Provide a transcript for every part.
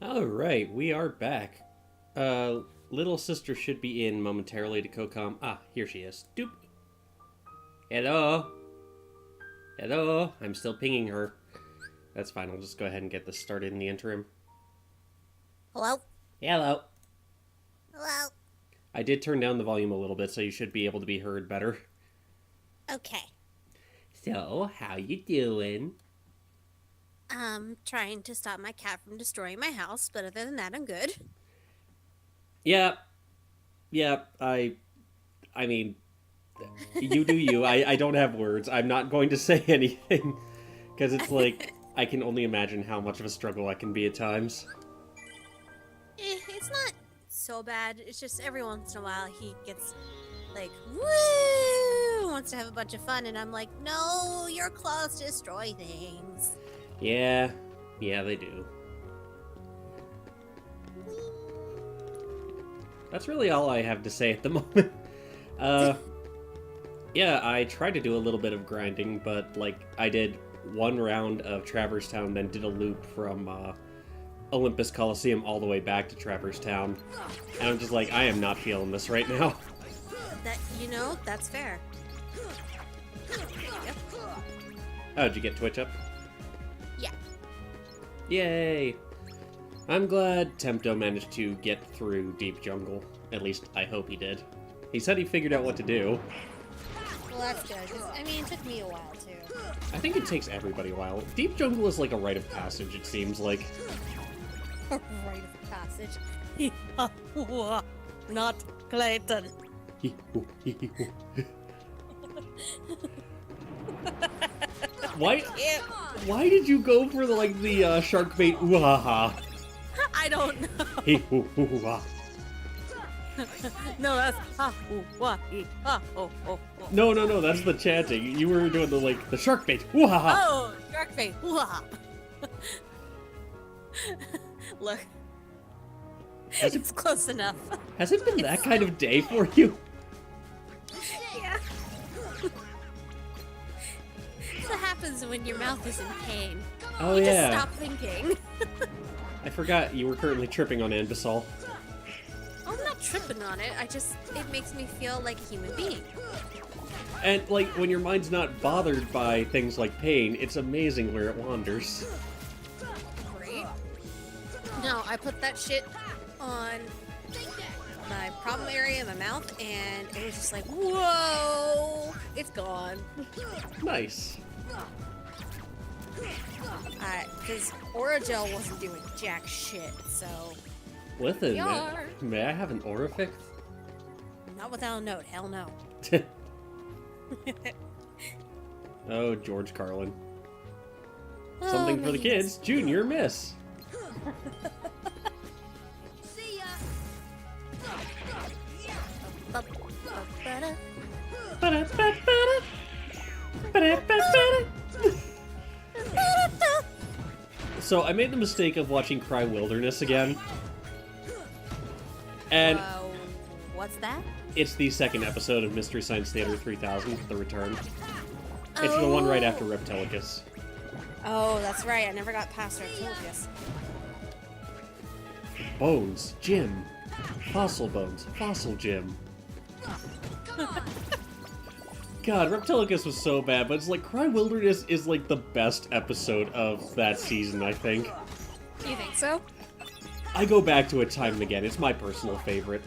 Alright, we are back. Uh, Little sister should be in momentarily to COCOM. Ah, here she is. Doop. Hello? Hello? I'm still pinging her. That's fine, I'll just go ahead and get this started in the interim. Hello? Hello. Hello? I did turn down the volume a little bit, so you should be able to be heard better. Okay. So, how you doing? Trying to stop my cat from destroying my house, but other than that, I'm good. Yeah. Yeah, I mean, you do you. I don't have words. I'm not going to say anything. Because it's like, I can only imagine how much of a struggle I can be at times. It's not so bad. It's just every once in a while he gets like, woo! Wants to have a bunch of fun, and I'm like, no, your claws destroy things. Yeah, they do. That's really all I have to say at the moment. Yeah, I tried to do a little bit of grinding, but like I did one round of Traverse Town, then did a loop from Olympus Coliseum all the way back to Traverse Town, and I'm just like, I am not feeling this right now. That's fair. Yep. Oh, did you get Twitch up? Yeah. Yay! I'm glad Tempto managed to get through Deep Jungle. At least, I hope he did. He said he figured out what to do. Well, that's good. 'Cause, I mean, it took me a while, too. I think it takes everybody a while. Deep Jungle is like a rite of passage, it seems like. A rite of passage. Not Clayton. Why? Why did you go for the shark bait? Ooh ha ha. I don't know. No, that's ha ooh wah ee ha oh oh oh. No, that's the chanting. You were doing the shark bait. Ooh ha ha. Oh, shark face. Wah. Look, it's close enough. Has it been that kind of day for you? Yeah. That's what happens when your mouth is in pain. Oh You yeah. just stop thinking. I forgot you were currently tripping on Anbisol. I'm not tripping on it. It makes me feel like a human being. And like when your mind's not bothered by things like pain, it's amazing where it wanders. Great. No, I put that shit on my problem area in my mouth, and it was just like, whoa, it's gone. Nice. Because Oragel wasn't doing jack shit, so Listen, Yar. may I have an Orifix? not without a note. Hell no. Oh, George Carlin. Something for the man. kids. Junior Miss. See ya. Ba-ba-ba-da. So I made the mistake of watching Cry Wilderness again. And What's that? it's the second episode of Mystery Science Theater 3000, The Return. It's the one right after Reptilicus. Oh, that's right. I never got past Reptilicus. Bones, Jim. Fossil Bones, Fossil Jim. God, Reptilicus was so bad, but it's like Cry Wilderness is like the best episode of that season, I think. You think so? I go back to it time and again. It's my personal favorite.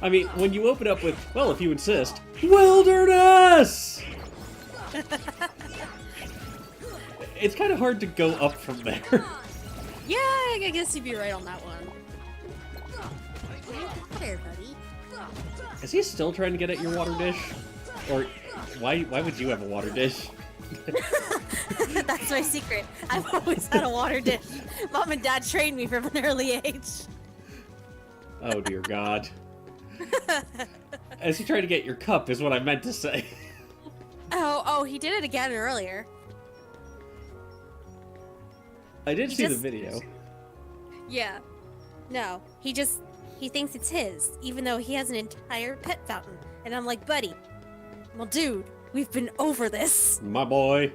I mean, when you open up with, well, if you insist, Wilderness! It's kind of hard to go up from there. Yeah, I guess you'd be right on that one. Here, buddy. Is he still trying to get at your water dish? Or why would you have a water dish? That's my secret. I've always had a water dish. Mom and Dad trained me from an early age. Oh dear God. As he tried to get your cup is what I meant to say. Oh, he did it again earlier. I did He see the just- video. Yeah. No, he thinks it's his, even though he has an entire pet fountain. And I'm like, buddy, well, dude, we've been over this. My boy.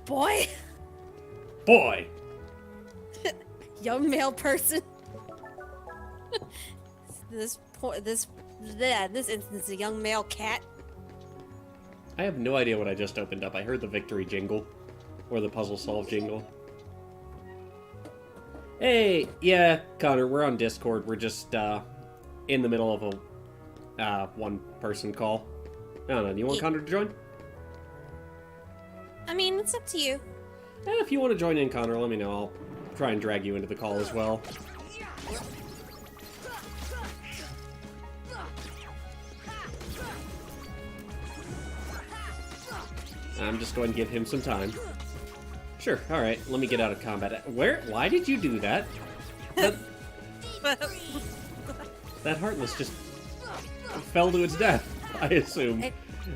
Boy. boy. Young male person. this instance, a young male cat. I have no idea what I just opened up. I heard the victory jingle. Or the puzzle solve jingle. Hey, yeah, Connor, we're on Discord. We're just, in the middle of a, one-person call. I don't know, do you want Connor to join? I mean, it's up to you. If you want to join in, Connor, let me know. I'll try and drag you into the call as well. I'm just going to give him some time. Sure, alright, let me get out of combat. Why did you do that? That Heartless just fell to its death, I assume.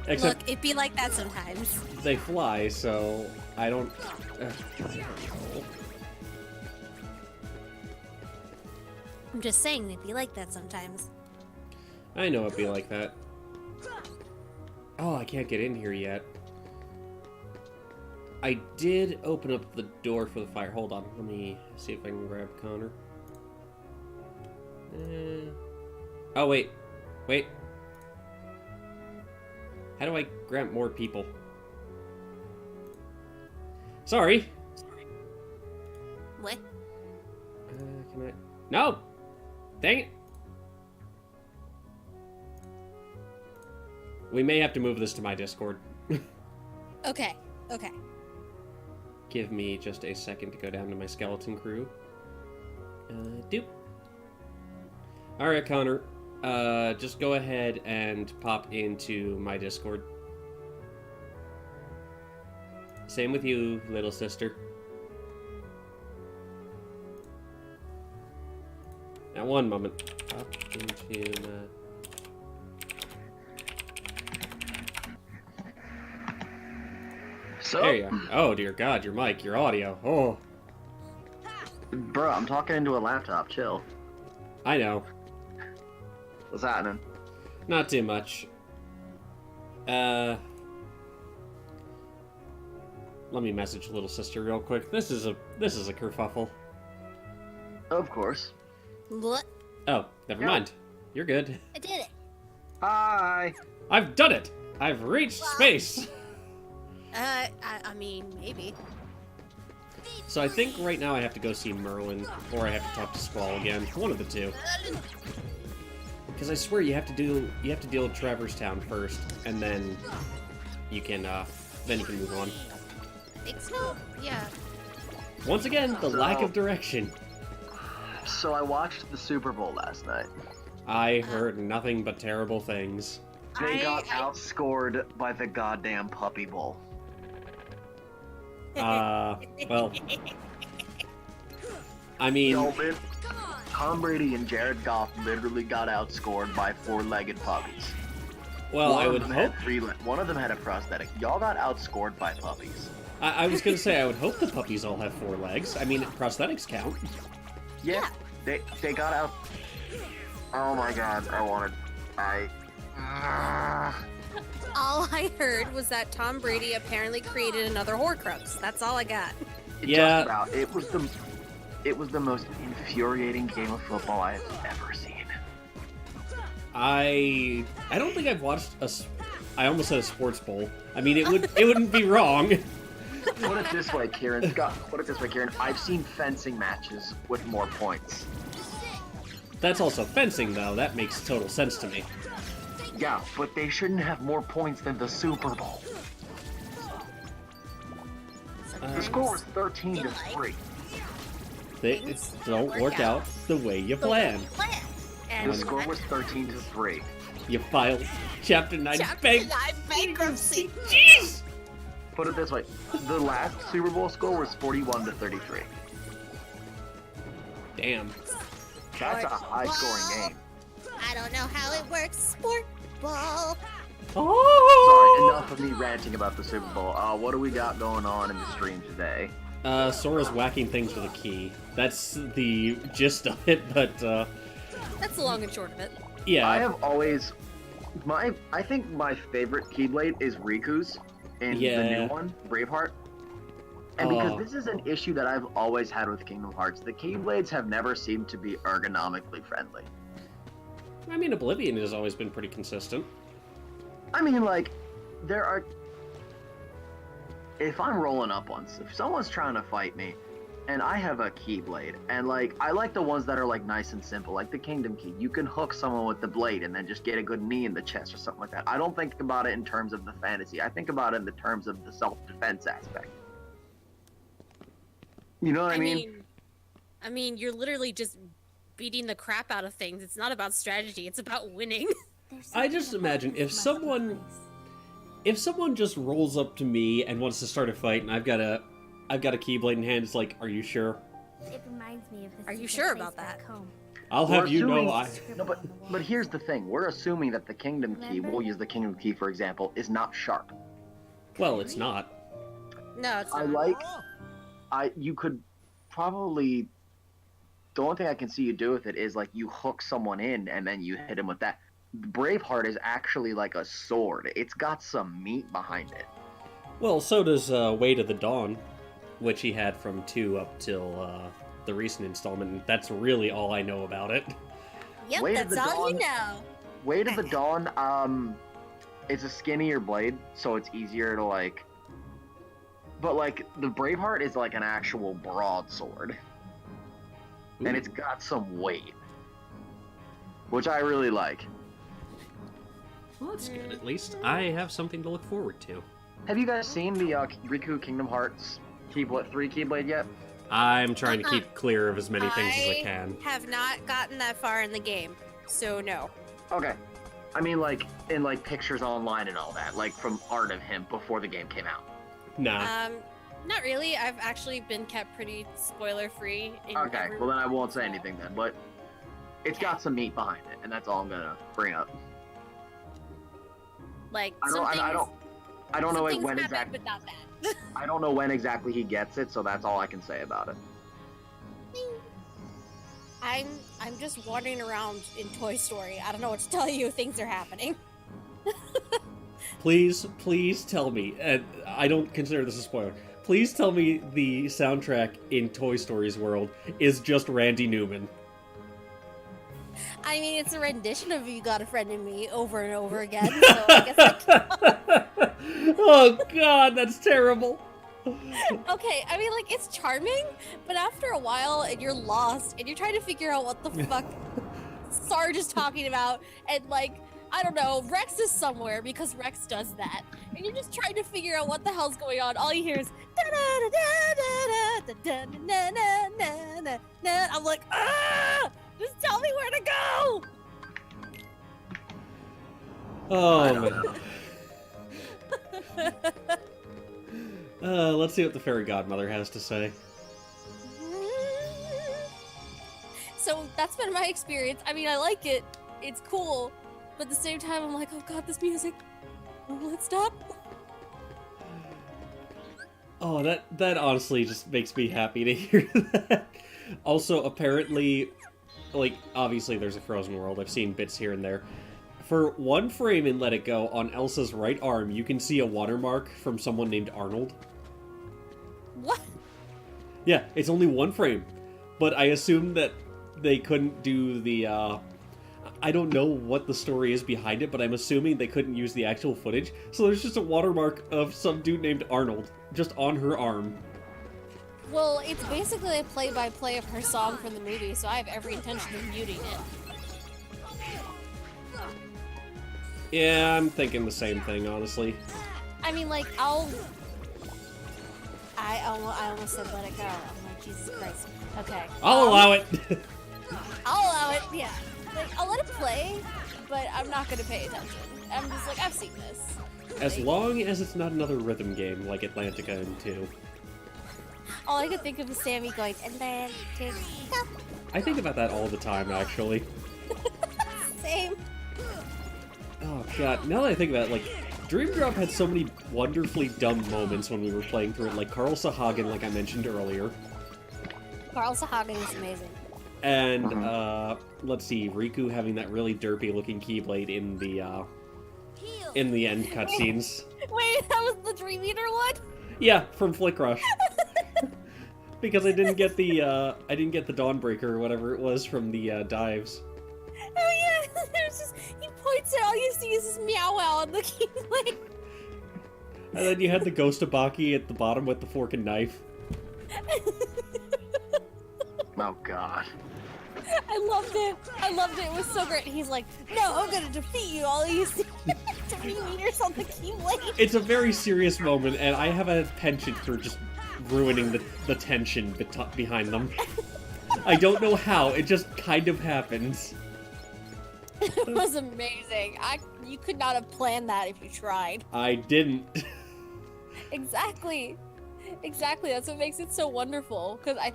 Except look, it be like that sometimes. they fly, so I don't... I'm just saying, it'd be like that sometimes. I know it'd be like that. Oh, I can't get in here yet. I did open up the door for the fire. Hold on, let me see if I can grab Connor. Oh, wait. Wait. How do I grant more people? Sorry. What? Can I? No! Dang it! We may have to move this to my Discord. Okay, okay. Give me just a second to go down to my skeleton crew. Doop. Alright, Connor. Just go ahead and pop into my Discord. Same with you, little sister. Now, one moment. Pop into my... So, There you are. Oh, dear God, your mic, your audio. Oh, bro, I'm talking into a laptop. Chill. I know. What's happening? Not too much. Let me message little sister real quick. This is a kerfuffle. Of course. What? Oh, never mind. You're good. I did it. Hi. I've done it. I've reached space. I mean, maybe. So I think right now I have to go see Merlin, or I have to talk to Squall again. One of the two. Because I swear you have to deal with Traverse Town first, and then you can move on. Think so? Yeah. Once again, the lack of direction. So I watched the Super Bowl last night. I heard nothing but terrible things. They got outscored by the goddamn Puppy Bowl. Well, I mean, Yo, man, Tom Brady and Jared Goff literally got outscored by four-legged puppies. well, I One would of them had hope. one of them had a prosthetic. Y'all got outscored by puppies. I was gonna say I would hope the puppies all have 4 legs. I mean, prosthetics count. Yeah, they got out. Oh my god, All I heard was that Tom Brady apparently created another Horcrux. That's all I got. Yeah. Just about. It was the most infuriating game of football I have ever seen. I don't think I've watched I almost said a sports bowl. I mean, it wouldn't be wrong. Put it this way, Kieran. Put it this way, Kieran. I've seen fencing matches with more points. That's also fencing, though. That makes total sense to me. Yeah, but they shouldn't have more points than the Super Bowl. The score was 13-3. They don't work out the way you plan. And The score was 13-3. You file Chapter 9 bankruptcy. Jeez! Put it this way, the last Super Bowl score was 41-33. Damn. That's a high-scoring game. I don't know how it works. Sport ball. Oh! Sorry, enough of me ranting about the Super Bowl. What do we got going on in the stream today? Sora's whacking things with a key. That's the gist of it, but, That's the long and short of it. yeah. I have always... I think my favorite Keyblade is Riku's in the Yeah. new one, Braveheart. And because Oh. this is an issue that I've always had with Kingdom Hearts, the Keyblades have never seemed to be ergonomically friendly. I mean, Oblivion has always been pretty consistent. I mean, like, there are... If I'm rolling up on... If someone's trying to fight me, and I have a Keyblade, and, like, I like the ones that are, like, nice and simple, like the Kingdom Key. You can hook someone with the blade and then just get a good knee in the chest or something like that. I don't think about it in terms of the fantasy. I think about it in the terms of the self-defense aspect. You know what I mean? I mean, you're literally just beating the crap out of things. It's not about strategy. It's about winning. I just imagine if someone just rolls up to me and wants to start a fight, and I've got a Keyblade in hand, it's like, are you sure? It reminds me of the Are you secret sure place about that? back home. I'll have We're you know assuming- No, but here's the thing. We're assuming that the Kingdom Key, we'll use the Kingdom Key for example, is not sharp. Well, it's not. No, it's I not. like... You could probably... The only thing I can see you do with it is, like, you hook someone in and then you hit him with that. Braveheart is actually like a sword. It's got some meat behind it. Well, so does Way to the Dawn, which he had from 2 up till the recent installment, and that's really all I know about it. Yep, Way to that's the all you Dawn. know. Way to the Dawn, it's a skinnier blade, so it's easier to, like... But, like, the Braveheart is like an actual broadsword. And Ooh. it's got some weight. Which I really like. Well, that's good, at least. I have something to look forward to. Have you guys seen the Riku Kingdom Hearts Keyblade 3 Keyblade yet? I'm trying to keep clear of as many things as I can. have not gotten that far in the game, so no. Okay. I mean, like, in, like, pictures online and all that. Like, from art of him before the game came out. Nah. Not really. I've actually been kept pretty spoiler-free. Okay, well then I won't say anything then, but... It's got some meat behind it, and that's all I'm gonna bring up. Like, I don't know some when things happen, exactly... but not bad. I don't know when exactly he gets it, so that's all I can say about it. I'm just wandering around in Toy Story. I don't know what to tell you. Things are happening. Please tell me, and I don't consider this a spoiler, please tell me the soundtrack in Toy Story's world is just Randy Newman. I mean, it's a rendition of "You Got a Friend in Me" over and over again. So I guess Oh god, that's terrible. okay. I mean, like, it's charming, but after a while, and you're lost, and you're trying to figure out what the fuck Sarge is talking about, and like, I don't know, Rex is somewhere because Rex does that, and you're just trying to figure out what the hell's going on. All you hear is da-da-da-da-da-da-da-da-da-da-da-da. I'm like, ah! Just tell me where to go! Oh man. Let's see what the fairy godmother has to say. So that's been my experience. I mean, I like it. It's cool. But at the same time, I'm like, oh god, this music. Will it stop? Oh, that honestly just makes me happy to hear that. Also, apparently, like, obviously there's a Frozen World. I've seen bits here and there. For one frame in Let It Go, on Elsa's right arm, you can see a watermark from someone named Arnold. What? Yeah, it's only one frame. But I assume that they couldn't do the, I don't know what the story is behind it, but I'm assuming they couldn't use the actual footage. So there's just a watermark of some dude named Arnold, just on her arm. Well, it's basically a play-by-play of her song from the movie, so I have every intention of muting it. Yeah, I'm thinking the same thing, honestly. I mean, like, I almost said let it go. I'm like, Jesus Christ. Okay. I'll allow it! I'll allow it, yeah. Like, I'll let it play, but I'm not gonna pay attention. I'm just like, I've seen this. As long as it's not another rhythm game like Atlantica and 2. All I could think of is Sammy going, Atlantica. I think about that all the time, actually. Same. Oh god, now that I think about it, like, Dream Drop had so many wonderfully dumb moments when we were playing through it, like Carl Sahagan, like I mentioned earlier. Carl Sahagan is amazing. And, let's see, Riku having that really derpy looking Keyblade in the end cutscenes. Wait, that was the Dream Eater one? Yeah, from Flick Rush. Because I didn't get the Dawnbreaker or whatever it was from the dives. Oh yeah, there's just he points it. All you see is this meow wow on the keyblade. And then you had the Ghost of Baki at the bottom with the fork and knife. Oh god. I loved it. I loved it. It was so great. He's like, no, I'm gonna defeat you. All you see 3 meters on the keyblade. It's a very serious moment, and I have a penchant for just ruining the tension behind them. I don't know how, it just kind of happens. It was amazing. You could not have planned that if you tried. I didn't. Exactly. Exactly. That's what makes it so wonderful. Because I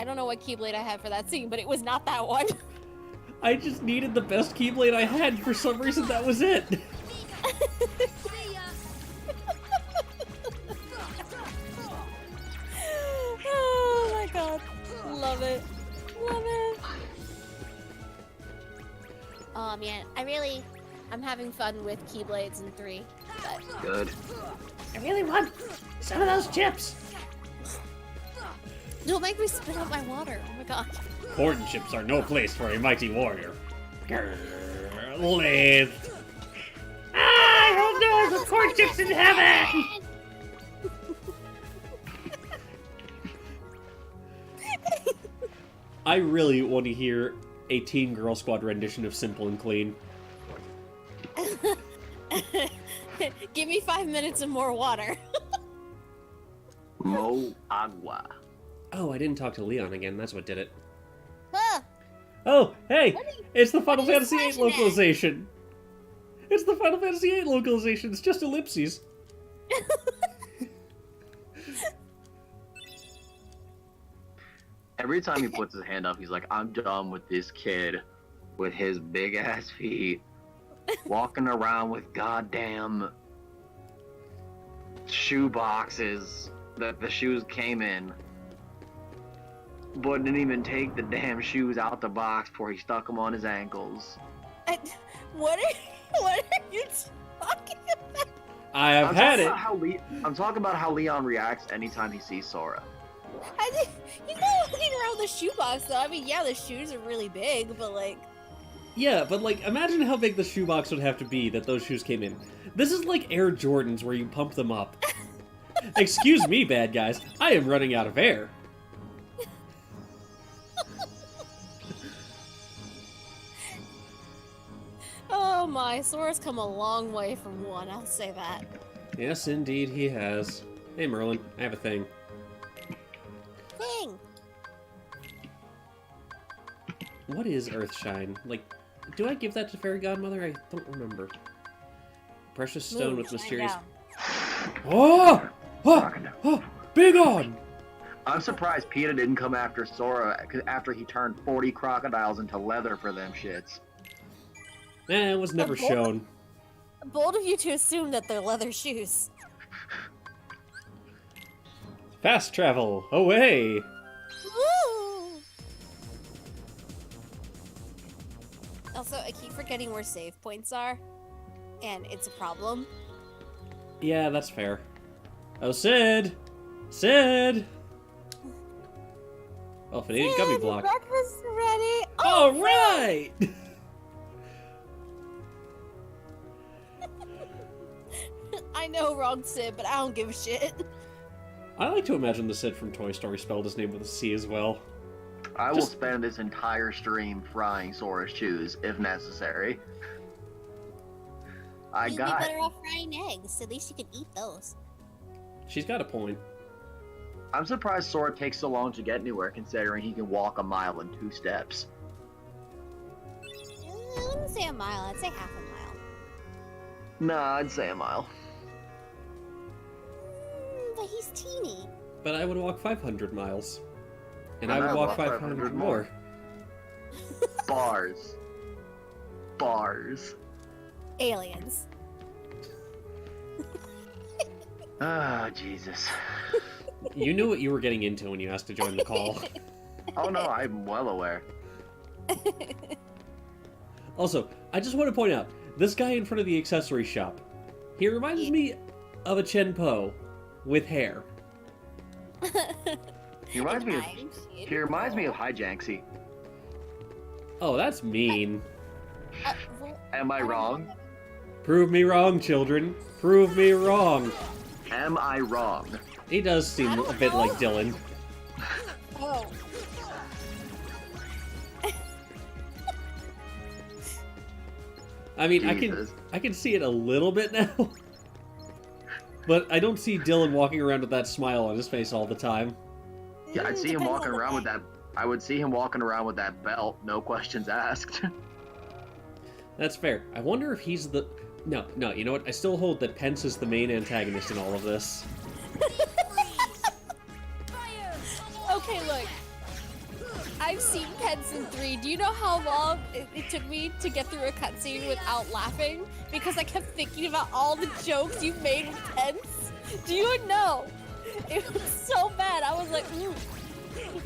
don't know what keyblade I had for that scene, but it was not that one. I just needed the best Keyblade I had. For some reason, that was it. Oh my god. Love it. Love it. Oh man, I'm having fun with Keyblades in 3. But Good. I really want some of those chips. don't make me spit out my water. Oh my god. Corn chips are no place for a mighty warrior. Live. I don't know the corn chips in heaven. I really want to hear a Teen Girl Squad rendition of Simple and Clean. Give me 5 minutes of more water. Mo agua. Oh, I didn't talk to Leon again. That's what did it. Huh. Oh, hey! What are you- It's the Final what are you Fantasy VIII flashing at? localization! It's the Final Fantasy VIII localization. It's just ellipses. Every time he puts his hand up, he's like, I'm done with this kid with his big ass feet walking around with goddamn shoe boxes that the shoes came in, but didn't even take the damn shoes out the box before he stuck them on his ankles. What are you talking about? I have had it. I'm talking about how Leon reacts anytime he sees Sora. He's not walking around with a shoebox though. I mean, yeah, the shoes are really big, but like... Yeah, but like, imagine how big the shoebox would have to be that those shoes came in. This is like Air Jordans where you pump them up. Excuse me, bad guys. I am running out of air. Oh my, Sora's come a long way from 1, I'll say that. Yes, indeed, he has. Hey, Merlin, I have a thing. Thing! What is Earthshine? Like, do I give that to Fairy Godmother? I don't remember. Precious stone Move, with shine mysterious... down. Oh! Oh! Oh! Big on! I'm surprised PETA didn't come after Sora after he turned 40 crocodiles into leather for them shits. It was never bold- shown. Bold of you to assume that they're leather shoes. Fast travel, away! Woo! Also, I keep forgetting where save points are, and it's a problem. Yeah, that's fair. Oh, Sid! Sid! Oh, if it ain't gummy Sid, block. breakfast ready. Alright! I know, wrong Sid, but I don't give a shit. I like to imagine the Sid from Toy Story spelled his name with a C as well. I will Just- spend this entire stream frying Sora's shoes if necessary. You'd be better off frying eggs. At least you can eat those. She's got a point. I'm surprised Sora takes so long to get anywhere considering he can walk a mile in 2 steps. I wouldn't say a mile. I'd say half a mile. Nah, I'd say a mile. But he's teeny. But I would walk 500 miles. And And I I would walk walk 500 500 more. Bars. Bars. Aliens. Ah, Jesus. You knew what you were getting into when you asked to join the call. Oh no, I'm well aware. Also, I just want to point out, this guy in front of the accessory shop, he reminds me of a Chen Po with hair. He reminds me of I'm kidding. he reminds me of Hyjanksy. Oh, that's mean. Well, Am I don't wrong? know. Prove me wrong, children. Prove me wrong. Am I wrong? He does seem I don't a bit know. like Dylan. Oh. I mean, Jesus. I can see it a little bit now. But I don't see Dylan walking around with that smile on his face all the time. Yeah, I'd see him Depends walking on the around with day. that. I would see him walking around with that belt, no questions asked. That's fair. I wonder if he's the... No, you know what? I still hold that Pence is the main antagonist in all of this. Okay, look. I've seen Pence in 3. Do you know how long it took me to get through a cutscene without laughing? Because I kept thinking about all the jokes you made with Pence. Do you know? It was so bad. I was like, ooh,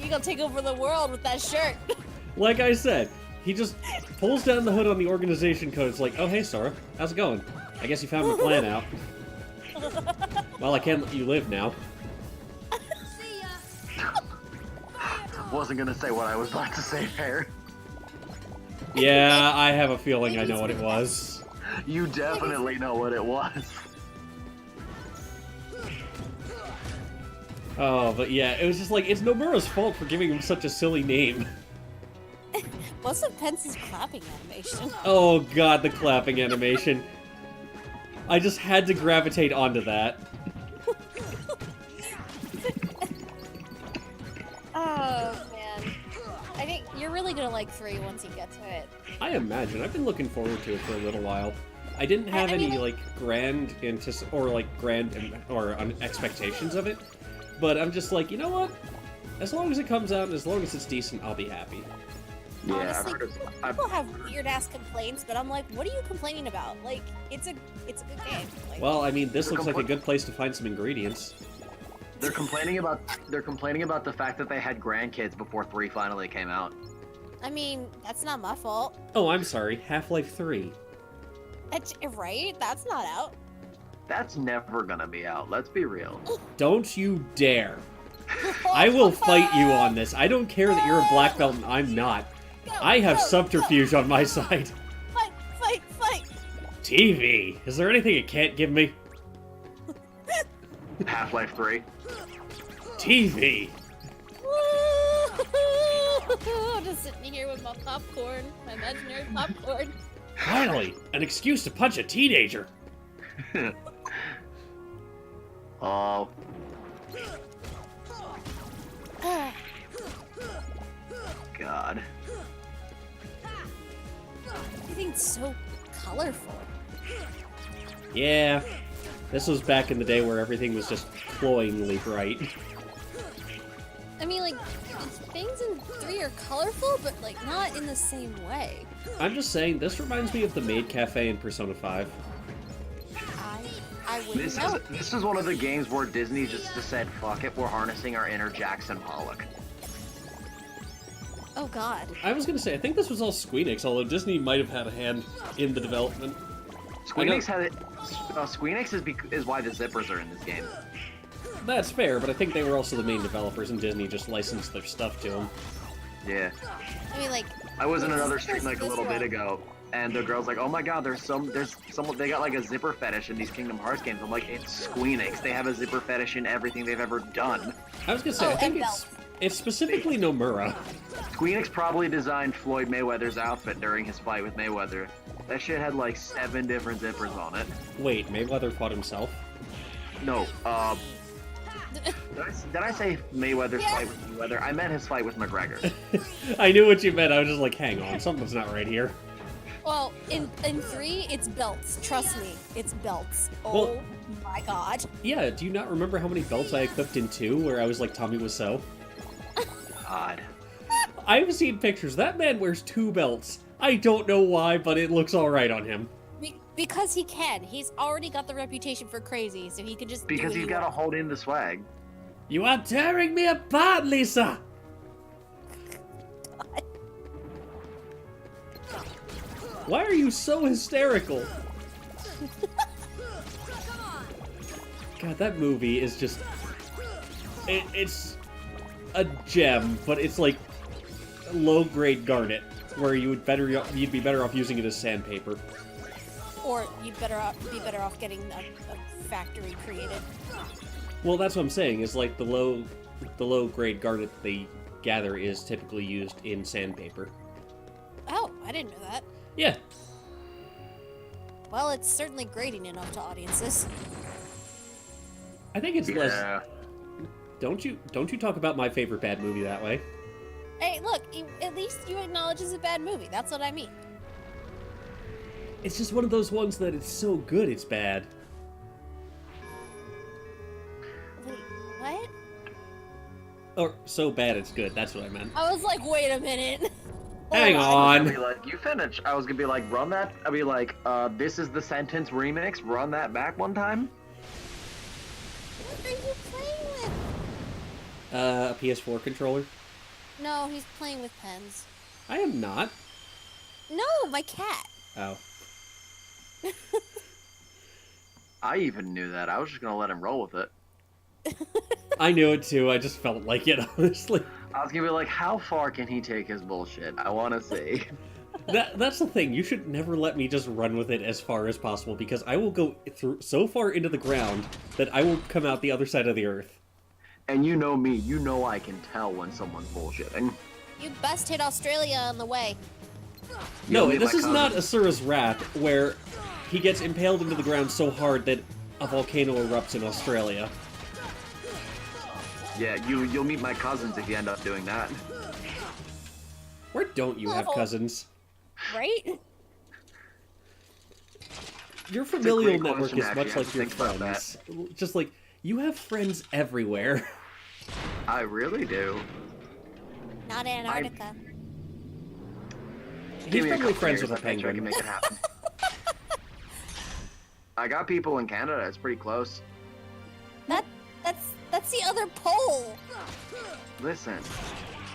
you gonna take over the world with that shirt. Like I said, he just pulls down the hood on the organization code. It's like, oh, hey, Sora. How's it going? I guess you found my plan out. Well, I can't let you live now. Wasn't gonna say what I was about to say there. Yeah, I have a feeling I know what it was. You definitely know what it was. Oh, but yeah, it was just like, it's Nomura's fault for giving him such a silly name. Wasn't Pence's clapping animation? Oh god, the clapping animation. I just had to gravitate onto that. Oh, man. I think you're really gonna like 3 once you get to it. I imagine. I've been looking forward to it for a little while. I didn't have I mean, any, like, grand expectations of it. But I'm just like, you know what? As long as it comes out and as long as it's decent, I'll be happy. Yeah, I've Honestly, heard of. people have weird ass complaints, but I'm like, what are you complaining about? Like, it's a good game. Like, Well, I mean, this They're looks like a compl- good place to find some ingredients. They're complaining about the fact that they had grandkids before 3 finally came out. I mean, that's not my fault. Oh, I'm sorry. Half-Life 3. Right? That's not out. That's never gonna be out. Let's be real. Don't you dare. I will fight you on this. I don't care that you're a black belt and I'm not. Go, I have go, subterfuge on my side. Fight, fight, fight! TV. Is there anything it can't give me? Half-Life 3. TV. I'm just sitting here with my popcorn, my imaginary popcorn. Finally, an excuse to punch a teenager. Oh, God. Everything's so colorful. Yeah. This was back in the day where everything was just cloyingly bright. I mean, like, things in 3 are colorful, but, like, not in the same way. I'm just saying, this reminds me of the Maid Cafe in Persona 5. I wouldn't know. This is one of the games where Disney just said, "Fuck it, we're harnessing our inner Jackson Pollock." Oh, God. I was gonna say, I think this was all Squeenix, although Disney might have had a hand in the development. Squeenix had it. Squeenix is why the zippers are in this game. That's fair, but I think they were also the main developers, and Disney just licensed their stuff to them. Yeah. I mean, like, I was in This another is stream like a little bit ago, and the girl's like, "Oh my God, there's someone they got like a zipper fetish in these Kingdom Hearts games." I'm like, "It's Squeenix. They have a zipper fetish in everything they've ever done." I was gonna say, Oh, I think and it's specifically Nomura. Squeenix probably designed Floyd Mayweather's outfit during his fight with Mayweather. That shit had like 7 different zippers on it. Wait, Mayweather fought himself? No, did I say Mayweather's Yeah. fight with Mayweather? I meant his fight with McGregor. I knew what you meant, I was just like, hang on, something's not right here. well, in 3, it's belts. Trust me, it's belts. Oh, Well- my God. Yeah, do you not remember how many belts I equipped in 2, where I was like Tommy Wiseau? God. I've seen pictures, that man wears 2 belts. I don't know why, but it looks alright on him. Because he can. He's already got the reputation for crazy, so he could just do Because what he's he got to wants. hold in the swag. You are tearing me apart, Lisa! Why are you so hysterical? God, that movie is just... It's... a gem, but it's like low-grade garnet, where you'd be better off using it as sandpaper. Or you'd be better off getting a factory created. Well, that's what I'm saying. Is like the low-grade garnet they gather is typically used in sandpaper. Oh, I didn't know that. Yeah. Well, it's certainly grating enough to audiences. I think it's less. Yeah. Don't you talk about my favorite bad movie that way? Hey, look, at least you acknowledge it's a bad movie. That's what I mean. It's just one of those ones that it's so good it's bad. Wait, what? Or so bad it's good, that's what I meant. I was like, wait a minute. Hang I was on. gonna be like, you finish. I was gonna be like, run that. I'd be like, this is the sentence remix. Run that back one time. What are you playing with? A PS4 controller? No, he's playing with pens. I am not. No, my cat. Oh. I even knew that. I was just gonna let him roll with it. I knew it too, I just felt like it, honestly. I was gonna be like, how far can he take his bullshit? I want to see. That's the thing, you should never let me just run with it as far as possible, because I will go through so far into the ground that I will come out the other side of the earth. And you know me. You know I can tell when someone's bullshitting. You best hit Australia on the way. No, You'll meet this my is not cousin. Asura's Wrath, where he gets impaled into the ground so hard that a volcano erupts in Australia. Yeah, you'll meet my cousins if you end up doing that. Where don't you have cousins? Right? Your familial great network question, is actually. much I like have your to think about friends. Just like, you have friends everywhere. I really do. Not Antarctica. He's Give me a probably couple friends years, with a I bet you I penguin. can make it happen. I got people in Canada. It's pretty close. That's the other pole. Listen,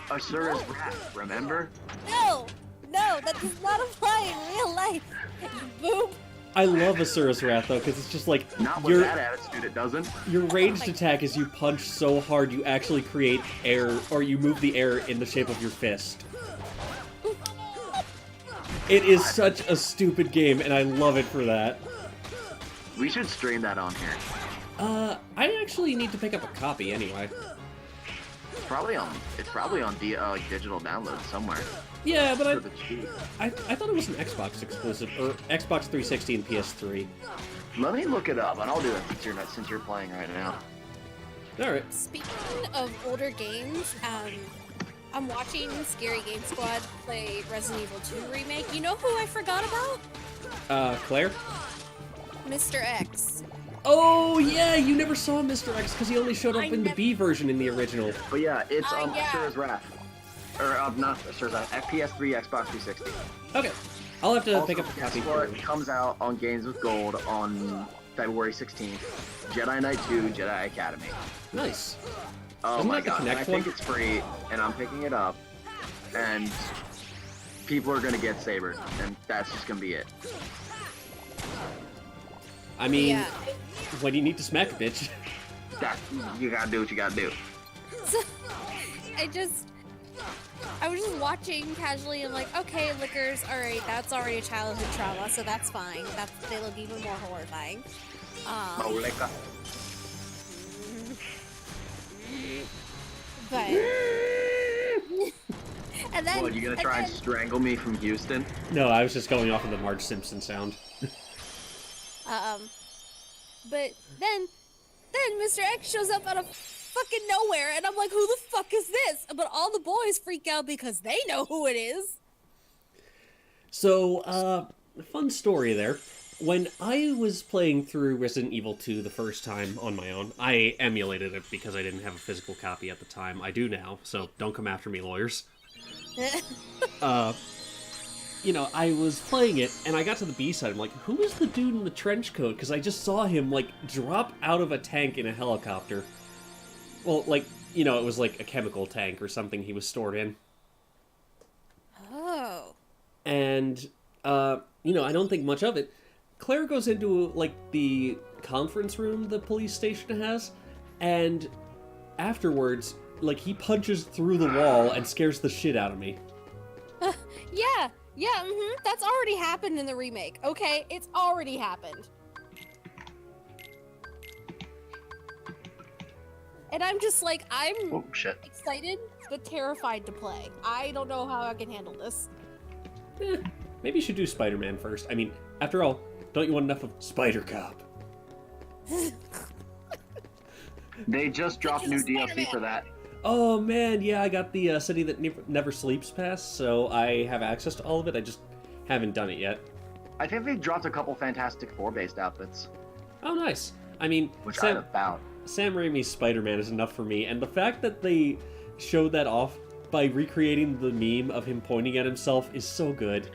Asura's Wrath, remember? No, that does not apply in real life. You boob. I love Asura's Wrath though, because it's just like Not with that attitude, it doesn't. your ranged attack is you punch so hard you actually create air, or you move the air in the shape of your fist. It is such a stupid game, and I love it for that. We should stream that on here. I actually need to pick up a copy anyway. It's probably on digital download somewhere. Yeah, but For the cheap. I thought it was an Xbox exclusive, or Xbox 360 and PS3. Let me look it up, and I'll do it since you're playing right now. Alright. Speaking of older games, I'm watching Scary Game Squad play Resident Evil 2 remake. You know who I forgot about? Claire? Mr. X. Oh, yeah, you never saw Mr. X because he only showed up I in the never- B version in the original. But yeah, it's yeah. Asura's Wrath. Or not Asura's Wrath, PS3, Xbox 360. Okay. I'll have to Also, pick up a copy guess for what? It comes out on Games with Gold on February 16th. Jedi Knight 2, Jedi Academy. Nice. Oh Isn't my that the god, and I Kinect think one? it's free, and I'm picking it up, and people are gonna get sabered, and that's just gonna be it. I mean, Yeah. when you need to smack a bitch. That, you gotta do what you gotta do. So, I was just watching casually and like, okay, liquors, alright, that's already a childhood trauma, so that's fine. They look even more horrifying. Moleka. But and then What, you gonna try and strangle me from Houston? No, I was just going off of the Marge Simpson sound. but then Mr. X shows up out of fucking nowhere, and I'm like, who the fuck is this? But all the boys freak out because they know who it is. So, fun story there. When I was playing through Resident Evil 2 the first time on my own, I emulated it because I didn't have a physical copy at the time. I do now, so don't come after me, lawyers. You know, I was playing it, and I got to the B-side. I'm like, who is the dude in the trench coat? Because I just saw him, like, drop out of a tank in a helicopter. Well, like, you know, it was like a chemical tank or something he was stored in. Oh. And, you know, I don't think much of it. Claire goes into, like, the conference room the police station has, and afterwards, like, he punches through the wall and scares the shit out of me. Yeah, that's already happened in the remake. Okay, it's already happened. And I'm just like, I'm Oh shit. excited but terrified to play. I don't know how I can handle this. Maybe you should do Spider-Man first. I mean, after all, don't you want enough of Spider-Cop? They just dropped new DLC Spider-Man. for that. Oh man, yeah, I got the City That Never Sleeps pass, so I have access to all of it. I just haven't done it yet. I think they dropped a couple Fantastic Four based outfits, Oh, nice. I mean, which I found. Sam Raimi's Spider-Man is enough for me, and the fact that they showed that off by recreating the meme of him pointing at himself is so good.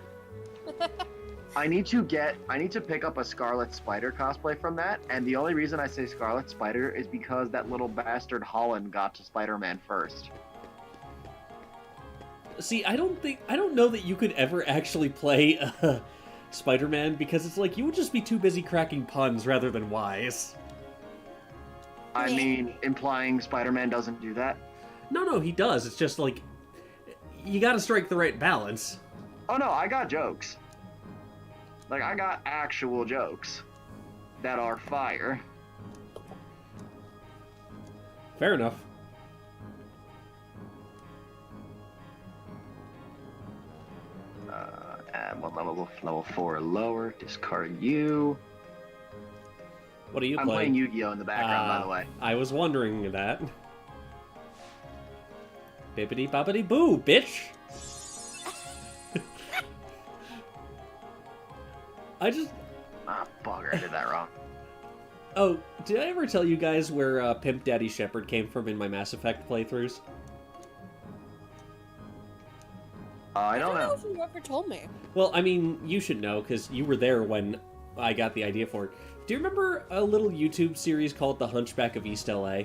I need to pick up a Scarlet Spider cosplay from that, and the only reason I say Scarlet Spider is because that little bastard Holland got to Spider-Man first. See, I don't know that you could ever actually play Spider-Man, because it's like you would just be too busy cracking puns rather than wise. I Yeah. mean, implying Spider-Man doesn't do that? No, he does. It's just like, you gotta strike the right balance. Oh no, I got jokes. Like, I got actual jokes that are fire. Fair enough. Add one level 4 or lower, discard you. What are you I'm playing Yu-Gi-Oh! In the background, by the way. I was wondering that. Bippity boppity boo, bitch! Ah, bugger, I did that wrong. Oh, did I ever tell you guys where Pimp Daddy Shepard came from in my Mass Effect playthroughs? I don't know. if you ever told me. Well, I mean, you should know, because you were there when I got the idea for it. Do you remember a little YouTube series called The Hunchback of East LA?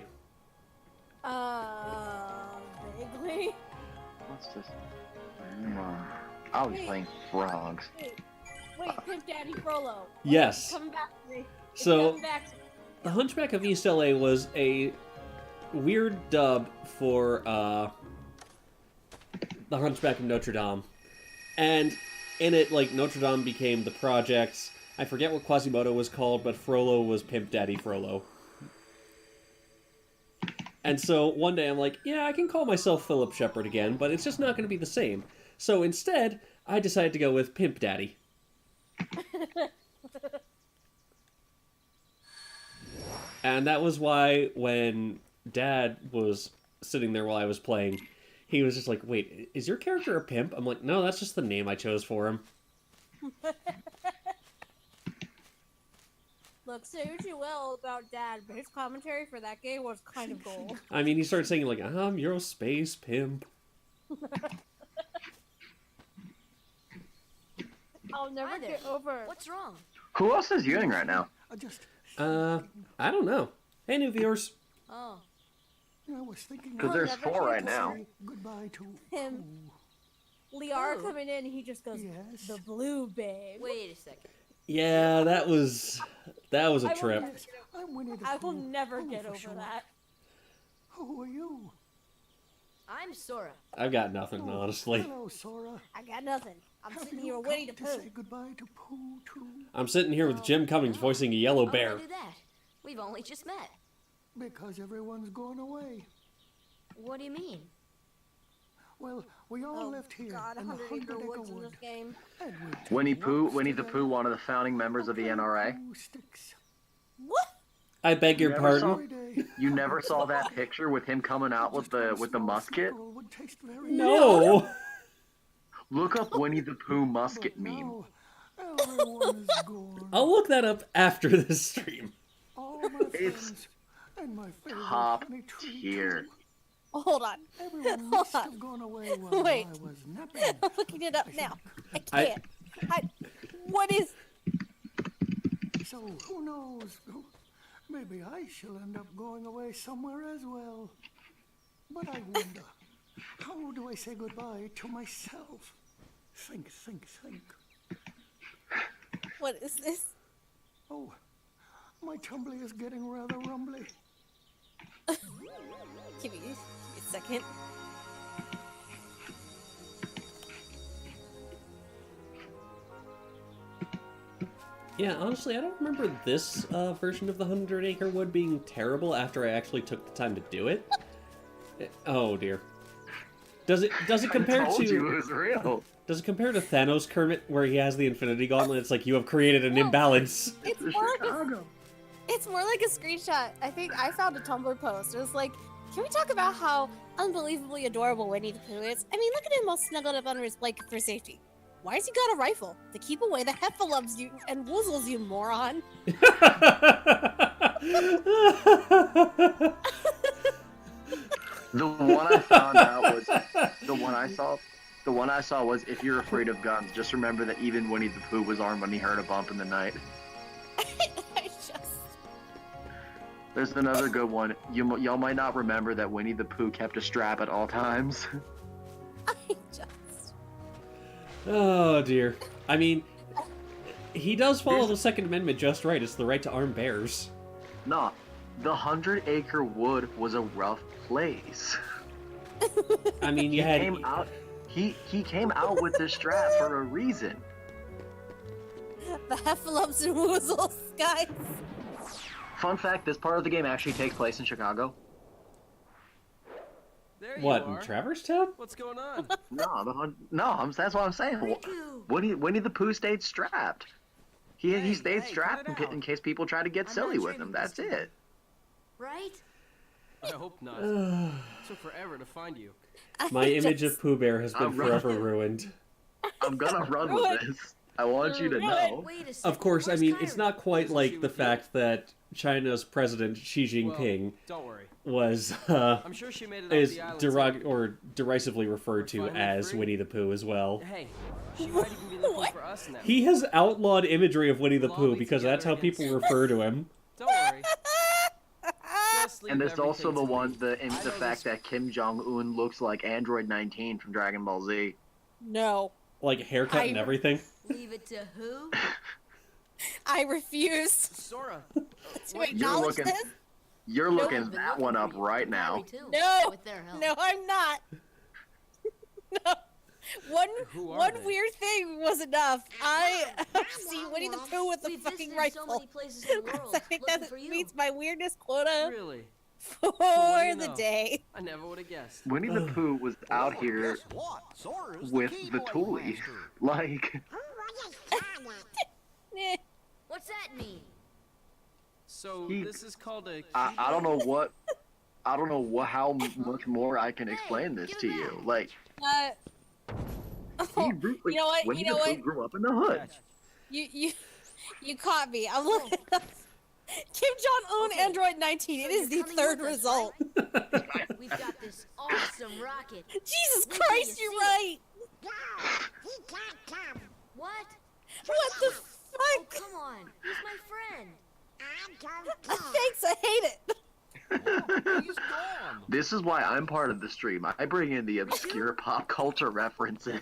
Vaguely. What's this? I was playing frogs. Wait, Pimp Daddy Frollo. Yes. It's coming back to me. It's So- coming back to me. The Hunchback of East LA was a weird dub for The Hunchback of Notre Dame. And in it, like, Notre Dame became the project. I forget what Quasimodo was called, but Frollo was Pimp Daddy Frollo. And so one day I'm like, yeah, I can call myself Philip Shepard again, but it's just not going to be the same. So instead, I decided to go with Pimp Daddy. And that was why when Dad was sitting there while I was playing, he was just like, wait, is your character a pimp? I'm like, no, that's just the name I chose for him. Look, say what you will about Dad, but his commentary for that game was kind of gold. I mean, he started saying, like, I'm your space pimp. I'll never Hi there. get over. What's wrong? Who else is viewing right now? I don't know. Hey, new viewers. Oh, I was thinking Because I'll there's never 4 get right to now. say goodbye to him. Liara Ooh. coming in, he just goes, Yes. the blue babe. wait a second. Yeah, that was a trip. I'm Winnie the I will Pooh. never Oh, get for over sure. that. Who are you? I'm Sora. I've got nothing, honestly. Hello, Sora. I got nothing. I'm Have sitting you here come waiting to to poo. say goodbye to Pooh too? I'm sitting here with Jim Cummings voicing a yellow How bear. would I do that? We've only just met. Because everyone's gone away. What do you mean? Well, we all left here God, in the 100 Hundred Acre Acre Woods in Wood. this game. And we took Winnie walks the Pooh, together, one of the founding members of the playing NRA. Pooh sticks. What? I beg your You ever saw- pardon? Every day. You never saw that picture with him coming out with the musket? Skull would taste very No! Look up Winnie the Pooh musket But meme. now, everyone is gone. I'll look that up after this stream. All my It's friends and my favorite Top honey tree tier. too. Hold on. Everyone Hold must on. have gone away while Wait. I was napping. I'm looking it up now. I I- can't. What is... So who knows? Maybe I shall end up going away somewhere as well. But I wonder, how do I say goodbye to myself? Think. What is this? Oh, my tumbly is getting rather rumbly. Give me a second. Yeah, honestly, I don't remember this version of the 100 Acre Wood being terrible after I actually took the time to do it. Oh dear. Does it compare I told to you it was real. Does it compare to Thanos Kermit where he has the Infinity Gauntlet? It's like you have created an imbalance. It's To more like a Chicago. It's more like a screenshot. I think I found a Tumblr post. It was like, can we talk about how unbelievably adorable Winnie the Pooh is? I mean, look at him all snuggled up under his blanket for safety. Why has he got a rifle? To keep away the heffalumps you and woozles, you moron. The one I found out was the one I saw. The one I saw was if you're afraid of guns, just remember that even Winnie the Pooh was armed when he heard a bump in the night. I just... There's another good one. Y'all might not remember that Winnie the Pooh kept a strap at all times. I just... Oh dear. I mean, he does follow the Second Amendment just right. It's the right to arm bears. Nah, the 100 Acre Wood was a rough place. I mean, He you had came out. He came out with this strap for a reason. The heffalumps and woozles, guys. Fun fact: this part of the game actually takes place in Chicago. There what you in are. Traverse Town? What's going on? That's what I'm saying. Winnie the Pooh stayed strapped. He Hey, stayed hey, strapped cut in, it out. in case people tried to get I'm silly not with him. training That's this it. Right? I hope not. It took forever to find you. My I image just- of Pooh Bear has been I'm right. forever ruined. I'm gonna run with this. I want you to know. Wait a second. Of course, I where's mean, it's Kyrie? not quite Isn't like she the with you? fact that China's president Xi Jinping Well, don't worry. was I'm sure she made it off is the island. derisively referred to Finally as free. Winnie the Pooh as well. Hey, she might even be looking What? for us now. He has outlawed imagery of Winnie the We'll all Pooh be because that's how together people against- refer to him. Don't worry. Just leave And there's also the everything to one, me. the I know fact this- that Kim Jong Un looks like Android 19 from Dragon Ball Z. No. Like haircut and I- everything. Leave it to who? I refuse Sora. to What- acknowledge looking- this. You're Nope. looking I've been that looking one for up you. right And now. Kyrie, too, No. with their help. No, I'm not. No. Who are One they? weird thing was enough. I have seen Winnie the Pooh with the We've fucking visited so rifle. many places in the world I think looking that for you. meets my weirdness quota Really? for Well, what do you the know? day. I never would have guessed. Winnie the Pooh was out here with the Toolie. Like, Eh. What's that mean? So He- this is called a. I don't know what. I don't know how much more I can explain this to you. Like, Uh, he grew, like, you know what? Winnie You know the Pooh what? grew up in the hood. Gotcha. you caught me. I'm looking up Kim Jong Un Okay. Android 19. So It is you're the coming third with us, result. right? We've got this awesome rocket. Jesus Wait till Christ, you you're see right. What? What the Oh, fuck? come on. He's my friend. Thanks, I hate it. He's gone. This is why I'm part of the stream. I bring in the obscure pop culture references.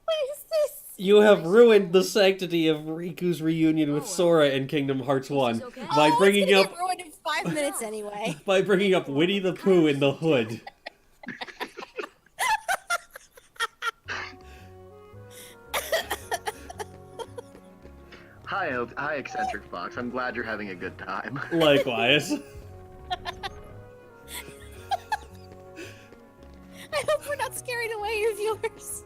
What is this? You have ruined the sanctity of Riku's reunion with Oh, well. Sora in Kingdom Hearts 1 okay. by Oh, bringing it's gonna up get ruined in 5 minutes anyway. by bringing up Winnie the Pooh in the hood. Hi, eccentric fox. I'm glad you're having a good time. Likewise. I hope we're not scaring away your viewers.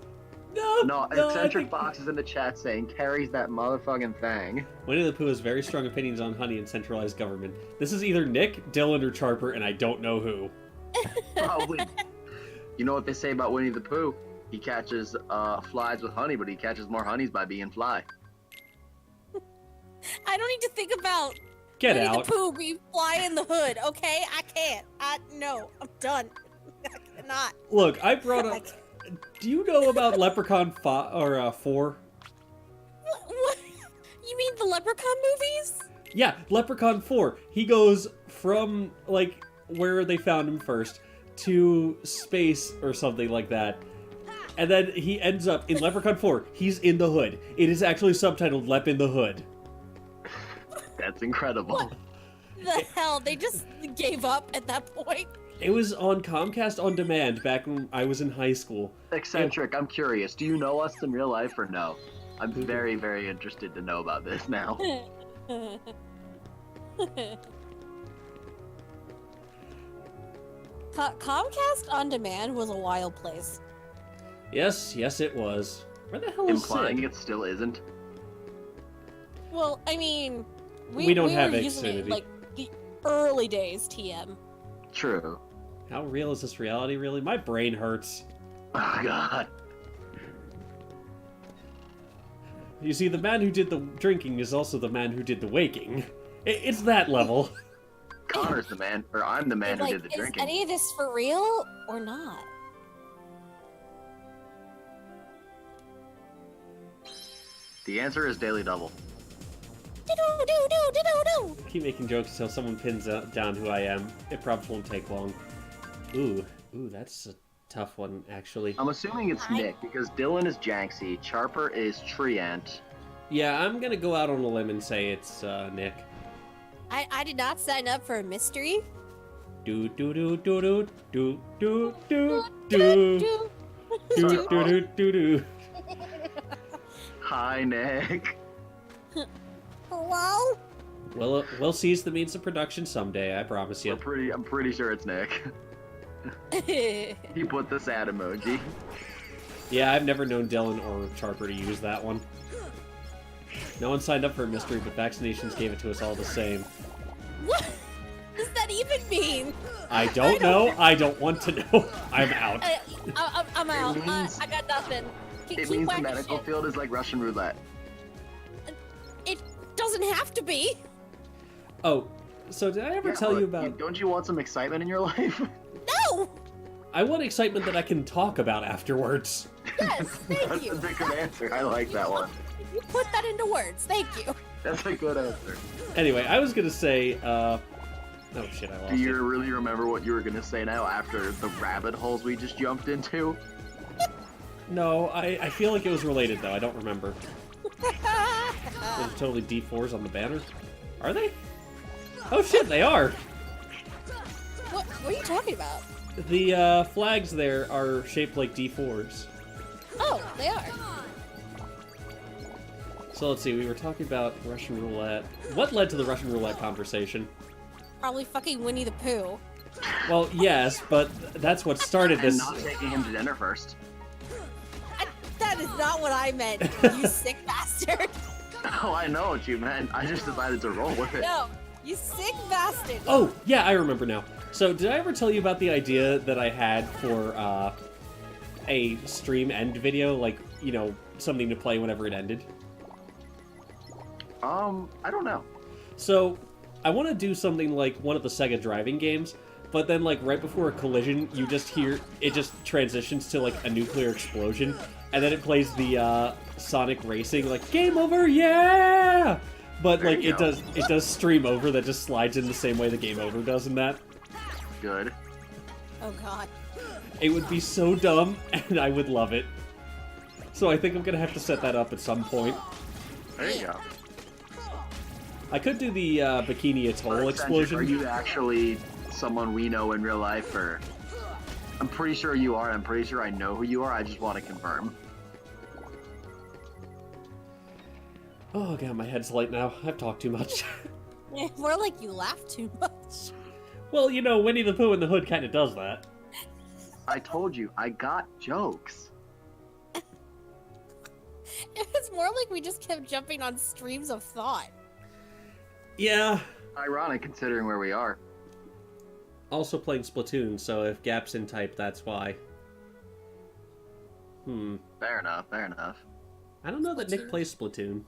No, I eccentric think- fox is in the chat saying carries that motherfucking thing. Winnie the Pooh has very strong opinions on honey and centralized government. This is either Nick, Dylan, or Charper, and I don't know who. Probably. You know what they say about Winnie the Pooh? He catches flies with honey, but he catches more honeys by being fly. I don't need to think about Get Winnie out. the Pooh being fly in the hood, okay? I can't. No, I'm done. I cannot. Look, I brought I up. can't. Do you know about Leprechaun 4? What? You mean the Leprechaun movies? Yeah, Leprechaun 4. He goes from, like, where they found him first to space or something like that. And then he ends up in Leprechaun 4. He's in the hood. It is actually subtitled Lep in the Hood. That's incredible. The hell? They just gave up at that point. It was on Comcast On Demand back when I was in high school. Eccentric, I'm curious. Do you know us in real life or no? I'm very, very interested to know about this now. Comcast On Demand was a wild place. Yes, it was. Where the hell is Implying Sid? it still isn't. Well, I mean, We don't have were using it, Xfinity. like the early days TM. True. How real is this reality, really? My brain hurts. Oh god. You see, the man who did the drinking is also the man who did the waking. It's that level. Connor's the man, or I'm the man who Like, did the is drinking. any of this for real or not? The answer is Daily Double. Do-do-do-do-do-do-do. Keep making jokes until someone pins down who I am. It probably won't take long. Ooh, that's a tough one, actually. I'm assuming it's Nick, because Dylan is Janksy, Charper is Treant. Yeah, I'm gonna go out on a limb and say it's Nick. I did not sign up for a mystery. Do do do do do do do do do do do do do do. Hi, Nick. Hello? We'll seize the means of production someday, I promise you. I'm pretty sure it's Nick. He put the sad emoji. Yeah, I've never known Dylan or Charper to use that one. No one signed up for a mystery, but vaccinations gave it to us all the same. What does that even mean? I don't know. I don't want to know. I'm out. I'm out. It means- I got nothing. It Keep means the whacking medical shit. field is like Russian roulette. It doesn't have to be. Oh, so did I ever Yeah, tell but you about... Don't you want some excitement in your life? No. I want excitement that I can talk about afterwards. Yes. Thank That's you. a good answer. I like that one. You put that into words. Thank you. That's a good answer. Anyway, I was gonna say, oh shit, I lost Do you it. really remember what you were gonna say now after the rabbit holes we just jumped into? No, I feel like it was related though, I don't remember. Those are totally D4s on the banner. Are they? Oh shit, they are! What are you talking about? The flags there are shaped like D4s. Oh, they are. So let's see, we were talking about Russian roulette. What led to the Russian roulette conversation? Probably fucking Winnie the Pooh. Well, yes, but that's what started And this. not taking him to dinner first. That is not what I meant, you sick bastard. Oh, I know what you meant. I just decided to roll with it. No, you sick bastard. Oh, yeah, I remember now. So, did I ever tell you about the idea that I had for a stream end video? Like, you know, something to play whenever it ended? I don't know. So, I want to do something like one of the Sega driving games, but then, like, right before a collision, you just hear, it just transitions to, like, a nuclear explosion, and then it plays the Sonic Racing, like, game over, yeah! But, There like, you it go. does stream over that just slides in the same way the game over does in that. Good. Oh god. It would be so dumb, and I would love it. So I think I'm gonna have to set that up at some point. There you go. I could do the Bikini Atoll Eccentric, explosion. Are you actually someone we know in real life, or... I'm pretty sure you are. I'm pretty sure I know who you are. I just want to confirm. Oh god, my head's light now. I've talked too much. More like you laugh too much. Well, you know, Winnie the Pooh in the Hood kind of does that. I told you, I got jokes. It was more like we just kept jumping on streams of thought. Yeah. Ironic considering where we are. Also playing Splatoon, so if Gap's in type, that's why. Fair enough, fair enough. I don't know that Nick Splatoon. plays Splatoon.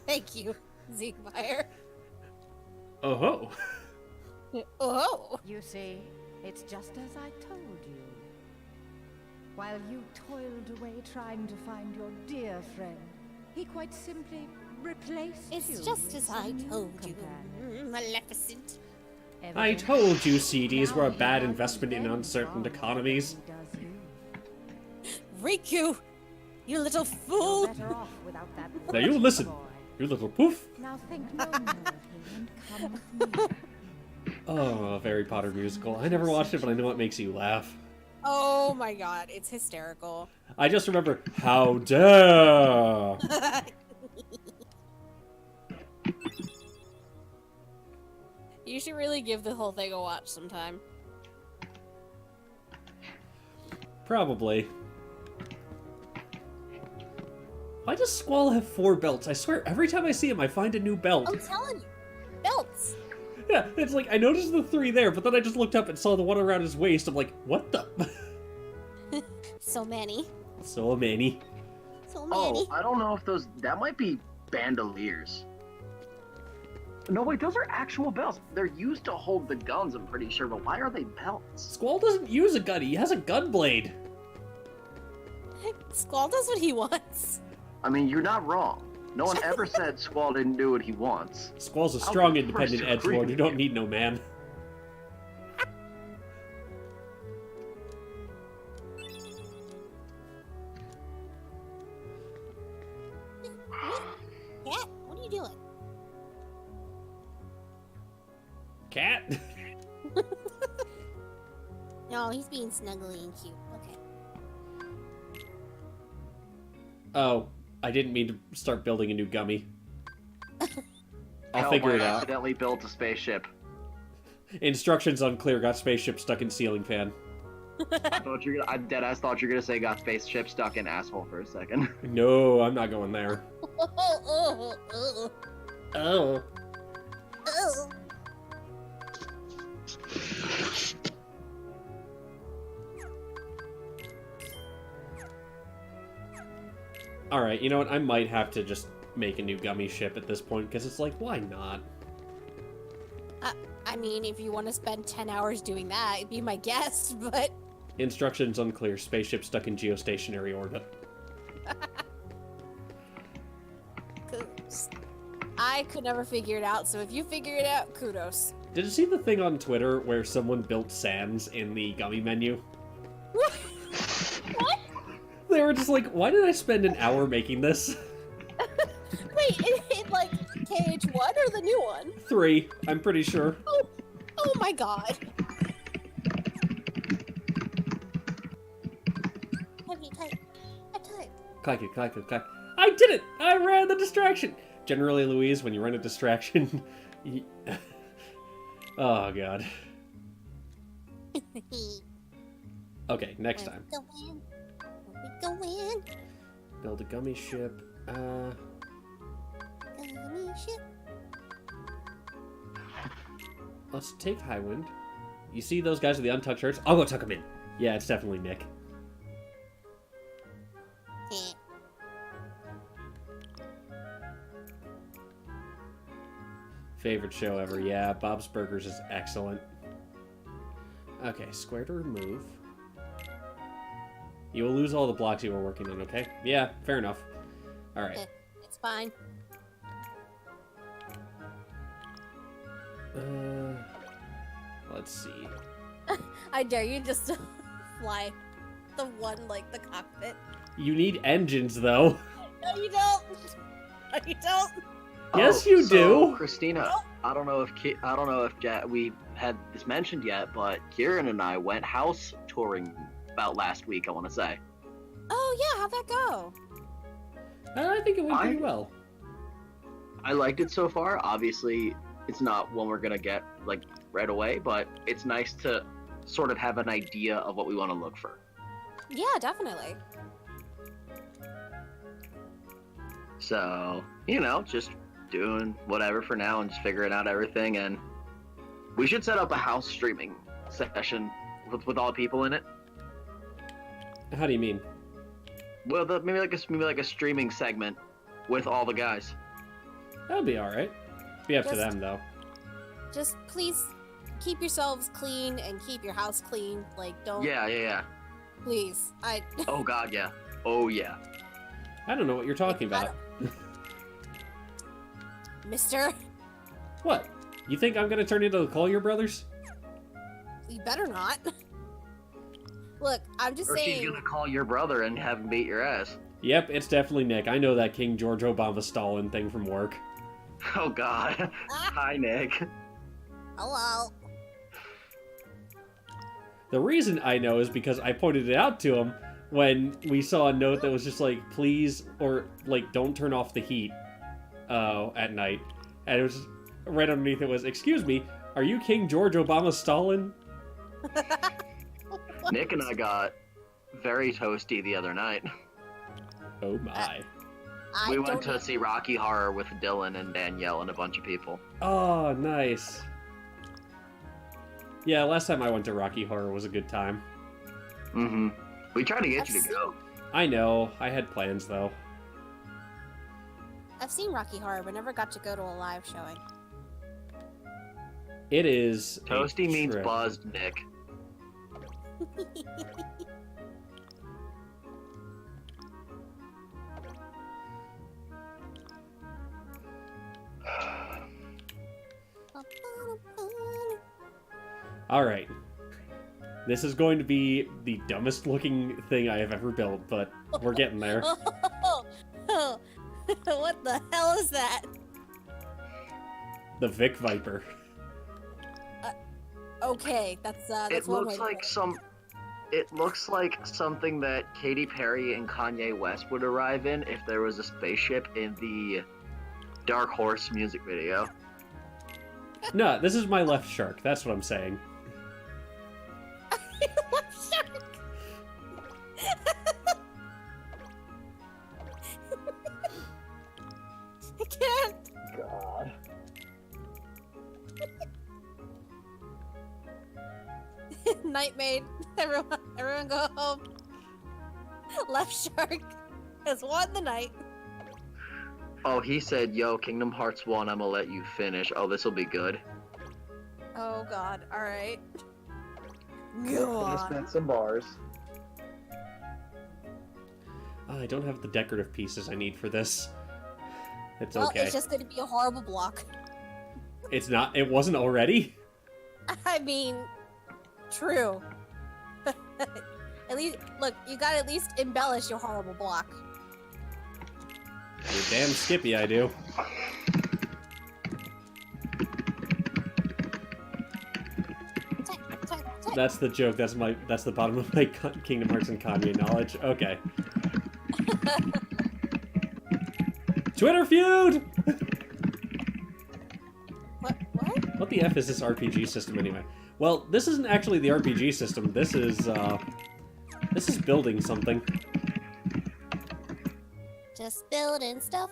Thank you, Zekemeyer. Oh ho! Oh. You see, it's just as I told you. While you toiled away trying to find your dear friend, he quite simply replaced you. It's just with as some I new told you, companion. Maleficent. I Evidently, told you CDs were a now bad he investment in has uncertain revenge economies. on you, does he? Riku, you little You're fool. better off without that Now you listen. boy. You little poof. Now think no more of him and come with me. Oh, a Harry Potter musical. I never watched it, but I know it makes you laugh. Oh my god, it's hysterical. I just remember, how dare! You should really give the whole thing a watch sometime. Probably. Why does Squall have 4 belts? I swear, every time I see him, I find a new belt. I'm telling you, belts. Yeah, it's like, I noticed the 3 there, but then I just looked up and saw the one around his waist. I'm like, what the? So many. So many. So Oh, many. I don't know if those... That might be bandoliers. No, wait, those are actual belts. They're used to hold the guns, I'm pretty sure, but why are they belts? Squall doesn't use a gun, he has a gun blade. Squall does what he wants. I mean, you're not wrong. No one ever said Squall didn't do what he wants. Squall's a strong, be independent first to agree edgelord with who don't you. need no man. Cat, what are you doing? Cat? No, he's being snuggly and cute. Okay. Oh, I didn't mean to start building a new gummy. I'll Hell, figure I it out. accidentally built a spaceship. Instructions unclear, got spaceship stuck in ceiling fan. I deadass thought you were gonna say got spaceship stuck in asshole for a second. No, I'm not going there. Oh. Alright, you know what? I might have to just make a new gummy ship at this point, because it's like, why not? I mean, if you want to spend 10 hours doing that, it'd be my guess, but... Instructions unclear, spaceship stuck in geostationary orbit. 'Cause I could never figure it out, so if you figure it out, kudos. Did you see the thing on Twitter where someone built Sans in the gummy menu? What? They were just like, why did I spend an hour making this? Wait, in like KH1 or the new one? 3, I'm pretty sure. Oh my god. Clack it, clack it, clack. I did it! I ran the distraction! Generally, Louise, when you run a distraction... Oh, God. Okay, next time. Go in. Go in. Build a gummy ship. Gummy ship. Let's take Highwind. You see those guys with the untouched shirts? I'll go tuck them in. Yeah, it's definitely Nick. Eh. Favorite show ever. Yeah, Bob's Burgers is excellent. Okay, square to remove. You will lose all the blocks you were working on, okay? Yeah, fair enough. Alright. It's fine. Let's see. I dare you just to fly the one, like, the cockpit. You need engines, though. No, you don't. No, you don't. Yes, you so, do. Christina, I don't know if we had this mentioned yet, but Kieran and I went house touring about last week, I want to say. Oh, yeah, how'd that go? I think it went pretty well. I liked it so far. Obviously, it's not one we're going to get, like, right away, but it's nice to sort of have an idea of what we want to look for. Yeah, definitely. So, you know, just doing whatever for now and just figuring out everything. And we should set up a house streaming session with all the people in it. How do you mean? Well, maybe like a streaming segment with all the guys. That'll be alright. Be up to Just- them, though. Just please keep yourselves clean and keep your house clean. Like, don't. Yeah. Please. Oh, God, yeah. Oh, yeah. I don't know what you're talking about. Mister, What? You think I'm gonna turn into the Collier brothers? you better not. Look, I'm just Or she's saying. gonna call your brother and have him beat your ass. Yep, it's definitely Nick. I know that King George Obama Stalin thing from work. Oh God. Hi, Nick. Hello. The reason I know is because I pointed it out to him when we saw a note that was just like, please, or like, don't turn off the heat at night. And it was right underneath it was, excuse me, are you King George Obama Stalin? Nick and I got very toasty the other night. Oh my. We went to see Rocky Horror with Dylan and Danielle and a bunch of people. Oh, nice. Yeah, last time I went to Rocky Horror was a good time. Mm-hmm. We tried to get you to go. I know. I had plans, though. I've seen Rocky Horror, but never got to go to a live showing. It is a Toasty means trip. buzzed, Nick. Alright. This is going to be the dumbest looking thing I have ever built, but we're getting there. What the hell is that? The Vic Viper. Okay, that's It one looks way to like put it. It looks like something that Katy Perry and Kanye West would arrive in if there was a spaceship in the Dark Horse music video. No, this is my left shark. That's what I'm saying. I can't. God. Night maid. Everyone go home. Left shark has won the night. Oh, he said, yo, Kingdom Hearts 1, I'm gonna let you finish. Oh, this'll be good. Oh god, alright. Go on. some bars. I don't have the decorative pieces I need for this. It's Well, okay. it's just gonna be a horrible block. It's not. It wasn't already? I mean, true. At least, look, you gotta at least embellish your horrible block. You're damn skippy, I do. That's the joke. That's the bottom of my Kingdom Hearts and Kanye knowledge. Okay. Twitter feud! What? What the F is this RPG system anyway? Well, this isn't actually the RPG system. This is building something. Just building stuff.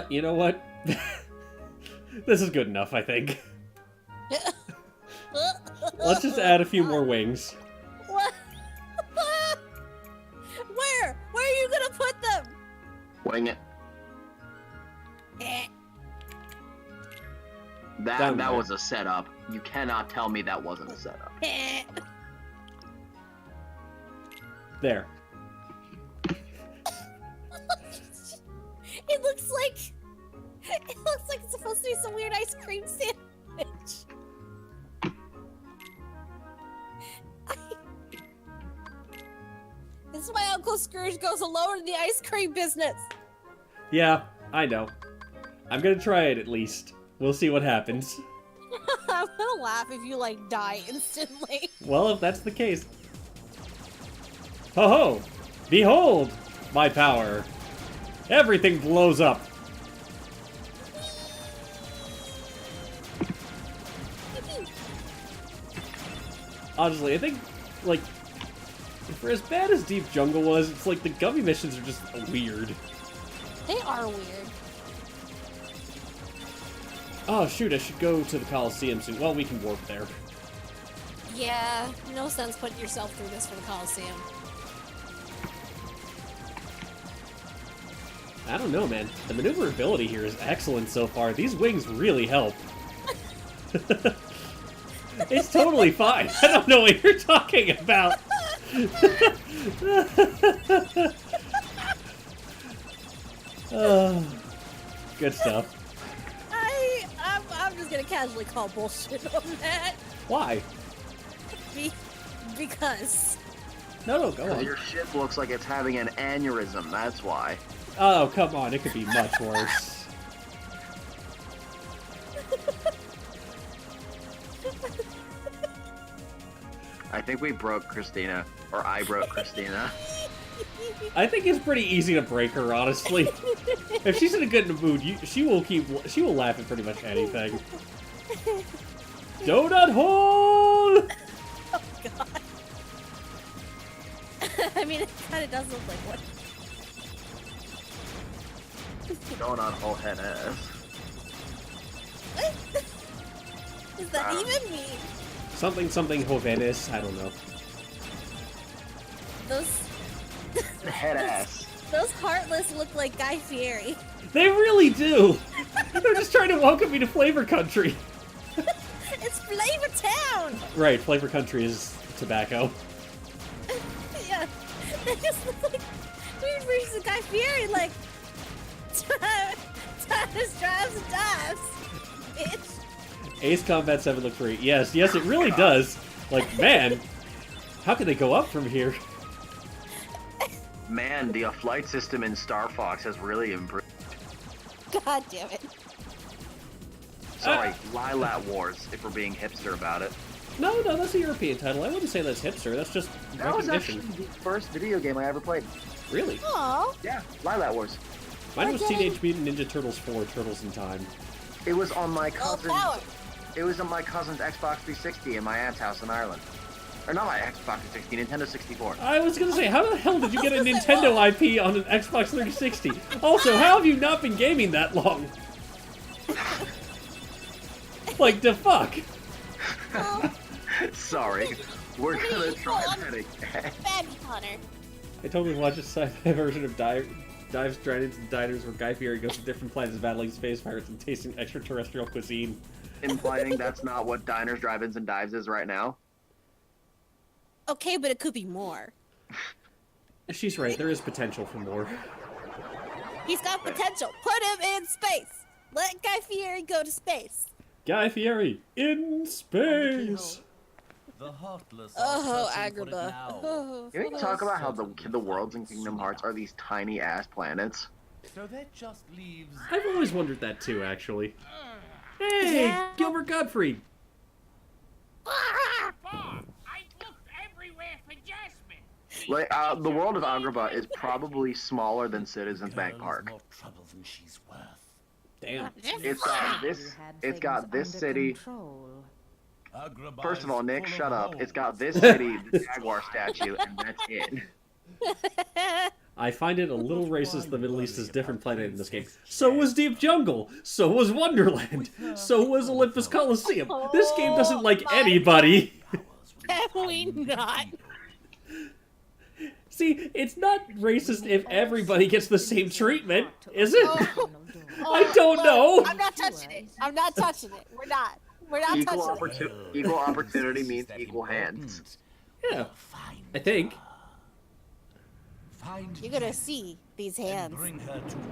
You know what? This is good enough, I think. Let's just add a few more wings. What? Where? Where are you gonna put them? Wing it. Eh. Down That there. was a setup. You cannot tell me that wasn't a setup. Eh. There. It looks like it's supposed to be some weird ice cream sandwich. This is why Uncle Scrooge goes alone in the ice cream business. Yeah, I know. I'm gonna try it at least. We'll see what happens. I'm gonna laugh if you like die instantly. Well, if that's the case. Ho ho! Behold my power! Everything blows up! Honestly, I think, like, for as bad as Deep Jungle was, it's like the gummy missions are just weird. They are weird. Oh shoot, I should go to the Coliseum soon. Well, we can warp there. Yeah, no sense putting yourself through this for the Coliseum. I don't know, man. The maneuverability here is excellent so far. These wings really help. It's totally fine. I don't know what you're talking about. Good stuff. I'm just gonna casually call bullshit on that. Why? Because. No, go on. Your ship looks like it's having an aneurysm, that's why. Oh, come on. It could be much worse. I think we broke Christina. Or I broke Christina. I think it's pretty easy to break her, honestly. If she's in a good mood, she will laugh at pretty much anything. Donut hole! Oh god. I mean, it kind of does look like one. Donut hole head ass. What does that even mean? Something Jovenes, I don't know. Those Head ass. those heartless look like Guy Fieri. They really do! They're just trying to welcome me to Flavor Country. It's Flavor Town. Right, Flavor Country is tobacco. Yeah, they just look like weird versions of Guy Fieri, like Thomas drives and dives. Bitch. Ace Combat 7 looks great. Yes, it really does. Like, man, how can they go up from here? Man, the flight system in Star Fox has really improved. God damn it. Sorry, Lilat Wars, if we're being hipster about it. No, that's a European title. I wouldn't say that's hipster. That's just That was recognition. actually the first video game I ever played. Really? Aww. Yeah, Lilat Wars. Mine was Okay. Teenage Mutant Ninja Turtles 4, Turtles in Time. It was on my All cousin. power. It was on my cousin's Xbox 360 in my aunt's house in Ireland. Or not my Xbox 360, Nintendo 64. I was gonna say, how the hell did you get a Nintendo IP on an Xbox 360? Also, how have you not been gaming that long? Like, the fuck? Oh, Sorry, we're gonna try that again. Babby Hunter. I totally watched a sci-fi version of Dives, Dragons, and Diners where Guy Fieri goes to different planets battling space pirates and tasting extraterrestrial cuisine. Implying that's not what Diners, Drive-Ins, and Dives is right now. Okay, but it could be more. She's right, there is potential for more. He's got potential. Put him in space. Let Guy Fieri go to space. Guy Fieri, in space! The heartless Oh, are searching for it Agrabah. now. Oh, Can we talk about how the worlds in Kingdom Hearts are these tiny ass planets? So that just leaves. I've always wondered that too, actually. Hey, Yeah. Gilbert Gottfried! I looked everywhere for Jasmine. Like, the world of Agrabah is probably smaller than Citizens Bank Girl is Park. more trouble than she's worth. Damn. It's got this. It's got this city. Agrabah First of all, is Nick, full of shut up. holes. It's got this city, the Jaguar statue, and that's it. I find it a little racist the Middle East is a different planet in this game. So was Deep Jungle. So was Wonderland. So was Olympus Coliseum. This game doesn't like anybody. Have we not? See, it's not racist if everybody gets the same treatment, is it? I don't know. I'm not touching it. I'm not touching it. We're not. We're not touching it. Equal opportunity means equal hands. Yeah, I think. Find You're gonna Jen see these and hands. bring her to me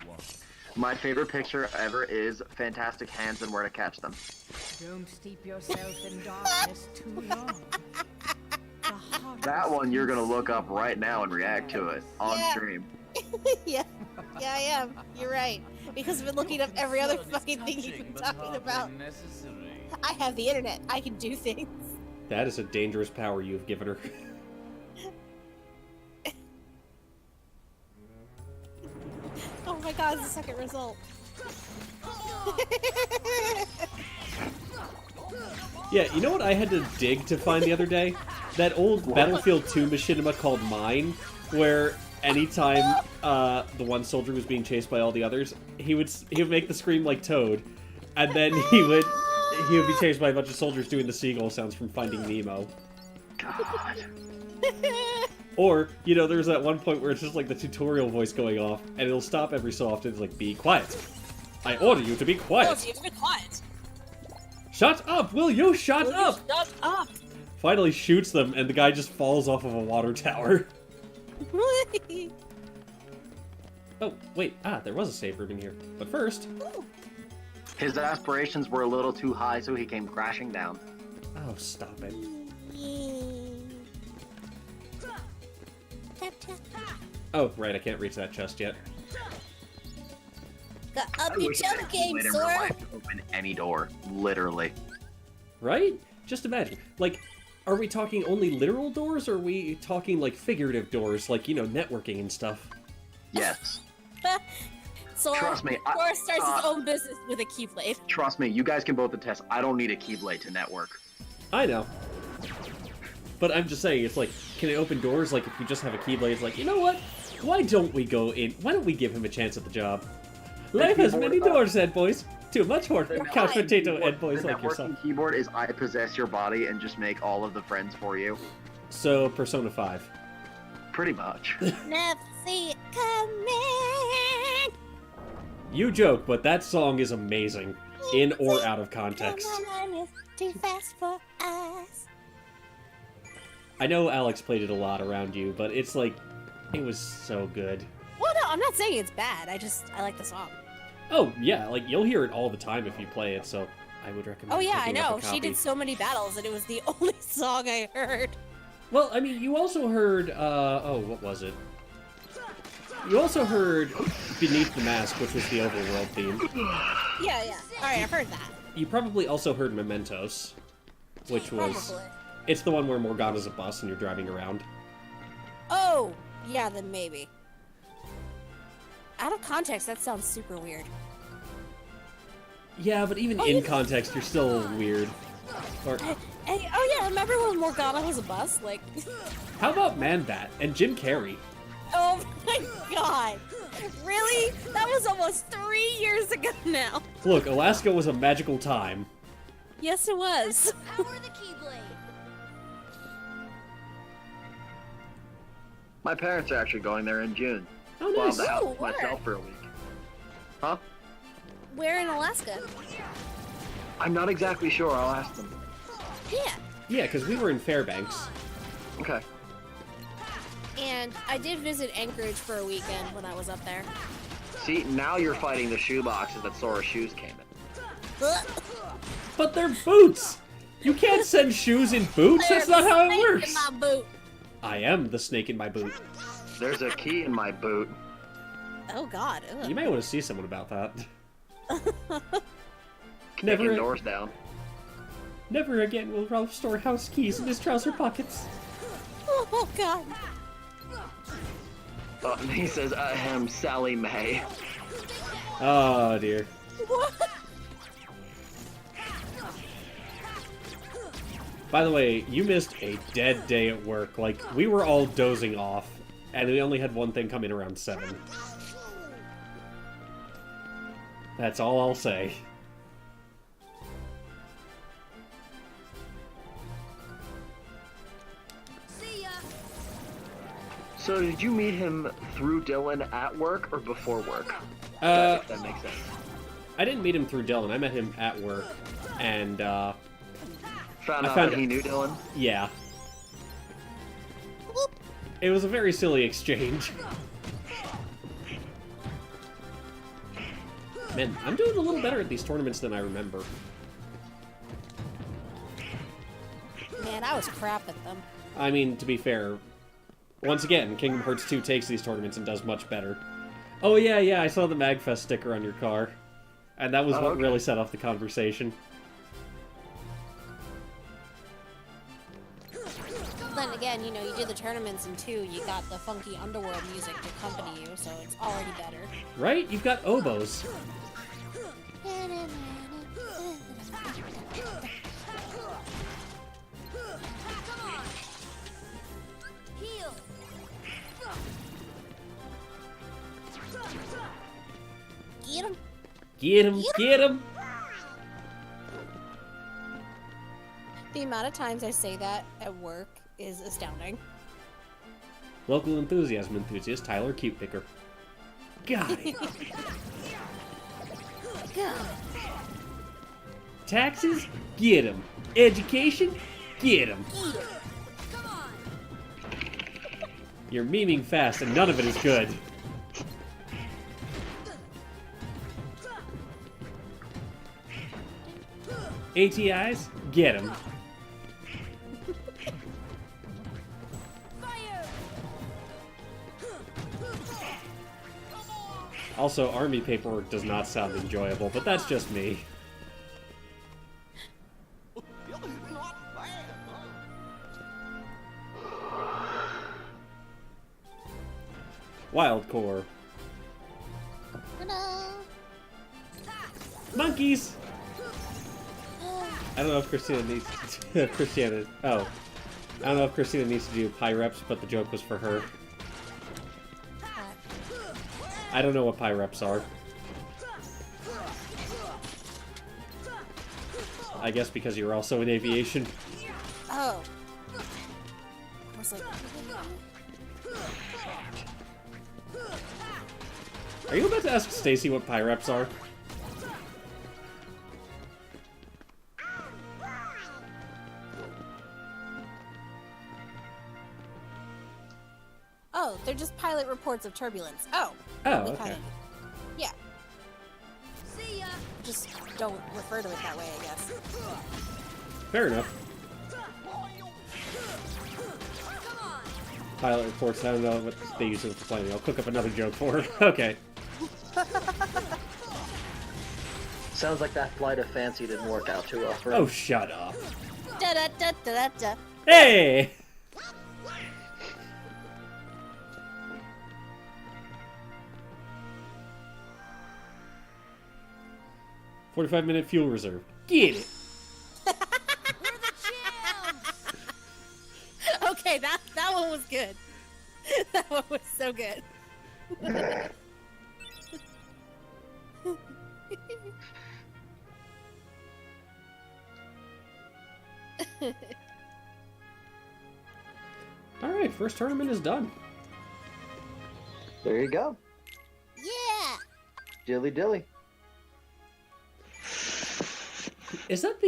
at once. My favorite picture ever is fantastic hands and where to catch them. Don't steep yourself in darkness too long. The heart That is one you're gonna look up right now and react to it on Yeah. stream. Yeah, I am. You're right. Because I've been looking up every other fucking thing you've been talking about. I have the internet. I can do things. That is a dangerous power you have given her. Oh my god, it's the second result. Yeah, you know what I had to dig to find the other day? That old Battlefield 2 machinima called Mine, where anytime the one soldier was being chased by all the others, he would make the scream like Toad, and then he would be chased by a bunch of soldiers doing the seagull sounds from Finding Nemo. God. Or, you know, there's that one point where it's just like the tutorial voice going off, and it'll stop every so often. It's like, be quiet. I order you to be Oh, quiet. so you have to be quiet. Shut up, will you? Shut up! Shut up. Finally shoots them, and the guy just falls off of a water tower. Oh, wait. Ah, there was a save room in here. But first... His aspirations were a little too high, so he came crashing down. Oh, stop it. Oh, right, I can't reach that chest yet. Got up I your wish I had chum a game, Keyblade in real Sora. life to open any door, literally. Right? Just imagine. Like, are we talking only literal doors, or are we talking, like, figurative doors, like, you know, networking and stuff? Yes. Sora, Trust me, Sora starts his own business with a Keyblade. Trust me, you guys can both attest. I don't need a Keyblade to network. I know. But I'm just saying, it's like, can it open doors? Like, if you just have a Keyblade, it's like, you know what? Why don't we go in? Why don't we give him a chance at the job? Life has many doors, head boys. Too much for couch potato head boys The like yourself. networking keyboard is I possess your body and just make all of the friends for you. So, Persona 5. Pretty much. Never see it coming. You joke, but that song is amazing. In or out of context. Time is too fast for us. I know Alex played it a lot around you, but it's like, it was so good. Well, no, I'm not saying it's bad. I like the song. Oh, yeah, like, you'll hear it all the time if you play it, so I would recommend Oh yeah, I picking up know. a She copy. did so many battles, and it was the only song I heard. Well, I mean, you also heard, oh, what was it? You also heard Beneath the Mask, which was the overworld theme. Yeah, yeah. All right, I've heard that. You probably also heard Mementos, which was... Probably. It's the one where Morgana's a bus and you're driving around. Oh, yeah, then maybe. Out of context, that sounds super weird. Yeah, but even Oh, in you- context, you're still weird. Or, Hey, oh yeah, remember when Morgana was a bus? Like, how about Man-Bat and Jim Carrey? oh my god. Really? That was almost 3 years ago now. Look, Alaska was a magical time. Yes, it was. Power the Keyblade. My parents are actually going there in June. Oh, Well, nice. the house Ooh, where? myself for a week. Huh? Where in Alaska? I'm not exactly sure. I'll ask them. Yeah. Yeah, because we were in Fairbanks. Okay. And I did visit Anchorage for a weekend when I was up there. See, now you're fighting the shoe boxes that Sora's shoes came in. But they're boots! You can't send shoes in boots! That's not how it Snake works! in my boot. I am the snake in my boot. There's a key in my boot. Oh god. Ugh. You may want to see someone about that. Kicking Never, doors down. never again will Ralph store house keys in his trouser pockets. Oh god. And he says, ahem, Sally Mae. Oh dear. What? By the way, you missed a dead day at work. Like, we were all dozing off, and we only had one thing come in around 7. That's all I'll say. See ya. So did you meet him through Dylan at work or before work? If that makes sense. I didn't meet him through Dylan. I met him at work, and, Found I out found that he knew Dylan? yeah. It was a very silly exchange. Man, I'm doing a little better at these tournaments than I remember. Man, I was crap at them. I mean, to be fair, once again, Kingdom Hearts 2 takes these tournaments and does much better. Oh yeah, I saw the MagFest sticker on your car. And that was Oh, what okay. really set off the conversation. Then again, you know, you do the tournaments in 2, you got the funky underworld music to accompany you, so it's already better. Right? You've got oboes. Heal. Get him. Get him, get him! The amount of times I say that at work is astounding. Local enthusiasm enthusiast Tyler Cute Picker. Got it. Taxes? Get him. Education? Get him. Come on. You're memeing fast and none of it is good. ATIs, get him. Also, army paperwork does not sound enjoyable, but that's just me. Wild core. Monkeys! I don't know if Christina needs to Christina. Oh. I don't know if Christina needs to do Pyreps, but the joke was for her. I don't know what Pyreps are. I guess because you're also in aviation. Oh. I was like, Are you about to ask Stacy what Pyreps are? oh, they're just pilot reports of turbulence. Oh. Oh, They okay. kinda- yeah. See ya. Just don't refer to it that way, I guess. Fair enough. Come on. Pilot reports, I don't know what they use it for planning. I'll cook up another joke for her. Okay. Sounds like that flight of fancy didn't work out too well for him. Oh, shut up. Da da da da da da. Hey! "45-minute fuel reserve." Get it! We're the champs. Okay, that one was good. That one was so good. Alright, first tournament is done. There you go. Yeah. Dilly dilly. Is that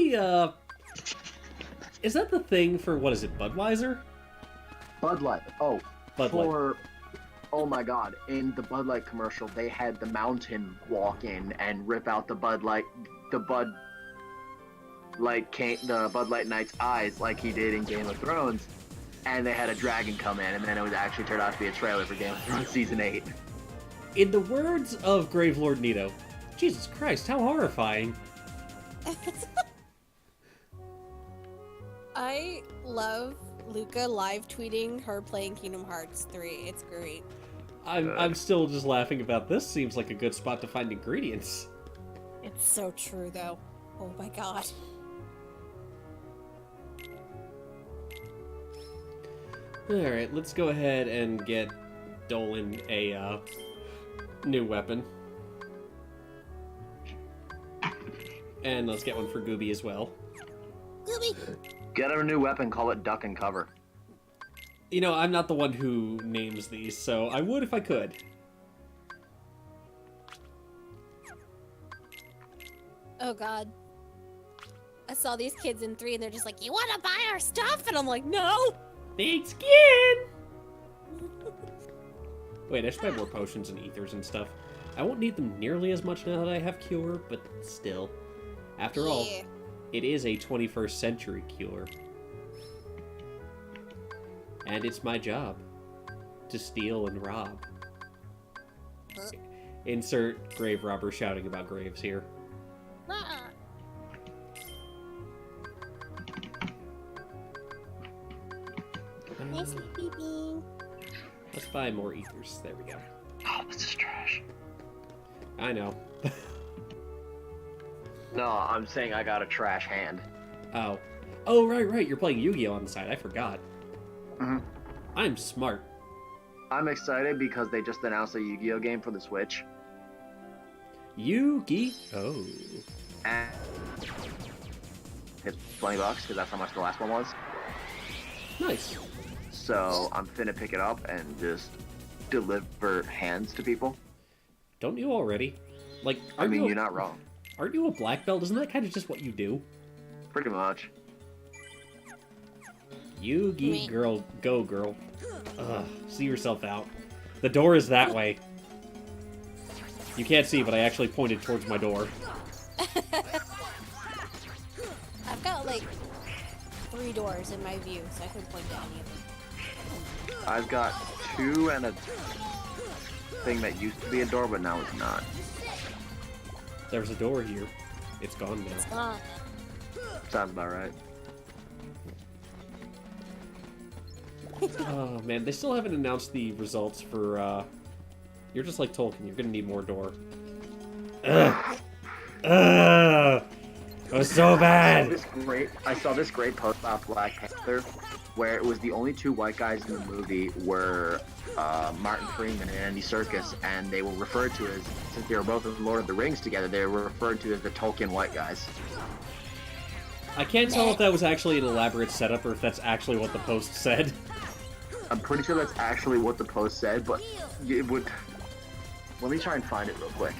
the thing for, what is it, Budweiser? Bud Light. Oh, Bud Light. for oh my god! In the Bud Light commercial, they had the Mountain walk in and rip out the Bud Light Knight's eyes like he did in Game of Thrones, and they had a dragon come in, and then it was actually turned out to be a trailer for Game of Thrones season 8. In the words of Gravelord Nito, Jesus Christ, how horrifying. I love Luca live tweeting her playing Kingdom Hearts 3. It's great. I'm still just laughing about this. Seems like a good spot to find ingredients. It's so true, though. Oh my god. Alright, let's go ahead and get Dolan a new weapon. And let's get one for Gooby as well. Gooby! Get a new weapon, call it Duck and Cover. You know, I'm not the one who names these, so I would if I could. Oh god. I saw these kids in 3 and they're just like, you wanna buy our stuff? And I'm like, no! Big skin! Wait, I should buy more potions and ethers and stuff. I won't need them nearly as much now that I have Cure, but still. After all, Yeah. it is a 21st century Cure. And it's my job to steal and rob. Insert grave robber shouting about graves here. Uh-uh. Nice beeping. Let's buy more ethers. There we go. Oh, this is trash. I know. No, I'm saying I got a trash hand. Oh. Oh, right. You're playing Yu-Gi-Oh! On the side. I forgot. Mhm. I'm smart. I'm excited because they just announced a Yu-Gi-Oh game for the Switch. Yu-Gi-Oh! And it's $20 because that's how much the last one was. Nice. So I'm finna pick it up and just deliver hands to people. Don't you already? Like, I mean, you're not wrong. Aren't you a black belt? Isn't that kind of just what you do? Pretty much. Yu-Gi Me. girl, go girl. Ugh, see yourself out. The door is that way. You can't see, but I actually pointed towards my door. like 3 doors in my view, so I couldn't point to any of them. I've got 2 and a thing that used to be a door, but now it's not. There was a door here. It's gone now. It's gone. Sounds about right. Oh man, they still haven't announced the results for, You're just like Tolkien, you're gonna need more door. Ugh! Ugh! It was so bad! I saw this great post about Black Panther, where it was the only 2 white guys in the movie were Martin Freeman and Andy Serkis, and they were referred to as, since they were both in Lord of the Rings together, they were referred to as the Tolkien white guys. I can't tell if that was actually an elaborate setup or if that's actually what the post said. I'm pretty sure that's actually what the post said, but it would... Let me try and find it real quick.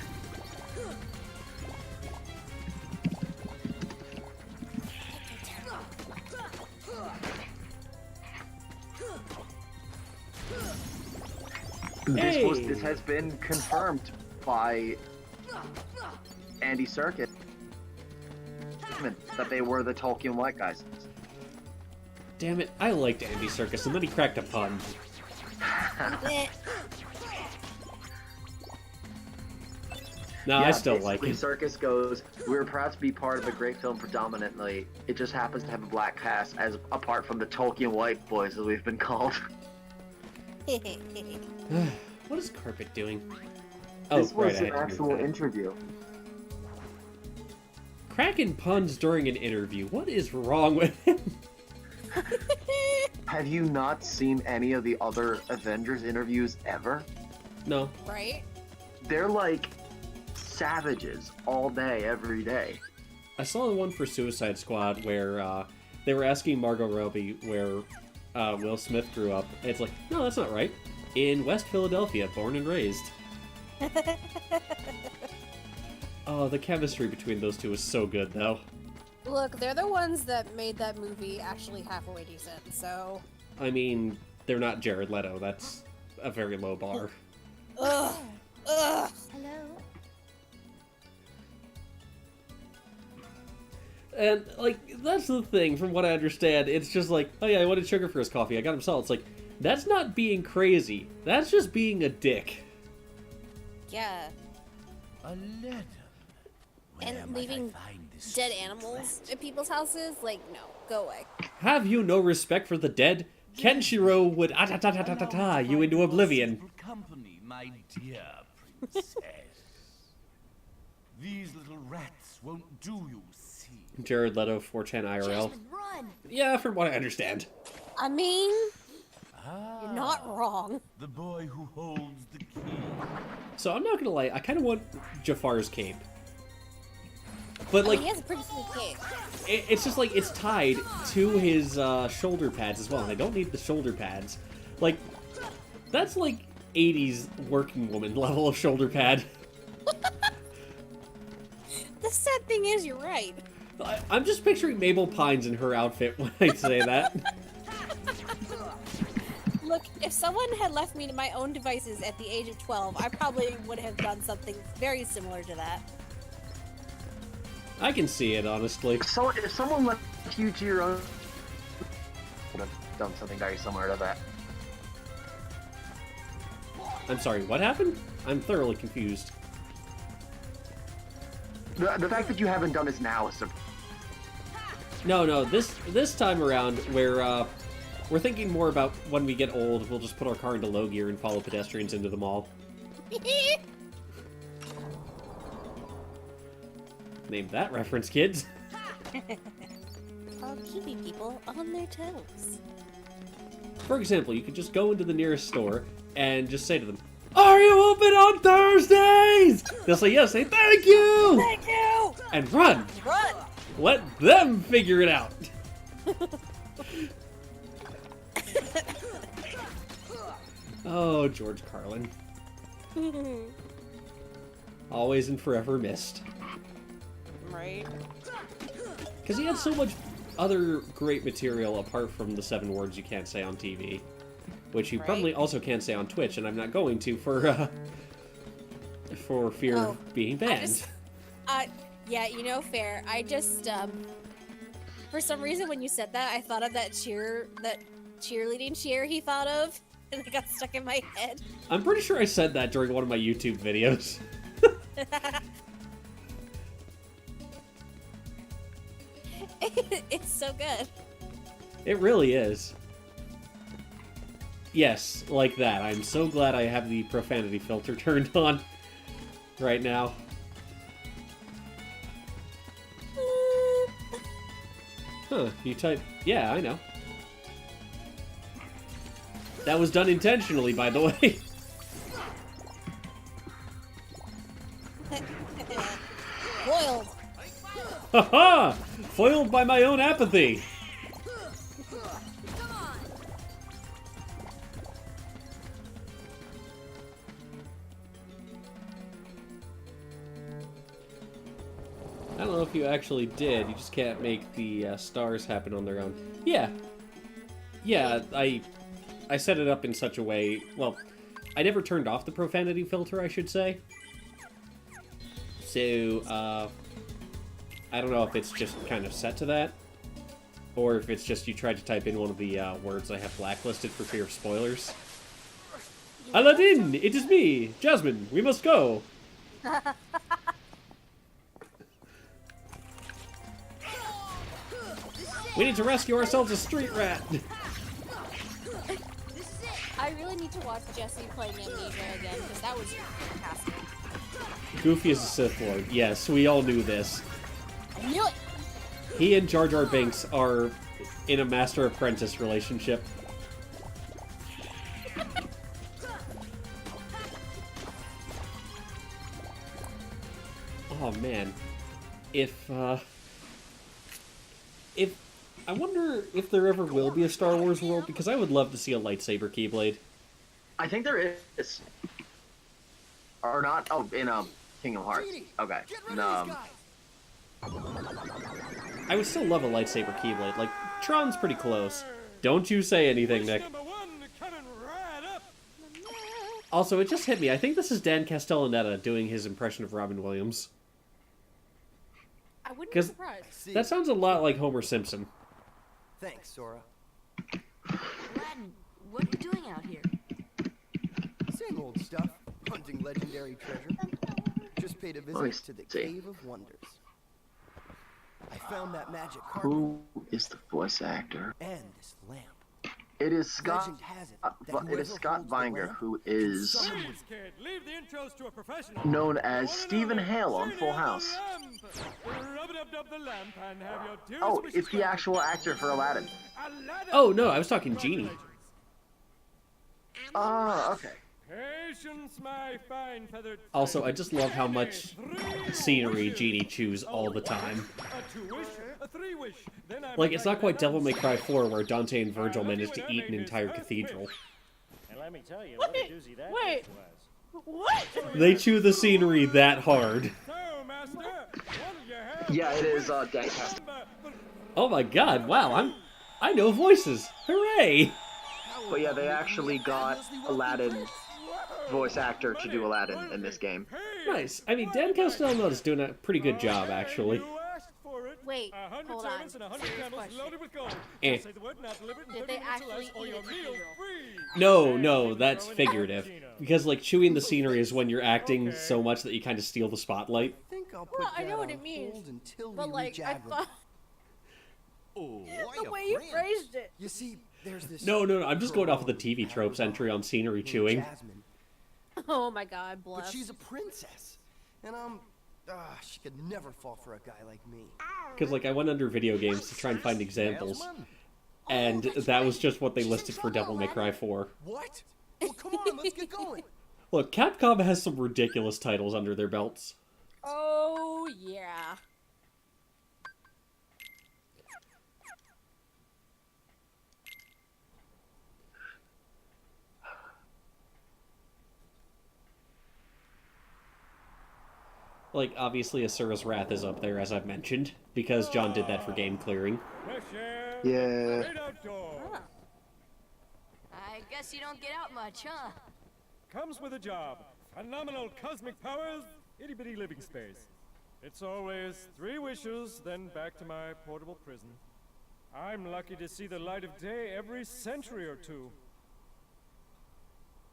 Hey! This has been confirmed by Andy Serkis that they were the Tolkien white guys. Damn it, I liked Andy Serkis, and then he cracked a pun. No, I still like it. Serkis goes, "We were proud to be part of a great film predominantly. It just happens to have a black cast, as apart from the Tolkien white boys, as we've been called." What is Carpet doing? Oh, This was right, I an had to actual move that. interview. Cracking puns during an interview. What is wrong with him? Have you not seen any of the other Avengers interviews ever? No. Right? They're like savages all day, every day. I saw the one for Suicide Squad where they were asking Margot Robbie where Will Smith grew up. It's like, no, that's not right. In West Philadelphia, born and raised. Oh, the chemistry between those two is so good, though. Look, they're the ones that made that movie actually halfway decent, so... I mean, they're not Jared Leto. That's a very low bar. Ugh! Ugh! Hello? And, like, that's the thing, from what I understand. It's just like, oh yeah, I wanted sugar for his coffee. I got him salt. It's like, that's not being crazy. That's just being a dick. Yeah. A letter. Where And might I leaving find this dead animals at people's houses? Like, no. Go away. Have you no respect for the dead? Kenshiro would ah-ta-ta-ta-ta-ta you into oblivion. Company, my dear princess. These little rats won't do, you see. Jared Leto, 4chan IRL. Jasmine, run! Yeah, from what I understand. I mean, Ah, you're not wrong. the boy who holds the key. So I'm not gonna lie, I kind of want Jafar's cape. But I like, mean, he has a pretty cool cape. it's just like, it's tied to his shoulder pads as well, and I don't need the shoulder pads. Like, that's like 80s working woman level of shoulder pad. The sad thing is, you're right. I'm just picturing Mabel Pines in her outfit when I say that. Look, if someone had left me to my own devices at the age of 12, I probably would have done something very similar to that. I can see it, honestly. So if someone left you to your own, would have done something very similar to that. I'm sorry, what happened? I'm thoroughly confused. The fact that you haven't done this now is No, this time around, we're thinking more about when we get old, we'll just put our car into low gear and follow pedestrians into the mall. Name that reference, kids. While keeping people on their toes. For example, you could just go into the nearest store and just say to them, "Are you open on Thursdays?" They'll say yes, say thank you! Thank you! And run! Run! Let them figure it out! Oh, George Carlin. Always and forever missed. Right? Because he had so much other great material apart from the 7 words you can't say on TV. Which you Right. probably also can't say on Twitch, and I'm not going to for fear of being banned. Yeah, you know, fair. I just, For some reason, when you said that, I thought of that cheerleading cheer he thought of, and it got stuck in my head. I'm pretty sure I said that during one of my YouTube videos. It's so good. It really is. Yes, like that. I'm so glad I have the profanity filter turned on right now. Huh, you type... Yeah, I know. That was done intentionally, by the way. Foiled. Haha! Foiled by my own apathy! Come on. I don't know if you actually did. You just can't make the stars happen on their own. Yeah. Yeah, I set it up in such a way... Well, I never turned off the profanity filter, I should say. So, I don't know if it's just kind of set to that, or if it's just you tried to type in one of the words I have blacklisted for fear of spoilers. Aladdin! It is me! Jasmine, we must go! We need to rescue ourselves a street rat! I really need to watch Jesse playing Amnesia again, because that was fantastic. Goofy is a Sith Lord. Yes, we all knew this. I knew it! He and Jar Jar Binks are in a master-apprentice relationship. Oh man. If I wonder if there ever will be a Star Wars world, because I would love to see a lightsaber Keyblade. I think there is. Or not? Oh, in Kingdom Hearts. Okay. No. I would still love a lightsaber Keyblade. Like, Tron's pretty close. Don't you say anything, Nick. Also, it just hit me. I think this is Dan Castellaneta doing his impression of Robin Williams. I wouldn't be Because surprised. that sounds a lot like Homer Simpson. Thanks, Sora. Aladdin, what are you doing out here? Same old stuff. Hunting legendary treasure. Just paid a visit to the see. Cave of Wonders. I found that magic carpet Who is the voice actor? and this lamp. It is Scott. Legend has it that It whoever is Scott holds the Vinger, lamp who can is summon Please, kid, leave the intros to a professional. known as Stephen Hale on Full House. Rub-a-dub-dub the lamp and have your dearest Oh, wishes it's the granted. actual actor for Aladdin. Aladdin. Oh, no, I was talking Genie. Oh, okay. Patience, my fine feathered Also, I friend. just love how much scenery Genie chews all the time. A 2-wish, a 3-wish. Then I'm Like, it's not back quite at Devil that. May Cry 4 where Dante and Virgil Love you managed to and eat an Hermes entire first cathedral. wish. And let me tell you what a doozy that wait. dish was. What? They chew the scenery that hard. So, master, what'll you have? Yeah, it is Dan Cast. Oh my god, wow, I know voices. Hooray! But yeah, they actually got Aladdin's voice actor to do Aladdin in this game. Nice. I mean, Dan Castellaneta's doing a pretty good job, actually. You asked for it. Wait, 100 hold on. servants and 100 Serious camels question. loaded with gold. Eh. Just say the word and I'll deliver it in Did 30 they minutes or actually less, or eat your it meal cathedral? free. No, that's figurative. Because, like, chewing the scenery is when you're acting so much that you kind of steal the spotlight. I think I'll put Well, I that know what on it means, hold until but we like, reach I Agrabah. thought Oh, the way you phrased it. You see, there's this. No, I'm just going off of the TV girl tropes entry on scenery named chewing. Jasmine, Oh my god, but bless. she's a princess, and she could never fall for a guy like me. Because, like, I went under video games to try and find examples. And that was just what they listed for Devil May Cry 4. What? Well, come on, let's get going. Look, Capcom has some ridiculous titles under their belts. Oh yeah. Like, obviously Asura's Wrath is up there, as I've mentioned, because John did that for game clearing. Fresh air, Yeah. great outdoors. Huh. I guess you don't get out much, huh? Comes with a job. Phenomenal cosmic powers, itty-bitty living space. It's always 3 wishes, then back to my portable prison. I'm lucky to see the light of day every century or two.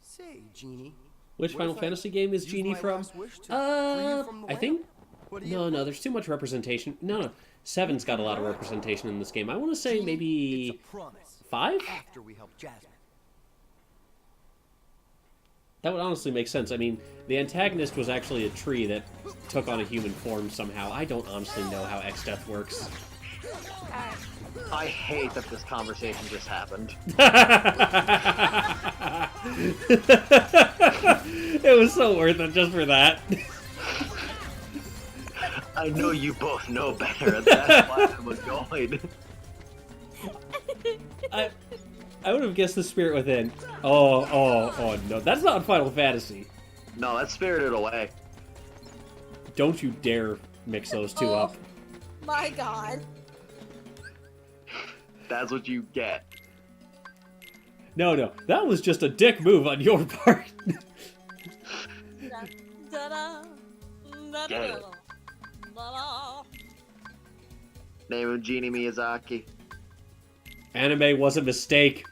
Say, Genie. Which what Final if I Fantasy game is use Genie my from? last wish to free you from the I whale? think. What do you No, there's too much representation. No. 7's got a lot of representation in this game. I want to say Genie, maybe it's a promise. 5? After we help Jasmine. That would honestly make sense. I mean, the antagonist was actually a tree that took on a human form somehow. I don't honestly know how X-Death works. I hate that this conversation just happened. It was so worth it just for that. I know you both know better. That's why I was going. I would have guessed the Spirit Within. Oh no, that's not Final Fantasy. No, that's Spirited Away. Don't you dare mix those two up. My God. That's what you get. No, that was just a dick move on your part. Get it. Name of Genie Miyazaki. Anime was a mistake.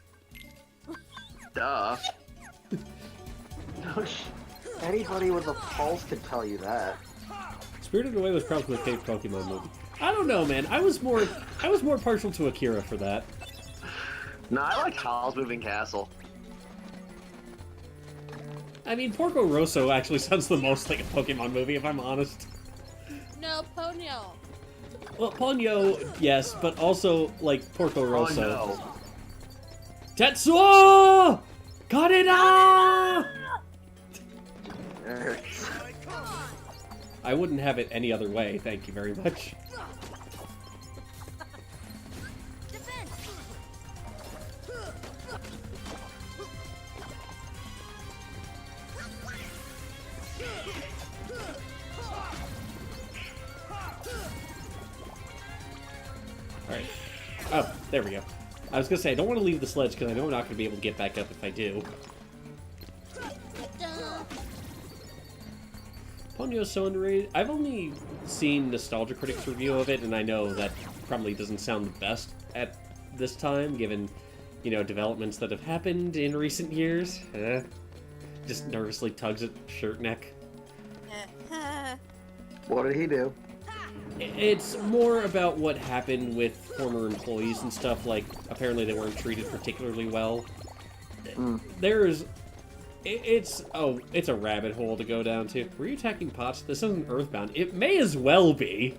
Duh. Anybody with a pulse could tell you that. Spirited Away was probably my favorite Pokemon movie. I don't know, man. I was more partial to Akira for that. No, I like Howl's Moving Castle. I mean, Porco Rosso actually sounds the most like a Pokemon movie, if I'm honest. No, Ponyo. Well, Ponyo, yes, but also, like, Porco Rosso. Oh, no. Tetsuo! Kareda! I wouldn't have it any other way, thank you very much. Alright. Oh, there we go. I was gonna say, I don't want to leave the sledge because I know I'm not going to be able to get back up if I do. Ponyo's so underrated. I've only seen Nostalgia Critic's review of it, and I know that probably doesn't sound the best at this time, given, you know, developments that have happened in recent years. Just nervously tugs at shirt neck. What did he do? It's more about what happened with former employees and stuff, like, apparently they weren't treated particularly well. There's... It's a rabbit hole to go down to. Were you attacking pots? This isn't Earthbound. It may as well be.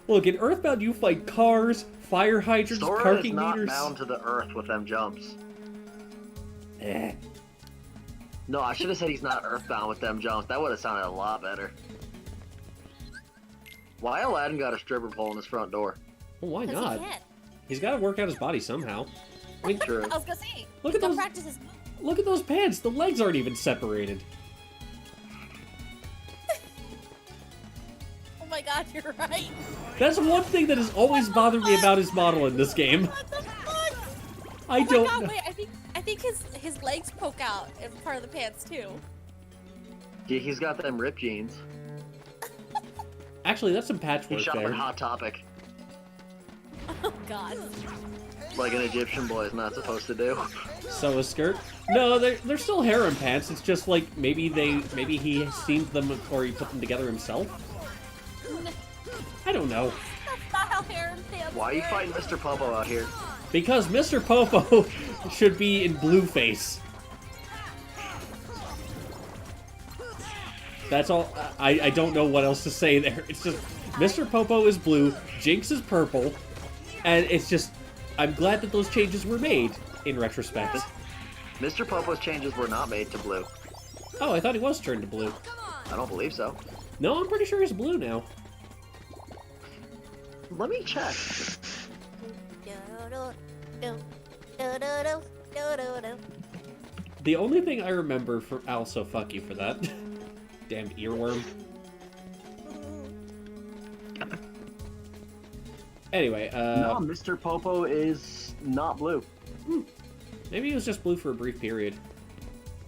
Look, in Earthbound you fight cars, fire hydrants, Sora parking is not meters. bound to the earth with them jumps. Eh. No, I should have said he's not earthbound with them jumps. That would have sounded a lot better. Why Aladdin got a stripper pole in his front door? Well, why 'Cause not? he can't. He's got to work out his body somehow. I mean, True. I was gonna say. Look at go those- practice his... look at those pants. The legs aren't even separated. Oh my God, you're right. That's one thing that has always bothered me about his model in this game. What the fuck? I Oh don't my God, know. wait, I think his legs poke out as part of the pants too. Yeah, he's got them ripped jeans. Actually, that's some He's patchwork shopping there. Hot Topic. Oh God. Like an Egyptian boy is not supposed to do. So a skirt? No, they're still harem pants. It's just like maybe he seamed them or he put them together himself. I don't know. That's not how harem pants Why are you work. fighting Mr. Popo out here? Because Mr. Popo should be in Blueface. That's all. I don't know what else to say there. It's just Mr. Popo is blue, Jinx is purple, and it's just. I'm glad that those changes were made in retrospect. Mr. Popo's changes were not made to blue. Oh, I thought he was turned to blue. I don't believe so. No, I'm pretty sure he's blue now. Let me check. The only thing I remember from also fuck you for that. Damn earworm. Anyway, No, Mr. Popo is not blue. maybe he was just blue for a brief period.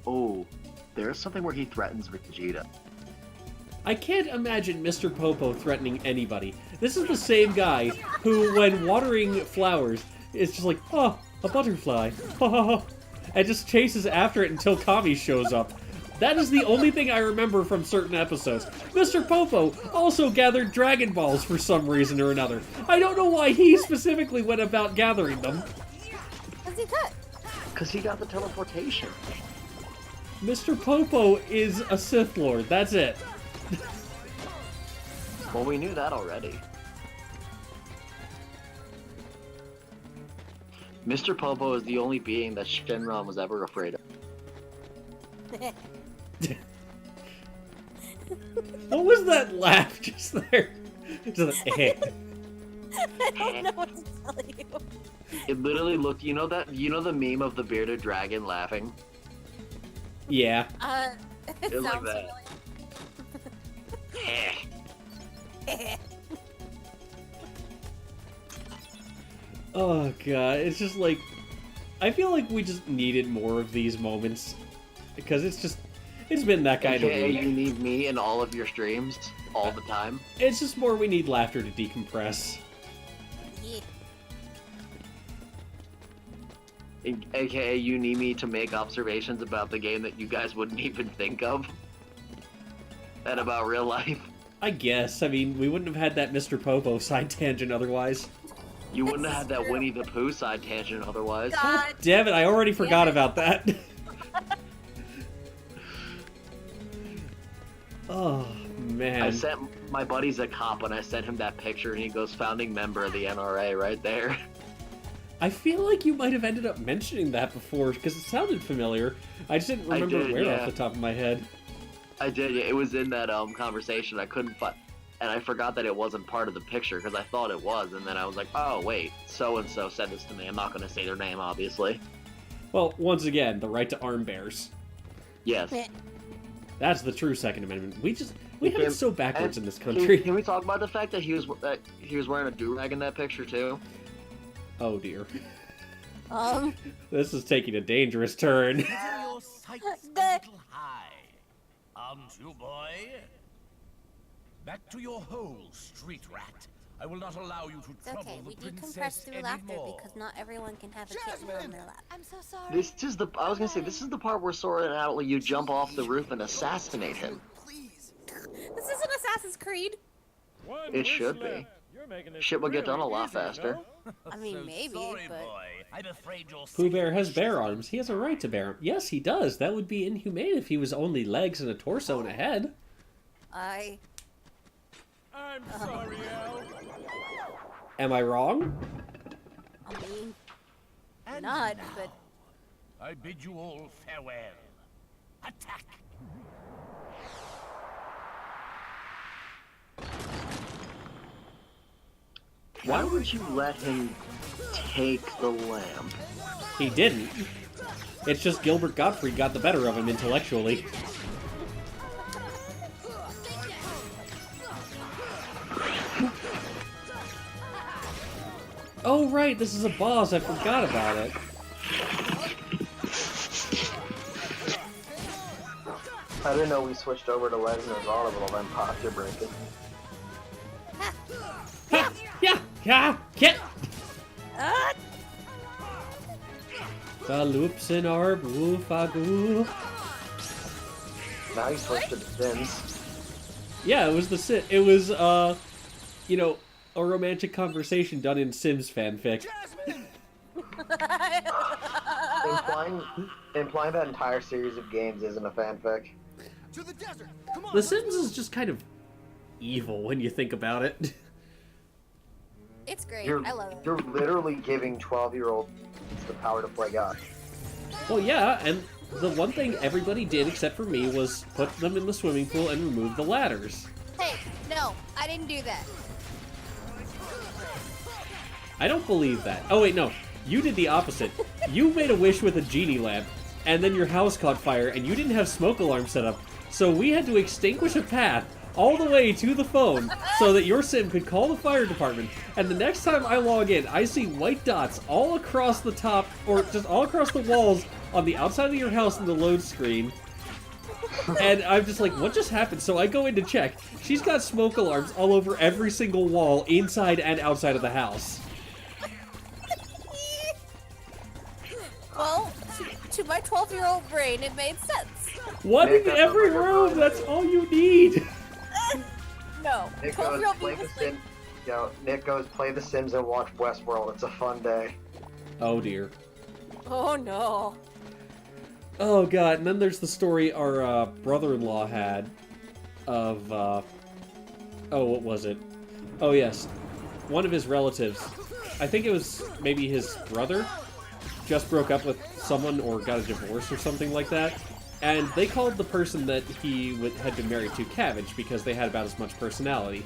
Oh, there's something where he threatens Vegeta. I can't imagine Mr. Popo threatening anybody. This is the same guy who, when watering flowers, is just like, oh, a butterfly. And just chases after it until Kami shows up. That is the only thing I remember from certain episodes. Mr. Popo also gathered Dragon Balls for some reason or another. I don't know why he specifically went about gathering them. What's he cut? Because he got the teleportation. Mr. Popo is a Sith Lord, that's it. Well, we knew that already. Mr. Popo is the only being that Shenron was ever afraid of. What was that laugh just there? Just like, I don't know what to tell you. It literally looked, you know the meme of the bearded dragon laughing? yeah. It It was like sounds that. familiar. Oh god, it's just like, I feel like we just needed more of these moments. Because it's been that kind of AKA, week. you need me in all of your streams, all the time. It's just more we need laughter to decompress. Yeah. AKA, you need me to make observations about the game that you guys wouldn't even think of. And about real life. I guess. I mean, we wouldn't have had that Mr. Popo side tangent otherwise. You wouldn't have had that Winnie the Pooh side tangent otherwise. God. Damn it, I already forgot about that. Oh, man. I sent my buddy's a cop and I sent him that picture and he goes, founding member of the NRA right there. I feel like you might have ended up mentioning that before, because it sounded familiar. I just didn't remember did, where yeah. off the top of my head. I did, yeah, it was in that conversation. I couldn't find, and I forgot that it wasn't part of the picture because I thought it was, and then I was like, oh wait, so-and-so said this to me. I'm not going to say their name, obviously. Well, once again, the right to arm bears. Yes. That's the true Second Amendment. We have it so backwards in this Can country. we talk about the fact that he was wearing a do-rag in that picture too? Oh dear. This is taking a dangerous turn. Your sights a little high, aren't you, boy? Back to your hole, street rat. I will not allow you to It's trouble okay, we the decompress princess through laughter anymore. because not everyone can have a kitten on their lap. I'm so sorry. This is the. I was gonna say this is the part where Sora and Atla, you jump off the roof and assassinate him. This isn't Assassin's Creed. One It wish should left. be. You're making this Shit would get really done a lot easy, faster. no? I mean, maybe, Sorry, but boy. I'm afraid you're Pooh Bear has bear arms. He has a right to bear arms. Yes, he does. That would be inhumane if he was only legs and a torso and a head. I'm sorry, Al. Am I wrong? I mean, And not, now, but I bid you all farewell. Attack! Why would you let him take the lamp? He didn't. It's just Gilbert Gottfried got the better of him intellectually. Oh right, this is a boss. I forgot about it. I didn't know we switched over to Legend of Audible then posture breaking. Ha! Yeah! Yeah! Get! The loops in our woofagoo. Now you switched to the Sims. Yeah, it was it was you know, a romantic conversation done in Sims fanfic. Implying that entire series of games isn't a fanfic. To the desert. Come on. The Sims is just kind of evil when you think about it. it's great. You're I love it. you're literally giving 12-year-olds the power to play God. Well, yeah, and the one thing everybody did except for me was put them in the swimming pool and remove the ladders. Hey, no, I didn't do that. I don't believe that. Oh wait, no. You did the opposite. You made a wish with a genie lamp, and then your house caught fire, and you didn't have smoke alarm set up. So we had to extinguish a path all the way to the phone so that your sim could call the fire department. And the next time I log in, I see white dots all across the top, or just all across the walls on the outside of your house in the load screen. And I'm just like, what just happened? So I go in to check. She's got smoke alarms all over every single wall, inside and outside of the house. Well, to my 12-year-old brain, it made sense. One Nick, in that's every not like a room, brother. that's all you need. No, Nick goes 12-year-old play me the was Sims. Yo, Nick goes play The Sims and watch Westworld. It's a fun day. Oh dear. oh no. Oh god, and then there's the story our brother-in-law had of, oh, what was it? Oh yes, one of his relatives, I think it was maybe his brother, just broke up with someone or got a divorce or something like that, and they called the person that he had been married to Cabbage because they had about as much personality.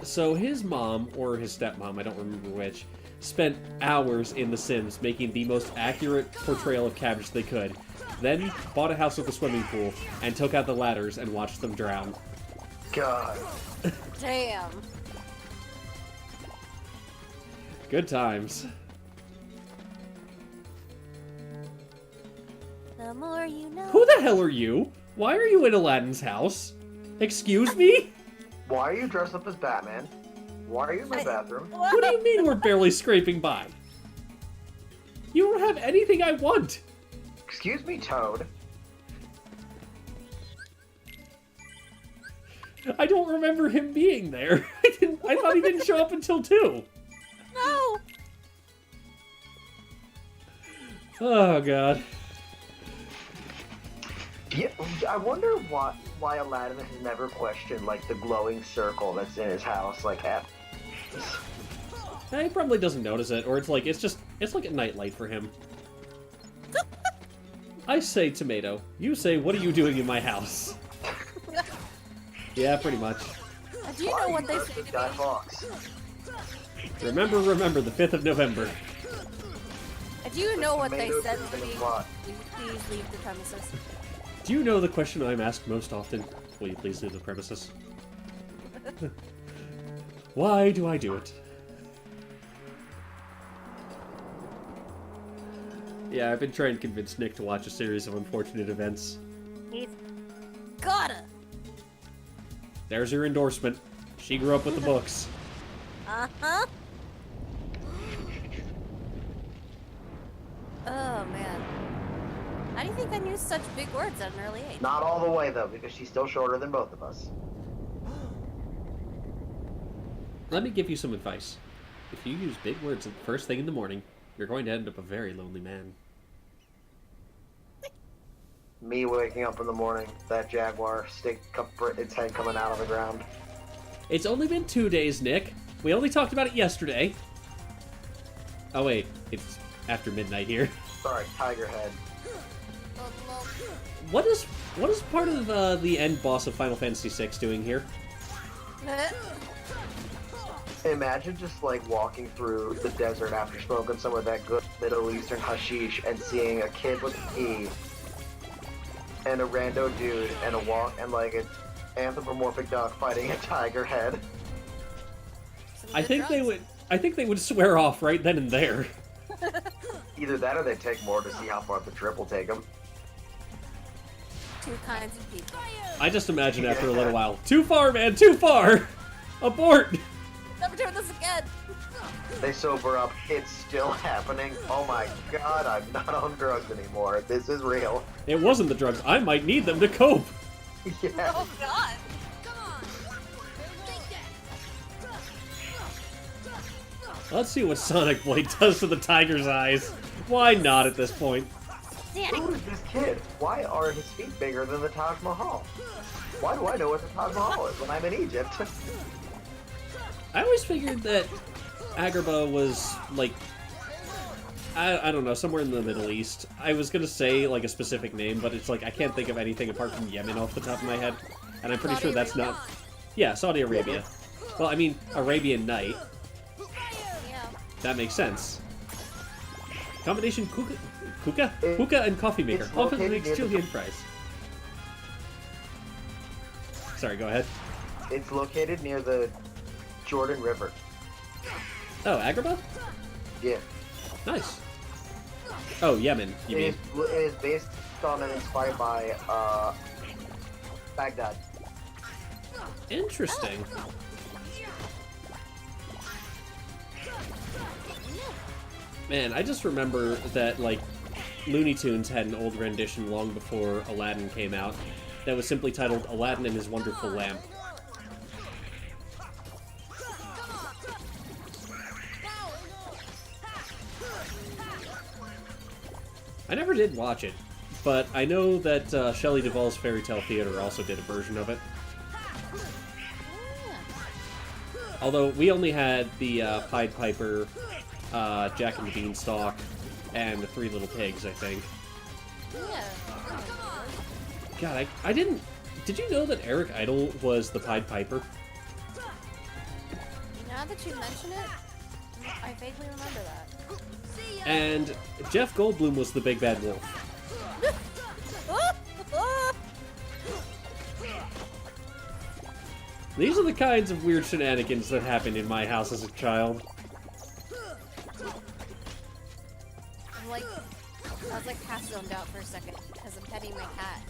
So his mom, or his stepmom, I don't remember which, spent hours in The Sims making the most accurate portrayal of Cabbage they could, then bought a house with a swimming pool, and took out the ladders and watched them drown. God. Damn. Good times. The more you know. Who the hell are you? Why are you in Aladdin's house? Excuse me? Why are you dressed up as Batman? Why are you in my bathroom? What do you mean we're barely scraping by? You don't have anything I want. Excuse me, Toad. I don't remember him being there. I thought he didn't show up until 2. No. Oh god. Yeah, I wonder why Aladdin has never questioned like the glowing circle that's in his house. Like, He probably doesn't notice it, or it's like a nightlight for him. I say tomato. You say, what are you doing in my house? Yeah, pretty much. Do you know what they say to Guy me? Fawkes. Remember, the 5th of November. Do you know what they Tomatoes said is to in me? the plot. Will you please leave the premises? Do you know the question I'm asked most often? Will you please leave the premises? Why do I do it? Yeah, I've been trying to convince Nick to watch a series of unfortunate events. He's gotta. There's your endorsement. She grew up with the books. Uh-huh. Oh, man. How do you think I knew such big words at an early age? Not all the way though, because she's still shorter than both of us. Let me give you some advice. If you use big words the first thing in the morning, you're going to end up a very lonely man. Me waking up in the morning, that jaguar its head coming out of the ground. It's only been 2 days, Nick. We only talked about it yesterday. Oh wait, it's after midnight here. Sorry, tiger head. What is part of the end boss of Final Fantasy VI doing here? Imagine just like walking through the desert after smoking some of that good Middle Eastern hashish and seeing a kid with an E and a rando dude and like an anthropomorphic dog fighting a tiger head. I think they would swear off right then and there. Either that or they take more to see how far the trip will take them. Two kinds of people. I just imagine after a little while, too far, man, too far! Abort! Never doing this again. They sober up, it's still happening. Oh my god, I'm not on drugs anymore. This is real. It wasn't the drugs. I might need them to cope. Yeah. Oh god. Let's see what Sonic Blade does to the tiger's eyes. Why not at this point? Who is this kid? Why are his feet bigger than the Taj Mahal? Why do I know what the Taj Mahal is when I'm in Egypt? I always figured that Agrabah was, like, I don't know, somewhere in the Middle East. I was gonna say, like, a specific name, but it's like, I can't think of anything apart from Yemen off the top of my head. And I'm pretty sure that's not... Yeah, Saudi Arabia. Well, I mean, Arabian Night. That makes sense. Combination hookah and coffee maker. Often makes chili and fries. Sorry, go ahead. It's located near the Jordan River. Oh, Agrabah? Yeah. Nice. Oh, Yemen, you mean? It is based on and inspired by Baghdad. Interesting. Man, I just remember that, like, Looney Tunes had an old rendition long before Aladdin came out that was simply titled Aladdin and His Wonderful Lamp. I never did watch it, but I know that Shelley Duvall's Fairy Tale Theater also did a version of it. Although we only had the Pied Piper, Jack and the Beanstalk, and the Three Little Pigs, I think. Yeah. God, I didn't... Did you know that Eric Idle was the Pied Piper? Now that you mention it, I vaguely remember that. And Jeff Goldblum was the Big Bad Wolf. These are the kinds of weird shenanigans that happened in my house as a child. I was like half zoned out for a second because I'm petting my cat.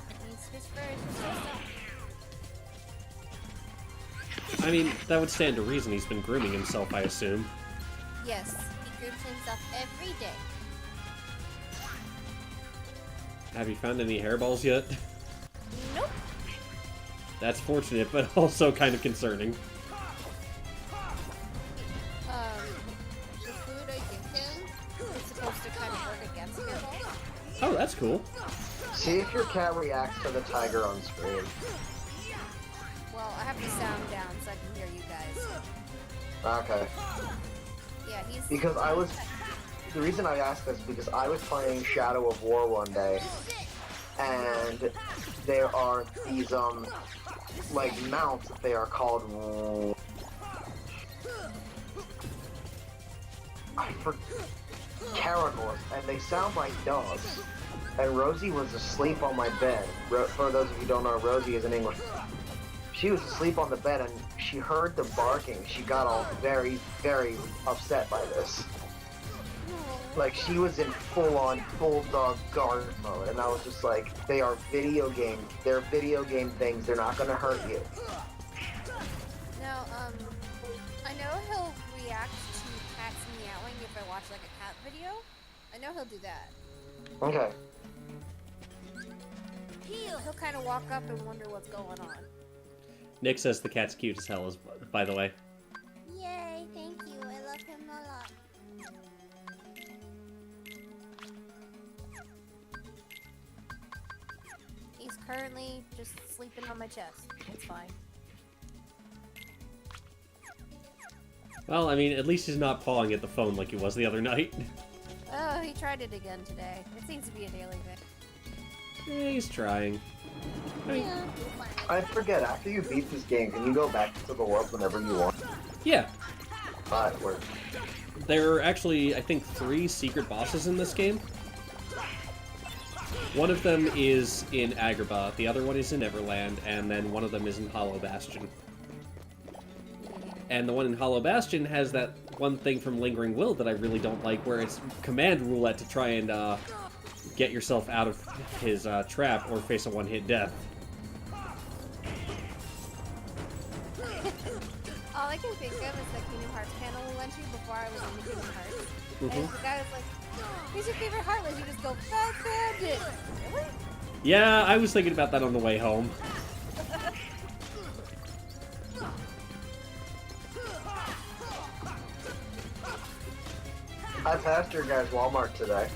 His fur is so soft. I mean, that would stand to reason. He's been grooming himself, I assume. Yes, he grooms himself every day. Have you found any hairballs yet? Nope. That's fortunate, but also kind of concerning. The food I give him is supposed to kind of work against hairballs. Oh, that's cool. See if your cat reacts to the tiger on screen. Well, I have the sound down so I can hear you guys. Okay. Yeah, he's... Because I was... The reason I asked this is because I was playing Shadow of War one day, and there are these, like, mounts, they are called... Caragors, and they sound like dogs. And Rosie was asleep on my bed. For those of you who don't know, Rosie is in English. She was asleep on the bed, and she heard the barking. She got all very, very upset by this. Like, she was in full-on bulldog guard mode, and I was just like, they are video game. They're video game things. They're not gonna hurt you. Now, I know he'll react to cats meowing if I watch, like, a cat video. I know he'll do that. Okay. He'll kind of walk up and wonder what's going on. Nick says the cat's cute as hell, by the way. Yay, thank you. I love him a lot. He's currently just sleeping on my chest. It's fine. Well, I mean, at least he's not pawing at the phone like he was the other night. Oh, he tried it again today. It seems to be a daily thing. Yeah, he's trying. I forget, after you beat this game, can you go back to the world whenever you want? Yeah. It works. There are actually, I think, 3 secret bosses in this game. One of them is in Agrabah, the other one is in Everland, and then one of them is in Hollow Bastion. And the one in Hollow Bastion has that one thing from Lingering Will that I really don't like, where it's command roulette to try and get yourself out of his trap or face a one-hit death. All I can think of is the Kingdom Hearts panel we went to before I was in the Kingdom Hearts. Mhm. And the guy was like, "Who's your favorite Heartless?" You just go, "Bad Bandit." Really? Yeah, I was thinking about that on the way home. I passed your guys' Walmart today.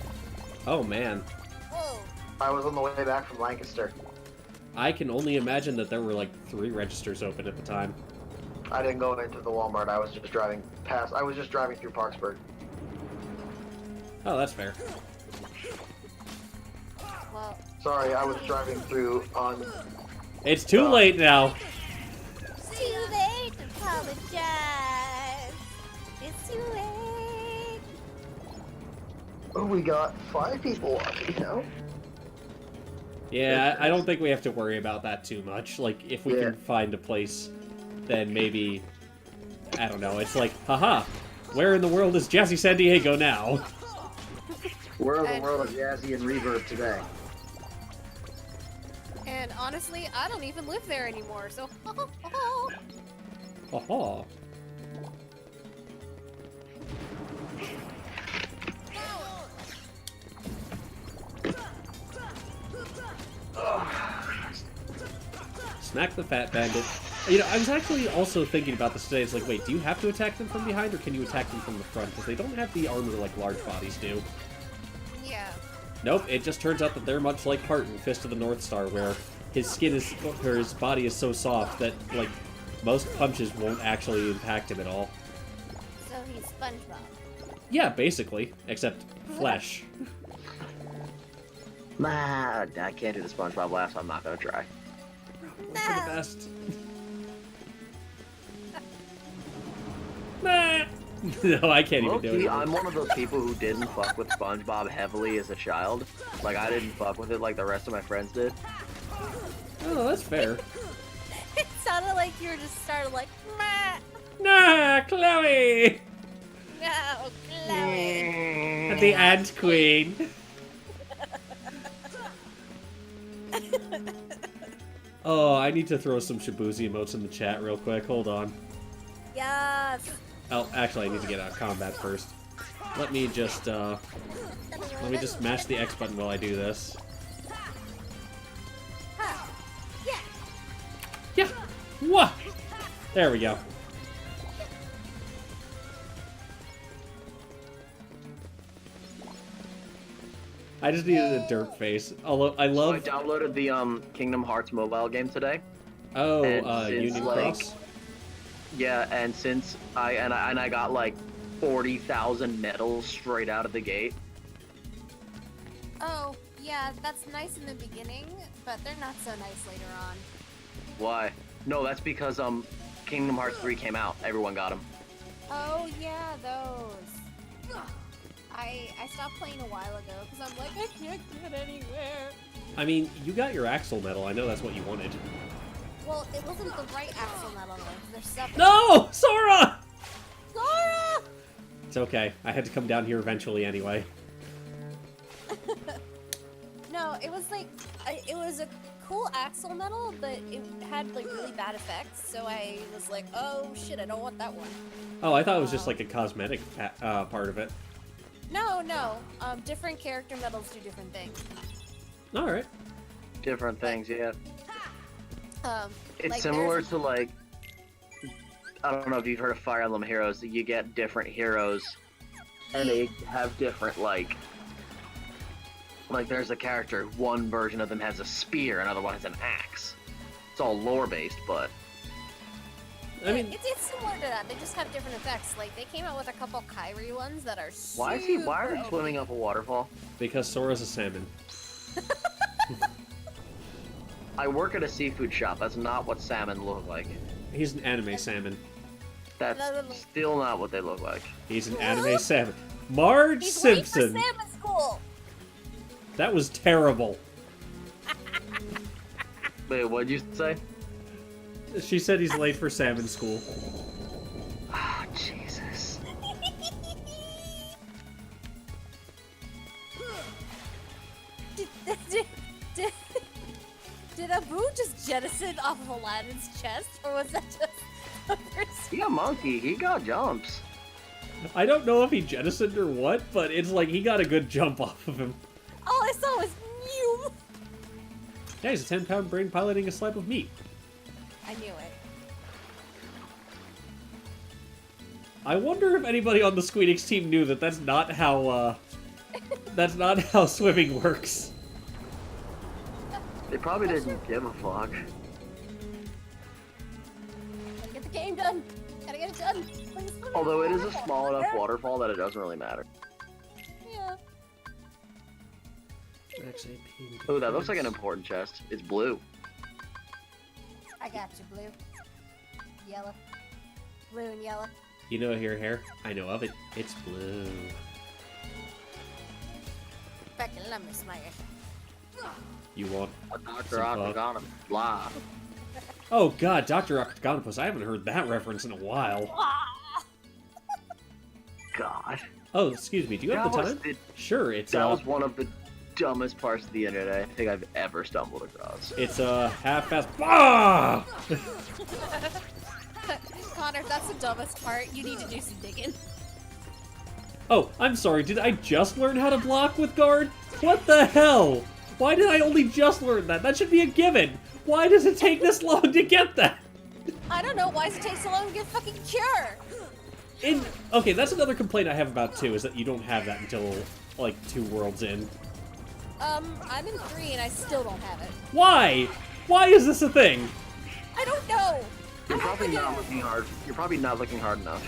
Oh, man. Whoa. I was on the way back from Lancaster. I can only imagine that there were like 3 registers open at the time. I didn't go into the Walmart, I was just driving past. I was just driving through Parksburg. Oh, that's fair. Well, Sorry, I was driving through on... It's too late now. too late to apologize. It's too late. Oh, we got 5 people watching now. Yeah, I don't think we have to worry about that too much. Like, if we can find a place, then maybe... I don't know, it's like, haha, where in the world is Jazzy San Diego now? Where in the world is Jazzy and Reverb today? And honestly, I don't even live there anymore, so Haha. Smack the fat bandit. You know, I was actually also thinking about this today. It's like, wait, do you have to attack them from behind, or can you attack them from the front? Because they don't have the armor like large bodies do. yeah. Nope, it just turns out that they're much like Hart in Fist of the North Star, where his skin is, or his body is so soft that, like, most punches won't actually impact him at all. So he's SpongeBob. Yeah, basically, except flesh. Nah, I can't do the SpongeBob laugh, so I'm not gonna try. For the best. Nah. No, I can't even do Low-key, it. I'm one of those people who didn't fuck with SpongeBob heavily as a child. Like, I didn't fuck with it like the rest of my friends did. Oh, that's fair. It sounded like you were just started like, meh. Nah, Chloe! No, Chloe. The Ant Queen. Oh, I need to throw some Shibuzi emotes in the chat real quick. Hold on. Yes. Oh, actually, I need to get out of combat first. Let me just mash the X button while I do this. Yeah. Yeah! Wah! There we go. I just needed a derp face. Although I love. I downloaded the Kingdom Hearts mobile game today. Oh, And since, Union like, Cross. Yeah, and since I got like 40,000 medals straight out of the gate. Oh, yeah, that's nice in the beginning, but they're not so nice later on. Why? No, that's because Kingdom Hearts 3 came out. Everyone got them. Oh, yeah, those. I stopped playing a while ago because I'm like, I can't get anywhere. I mean, you got your Axel medal. I know that's what you wanted. Well, it wasn't the right Axel medal though. There's separate. No! Sora! Sora! It's okay. I had to come down here eventually anyway. No, it was like, it was a cool Axel medal, but it had like really bad effects. So I was like, oh shit, I don't want that one. Oh, I thought it was just like a cosmetic part of it. No, different character medals do different things. Alright. Different things, yeah. Like, It's there's- similar to like, I don't know if you've heard of Fire Emblem Heroes. You get different heroes, and they have different like there's a character. One version of them has a spear, another one has an axe. It's all lore based, but I mean, it's similar to that. They just have different effects. Like they came out with a couple Kyrie ones that are. why are you swimming up a waterfall? because Sora's a salmon. I work at a seafood shop. That's not what salmon look like. He's an anime salmon. That's still not what they look like. He's an anime salmon. Marge He's late for Simpson! salmon school. That was terrible. Wait, what'd you say? She said he's late for salmon school. Ah, Jesus. Did Abu just jettison off of Aladdin's chest, or was that just the first? He a monkey. He got jumps. I don't know if he jettisoned or what, but it's like he got a good jump off of him. All I saw was you. Yeah, he's a 10-pound brain piloting a slab of meat. I knew it. I wonder if anybody on the Squeenix team knew that that's not how swimming works. They probably didn't give a fuck. Gotta get the game done. Gotta get it done. Please, please. Although it is a small enough waterfall that it doesn't really matter. Yeah. Oh, that looks like an important chest. It's blue. I got you, blue. Yellow. Blue and yellow. You know your hair? I know of it. It's blue. Back and let me smile. You want Dr. some Octagonum. Blah. Oh god, Dr. Octagonopus, I haven't heard that reference in a while. God. Oh, excuse me, do you have the time? Sure, it's That was one of the dumbest parts of the internet I think I've ever stumbled across. It's a half-assed. Ah! Connor, if that's the dumbest part, you need to do some digging. Oh, I'm sorry, did I just learn how to block with guard? What the hell? Why did I only just learn that? That should be a given. Why does it take this long to get that? I don't know, why does it take so long to get fucking cure? Okay, that's another complaint I have about too, is that you don't have that until, like, 2 worlds in. I'm in 3 and I still don't have it. Why? Why is this a thing? I don't know! You're probably not looking hard. You're probably not looking hard enough.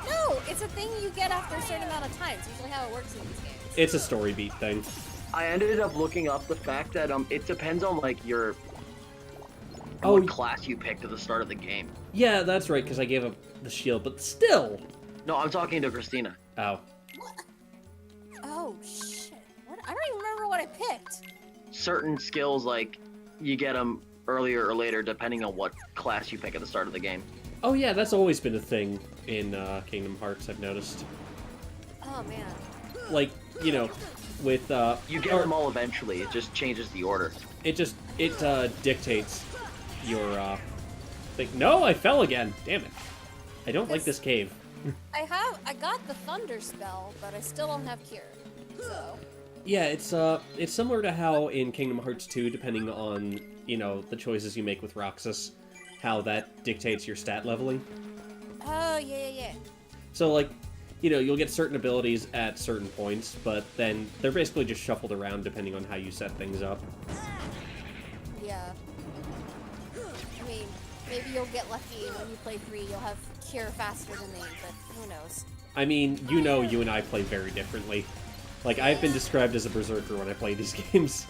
No, it's a thing you get after a certain amount of time. It's usually how it works in these games. It's a story beat thing. I ended up looking up the fact that it depends on like your what class you picked at the start of the game. Yeah, that's right, because I gave up the shield, but still. No, I'm talking to Christina. Oh. Oh shit! What? I don't even remember what I picked. Certain skills, like you get them earlier or later, depending on what class you pick at the start of the game. Oh yeah, that's always been a thing in Kingdom Hearts, I've noticed. Oh man. Like, you know, with you get them all eventually. It just changes the order. It dictates your thing. No, I fell again. Damn it! I don't like this cave. I got the thunder spell, but I still don't have cure. So. Yeah, it's similar to how in Kingdom Hearts 2, depending on, you know, the choices you make with Roxas, how that dictates your stat leveling. Oh, yeah. So, like, you know, you'll get certain abilities at certain points, but then they're basically just shuffled around depending on how you set things up. Yeah. I mean, maybe you'll get lucky and when you play 3, you'll have cure faster than me, but who knows. I mean, you know you and I play very differently. Like, I've been described as a berserker when I play these games.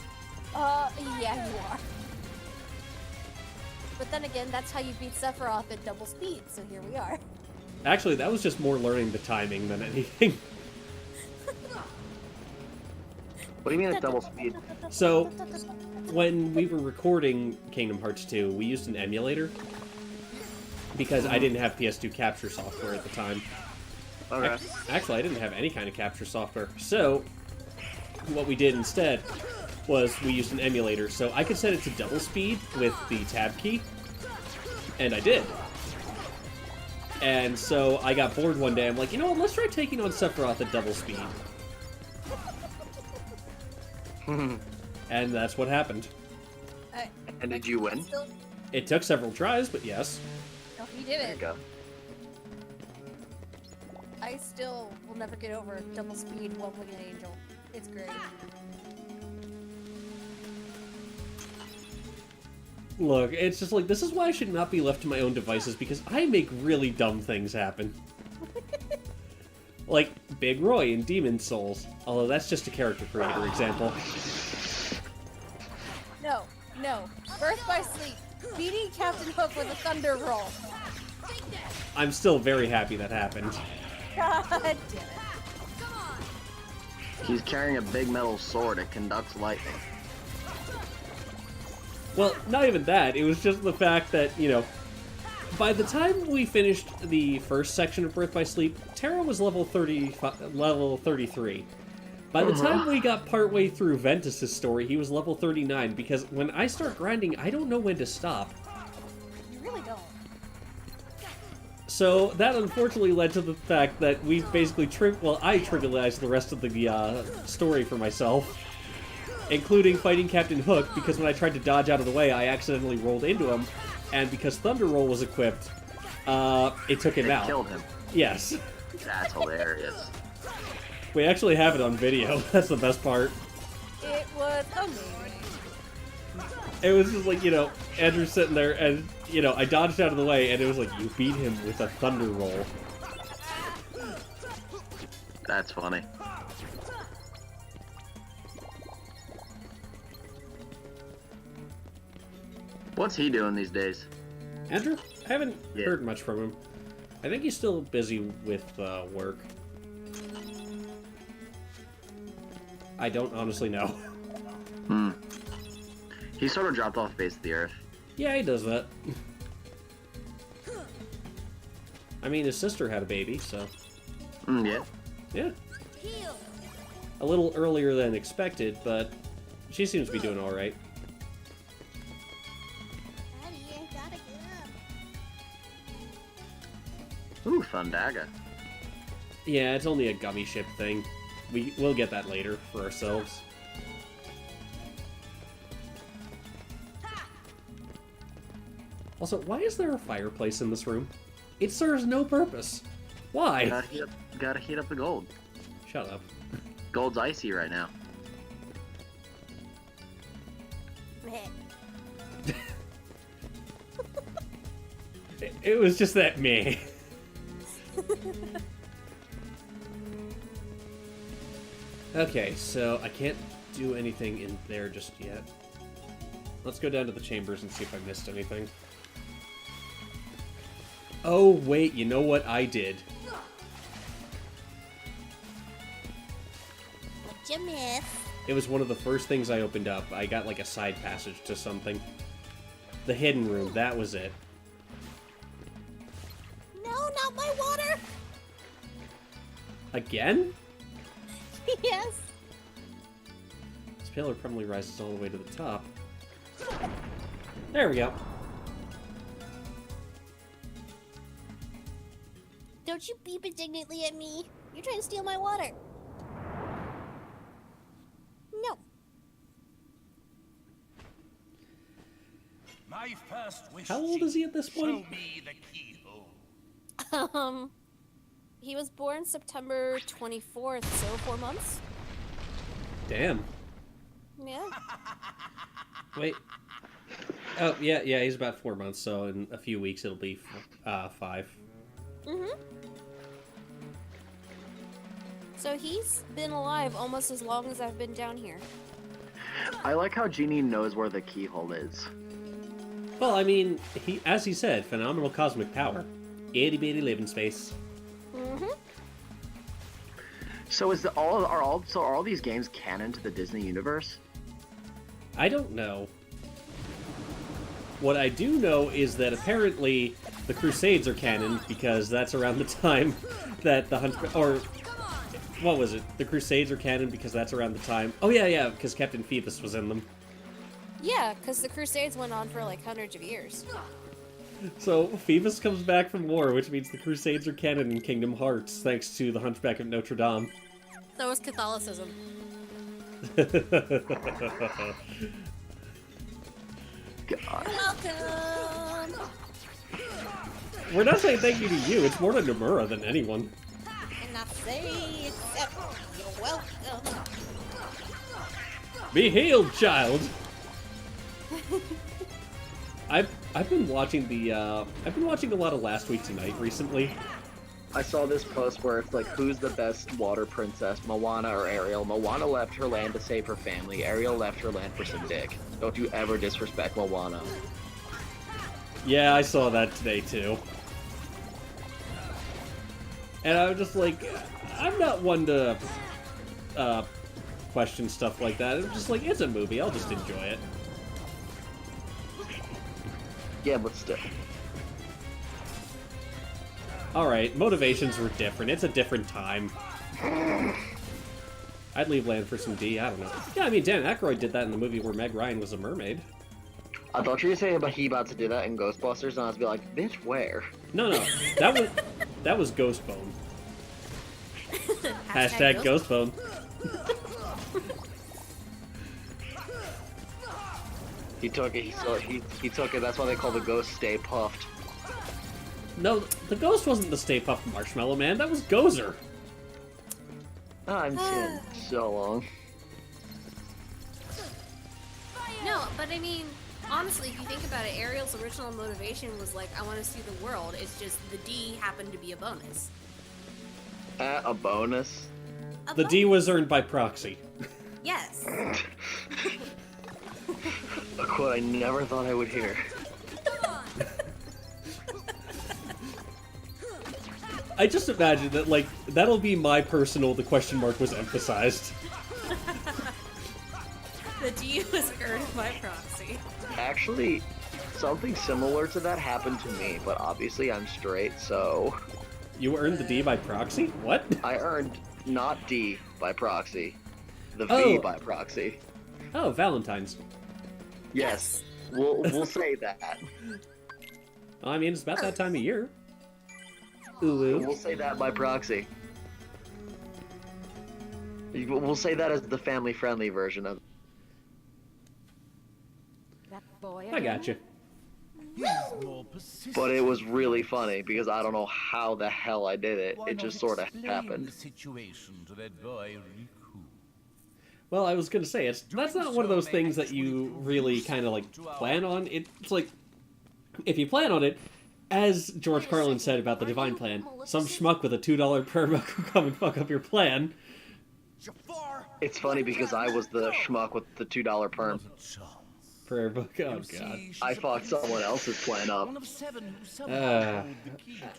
Yeah, you are. But then again, that's how you beat Sephiroth at double speed, so here we are. Actually, that was just more learning the timing than anything. What do you mean at double speed? So, when we were recording Kingdom Hearts 2, we used an emulator. Because I didn't have PS2 capture software at the time. Okay. Actually, I didn't have any kind of capture software. So, what we did instead was we used an emulator. So I could set it to double speed with the tab key. And I did. And so I got bored one day. I'm like, you know what, let's try taking on Sephiroth at double speed. And that's what happened. And did you win? It took several tries, but yes. Oh, you did it. There you go. I still will never get over double speed One-Winged Angel. It's great. Look, it's just like, this is why I should not be left to my own devices, because I make really dumb things happen. Like Big Roy in Demon Souls, although that's just a character creator example. No. Birth by Sleep. Beating Captain Hook with a thunder roll. I'm still very happy that happened. God damn it. He's carrying a big metal sword that conducts lightning. Well, not even that. It was just the fact that, you know, by the time we finished the first section of Birth by Sleep, Terra was level 33. By the time we got partway through Ventus' story, he was level 39, because when I start grinding, I don't know when to stop. You really don't. So that unfortunately led to the fact that we basically I trivialized the rest of the story for myself, including fighting Captain Hook, because when I tried to dodge out of the way, I accidentally rolled into him, and because Thunder Roll was equipped, it took him out. Killed him. Yes. That's hilarious. We actually have it on video. That's the best part. It was amazing. It was just like, you know, Andrew's sitting there, and, you know, I dodged out of the way, and it was like, you beat him with a Thunder Roll. That's funny. What's he doing these days? Andrew? I haven't heard much from him. I think he's still busy with work. I don't honestly know. He sort of dropped off face of the earth. Yeah, he does that. I mean, his sister had a baby, so... Yeah. Yeah. A little earlier than expected, but she seems to be doing alright. Ooh, Thundaga. Yeah, it's only a gummy ship thing. We'll get that later for ourselves. Also, why is there a fireplace in this room? It serves no purpose. Why? Gotta heat up the gold. Shut up. Gold's icy right now. It was just that meh. Okay, so I can't do anything in there just yet. Let's go down to the chambers and see if I missed anything. Oh, wait, you know what I did? What'd you miss? It was one of the first things I opened up. I got like a side passage to something. The hidden room, that was it. No, not my water! Again? Yes. This pillar probably rises all the way to the top. There we go. Don't you beep indignantly at me. You're trying to steal my water. No. My first wish. How old is he at this point? Show me the keyhole. He was born September 24th, so 4 months. Damn. Yeah. Wait. Oh, yeah, he's about 4 months, so in a few weeks it'll be 5. Mm-hmm. So he's been alive almost as long as I've been down here. I like how Genie knows where the keyhole is. Well, I mean, as he said, phenomenal cosmic power. Itty bitty living space. Mm-hmm. So are all these games canon to the Disney universe? I don't know. What I do know is that apparently the Crusades are canon because that's around the time that the Hunchback, or what was it? The Crusades are canon because that's around the time. Oh yeah, because Captain Phoebus was in them. Yeah, because the Crusades went on for like hundreds of years. So Phoebus comes back from war, which means the Crusades are canon in Kingdom Hearts, thanks to the Hunchback of Notre Dame. So was Catholicism. God. Welcome! We're not saying thank you to you, it's more to Nomura than anyone. And I say except you're welcome. Be healed, child! I've been watching a lot of Last Week Tonight recently. I saw this post where it's like, who's the best water princess, Moana or Ariel? Moana left her land to save her family. Ariel left her land for some dick. Don't you ever disrespect Moana. Yeah, I saw that today too. And I was just like, I'm not one to question stuff like that. It's just like, it's a movie, I'll just enjoy it. Yeah, but still. Alright, motivations were different. It's a different time. I'd leave land for some D, I don't know. Yeah, I mean, Dan Aykroyd did that in the movie where Meg Ryan was a mermaid. I thought you were saying about he about to do that in Ghostbusters, and I was be like, bitch, where? No, that was Ghostbone. Hashtag Ghostbone. He took it, he took it, that's why they call the ghost Stay Puffed. No, the ghost wasn't the Stay Puft Marshmallow Man, that was Gozer. I'm seen so long. No, but I mean, honestly, if you think about it, Ariel's original motivation was like, I want to see the world. It's just the D happened to be a bonus. A bonus? The D was earned by proxy. Yes. A quote I never thought I would hear. I just imagine that, like, that'll be my personal, the question mark was emphasized. The D was earned by proxy. Actually, something similar to that happened to me, but obviously I'm straight, so... You earned the D by proxy? What? I earned not D by proxy. the V Oh. by proxy. Oh, Valentine's. Yes, we'll say that. Well, I mean, it's about that time of year. Ooh. We'll say that by proxy. We'll say that as the family-friendly version of. That boy I got you. But it was really funny because I don't know how the hell I did it. It just sort of happened. The situation to that boy, Riku. Well, I was gonna say that's not one of those things that you really kind of like plan on. It's like if you plan on it, as George Carlin said about the Divine Plan, some schmuck with a $2 prayer book will come and fuck up your plan. It's funny because I was the schmuck with the $2 perm. Prayer book. Oh god. I fucked someone else's plan up.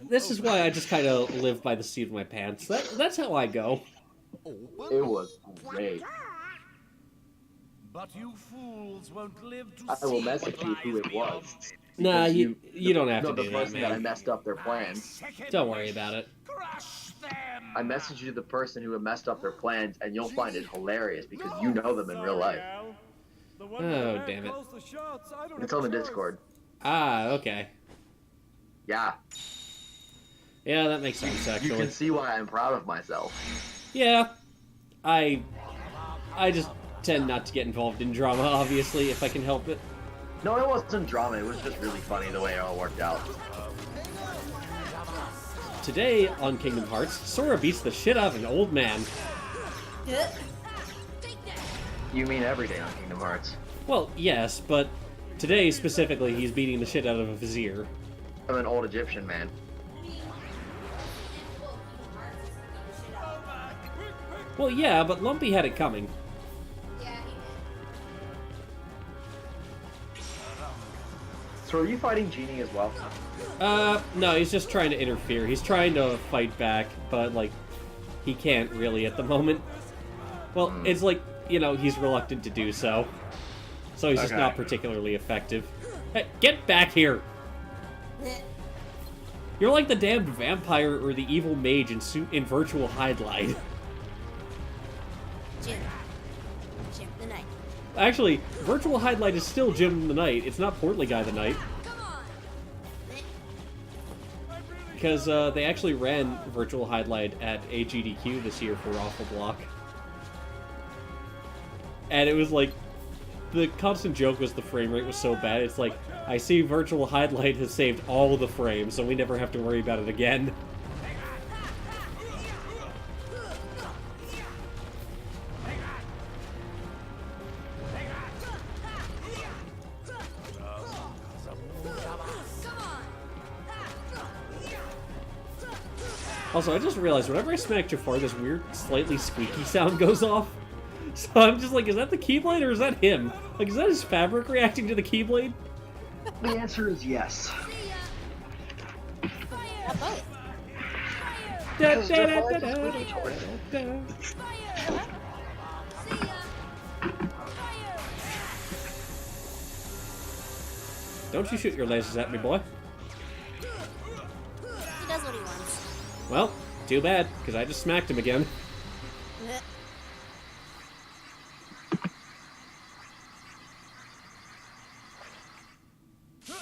This is why I just kind of live by the seat of my pants. That's how I go. It was great. But you fools won't live to I will message you who it was. Nah, Because you don't have know to the do that, person that I man. messed up their plans. Don't worry about it. I messaged you the person who had messed up their plans, and you'll find it hilarious because you know them in real life. Oh, damn it. It's on the Discord. Ah, okay. Yeah. Yeah, that makes sense, You actually. can see why I'm proud of myself. Yeah. I just tend not to get involved in drama, obviously, if I can help it. No, it wasn't drama. It was just really funny the way it all worked out. Today on Kingdom Hearts, Sora beats the shit out of an old man. You mean every day on Kingdom Hearts? Well, yes, but today specifically he's beating the shit out of a vizier. I'm an old Egyptian man. Well, yeah, but Lumpy had it coming. So are you fighting Genie as well? No, he's just trying to interfere. He's trying to fight back, but, like, he can't really at the moment. Well, it's like, you know, he's reluctant to do so. So he's just not particularly effective. Hey, get back here! You're like the damned vampire or the evil mage in Virtual Hide-Light. Jim the Knight. Actually, Virtual Hide-Light is still Jim the Knight. It's not Portly Guy the Knight. Because they actually ran Virtual Hide-Light at AGDQ this year for Raffle Block. And it was like, the constant joke was the frame rate was so bad, it's like, I see Virtual Hide-Light has saved all the frames, so we never have to worry about it again. Also, I just realized whenever I smack Jafar, this weird, slightly squeaky sound goes off. So I'm just like, is that the Keyblade or is that him? Like, is that his fabric reacting to the Keyblade? The answer is yes. Both. Da, da, da, da, da, da. Don't you shoot your lasers at me, boy. He does what he wants. Well, too bad, because I just smacked him again. He's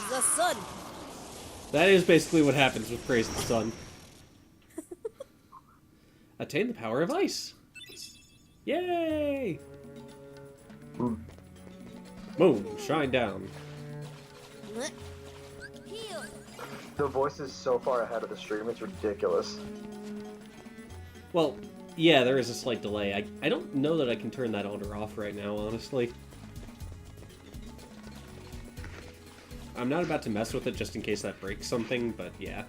the sun. That is basically what happens with Praise the Sun. Attain the power of ice. Yay! Moon, shine down. The voice is so far ahead of the stream, it's ridiculous. Well, yeah, there is a slight delay. I don't know that I can turn that on or off right now, honestly. I'm not about to mess with it just in case that breaks something, but yeah.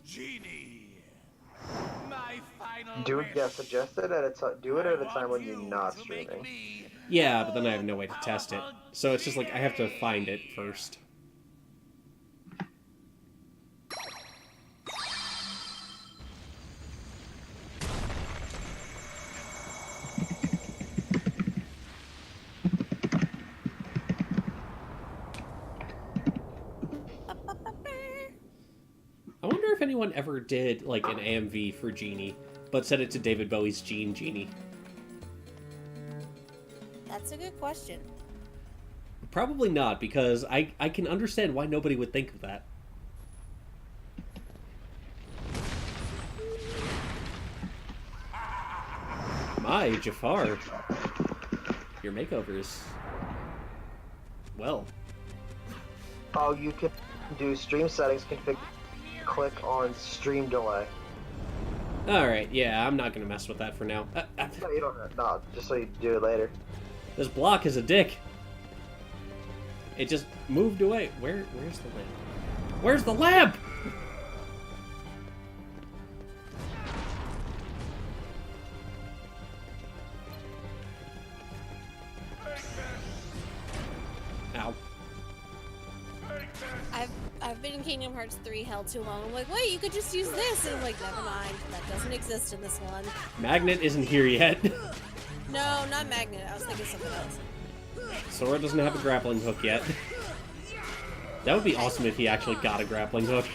Genie, my final Do it, yeah, suggest it do it at a time when you're not streaming. Yeah, but then I have no way to test it. So it's just like, I have to find it first. I wonder if anyone ever did, like, an AMV for Genie. but set it to David Bowie's Genie. That's a good question. Probably not, because I can understand why nobody would think of that. My, Jafar. Your makeover is... well. Oh, you can do stream settings, click on stream delay. Alright, yeah, I'm not gonna mess with that for now. No, you don't. No, just so you do it later. This block is a dick. It just moved away. Where's the lamp? Where's the lamp? Ow. I've been in Kingdom Hearts 3 held too long. I'm like, wait, you could just use this. And I'm like, never mind. That doesn't exist in this one. Magnet isn't here yet. No, not Magnet. I was thinking something else. Sora doesn't have a grappling hook yet. That would be awesome if he actually got a grappling hook.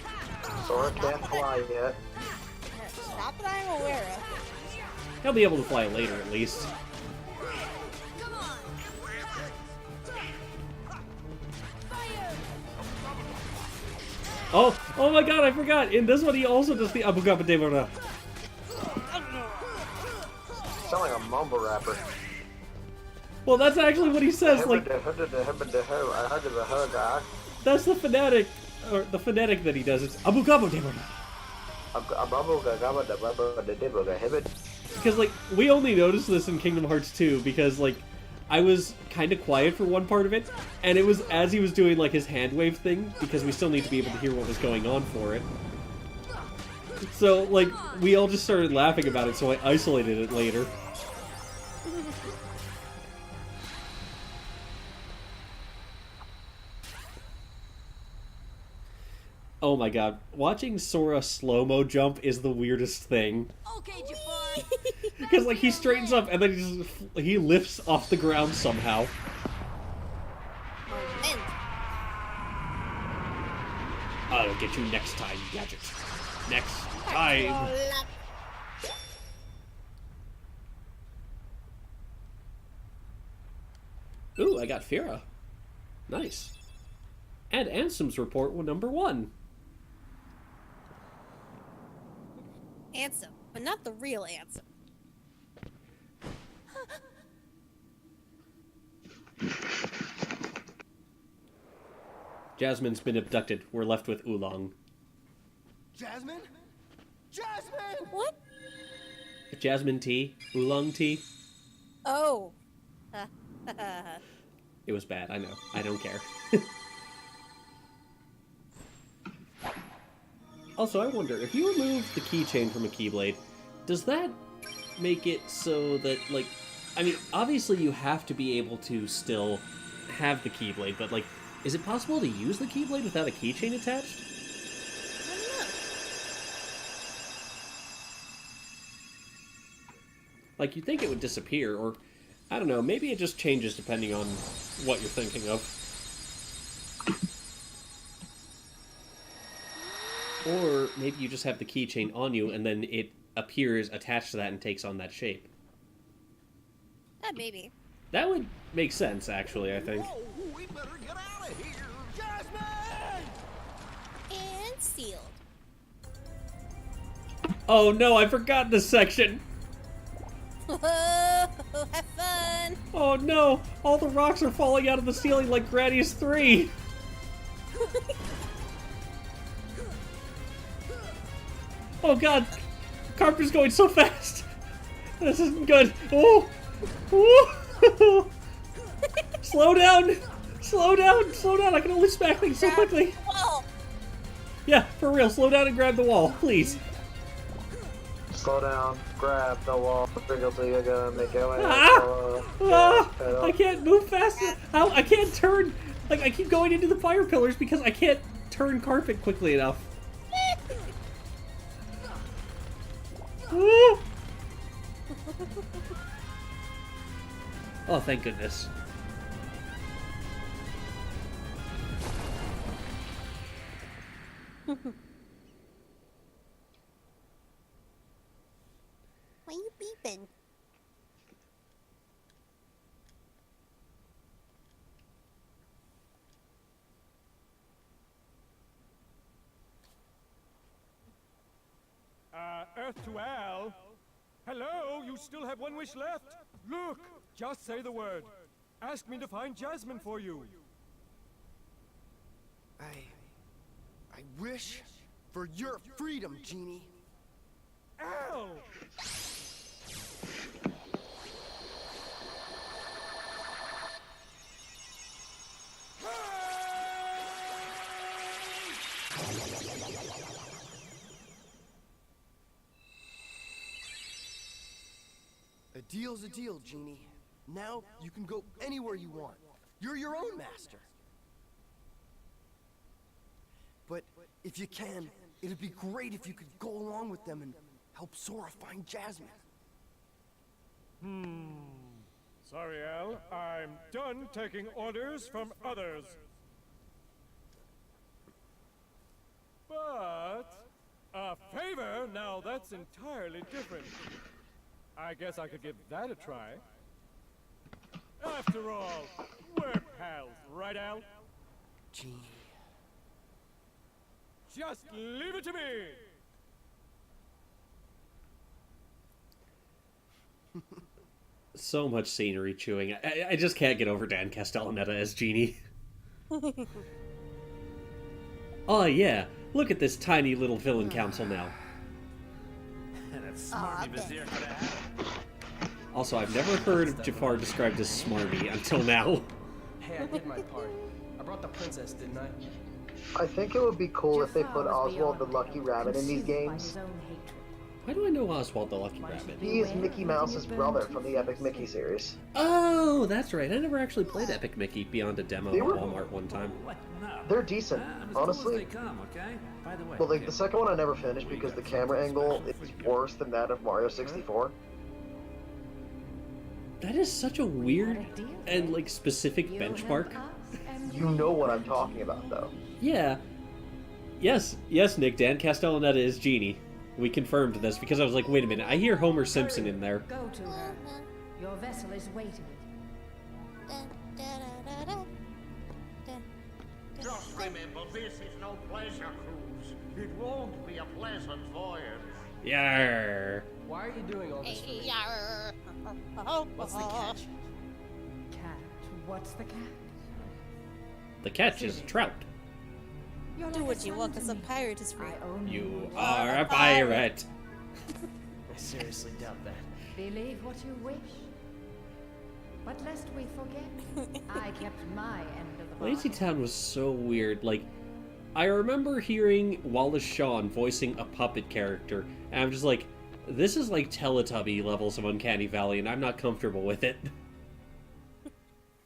Sora can't fly yet. Not that I'm aware of. He'll be able to fly later, at least. Oh my god, I forgot! In this one, he also does the Abugaba Devora. Sound like a mumble rapper. Well, that's actually what he says, like... That's the phonetic, or the phonetic that he does. It's Abugaba Devora. Because, like, we only noticed this in Kingdom Hearts 2, because, like, I was kind of quiet for one part of it, and it was as he was doing, like, his hand wave thing, because we still need to be able to hear what was going on for it. So, like, we all just started laughing about it, so I isolated it later. Oh my god, watching Sora slow-mo jump is the weirdest thing. Okay, Jafar. Because, like, he straightens up and then he lifts off the ground somehow. I'll get you next time, Gadget. Next time. Ooh, I got Fira. Nice. And Ansem's report was #1. Ansem, but not the real Ansem. Jasmine's been abducted. We're left with Oolong. Jasmine? Jasmine! What? Jasmine tea? Oolong tea? Oh. It was bad, I know. I don't care. Also, I wonder, if you remove the keychain from a Keyblade, does that make it so that, like... I mean, obviously you have to be able to still have the Keyblade, but, like, is it possible to use the Keyblade without a keychain attached? I don't know. Like, you'd think it would disappear, or... I don't know, maybe it just changes depending on what you're thinking of. Or maybe you just have the keychain on you, and then it appears attached to that and takes on that shape. Maybe. That would make sense, actually, I think. Whoa, we better get out of here! Jasmine! And sealed. Oh no, I forgot this section! Have fun! Oh no, all the rocks are falling out of the ceiling like Gradius 3! Oh god, Carpenter's going so fast! This isn't good. Oh! Oh! Slow down! Slow down! Slow down! I can only smack things so quickly. Wall. Yeah, for real. Slow down and grab the wall, please. Slow down, grab the wall, wriggle till you're gonna make it way. I can't move fast enough. I can't turn. Like, I keep going into the fire pillars because I can't turn carpet quickly enough. Oh, thank goodness. happened? Earth to Al. Hello, you still have one wish left. Look, just say the word. Ask me to find Jasmine for you. I wish for your freedom, Genie. Al! A deal's a deal, Genie. Now you can go anywhere you want. You're your own master. But if you can, it'd be great if you could go along with them and help Sora find Jasmine. Sorry, Al. I'm done taking orders from others. But a favor? Now that's entirely different. I guess I could give that a try. After all, we're pals, right, Al? Genie. Just leave it to me! So much scenery chewing. I just can't get over Dan Castellaneta as Genie. Oh yeah, look at this tiny little villain council now. That's smarty Vizier could have. Also, I've never heard of Jafar described as smarmy until now. Hey, I did my part. I brought the princess, didn't I? I think it would be cool if they put Oswald the Lucky Rabbit in these games. Why do I know Oswald the Lucky Rabbit? He is Mickey Mouse's brother from the Epic Mickey series. Oh, that's right. I never actually played Epic Mickey beyond a demo They at were- Walmart one time. They're decent, honestly. Well, like the second one I never finished because the camera angle is worse than that of Mario 64. That is such a weird and like specific benchmark. You know what I'm talking about, though. Yeah. Yes, Nick, Dan Castellaneta is Genie. We confirmed this because I was like, wait a minute, I hear Homer Simpson in there. Go to her. Your vessel is waiting. Just remember, this is no pleasure cruise. It won't be a pleasant voyage. Yarr. Why are you doing all this for me? What's the catch? Cat. What's the catch? The catch is a trout. Do what you want, because a pirate is free. You are a pirate. I seriously doubt that. Believe what you wish. But lest we forget, I kept my end of the bargain. Lazy Town was so weird. Like, I remember hearing Wallace Shawn voicing a puppet character, and I'm just like, this is like Teletubby levels of Uncanny Valley, and I'm not comfortable with it.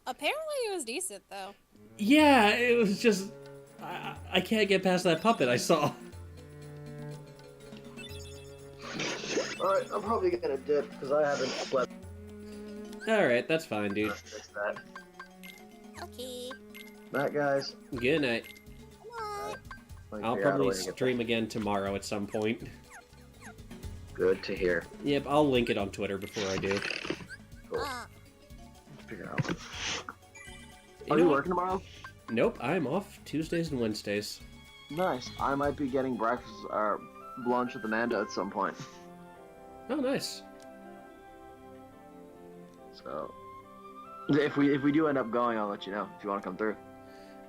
Apparently it was decent, though. Yeah, it was just... I can't get past that puppet I saw. Alright, I'm probably gonna dip because I haven't slept. Alright, that's fine, dude. Fix that. Okay. Night, guys. Good night. Like, I'll figure out a probably way to get stream again tomorrow at some point. Good to hear. Yep, I'll link it on Twitter before I do. Cool. Figure out. You Are know you what? working tomorrow? Nope, I'm off Tuesdays and Wednesdays. Nice. I might be getting breakfast or lunch with Amanda at some point. Oh, nice. So, if we do end up going, I'll let you know if you want to come through.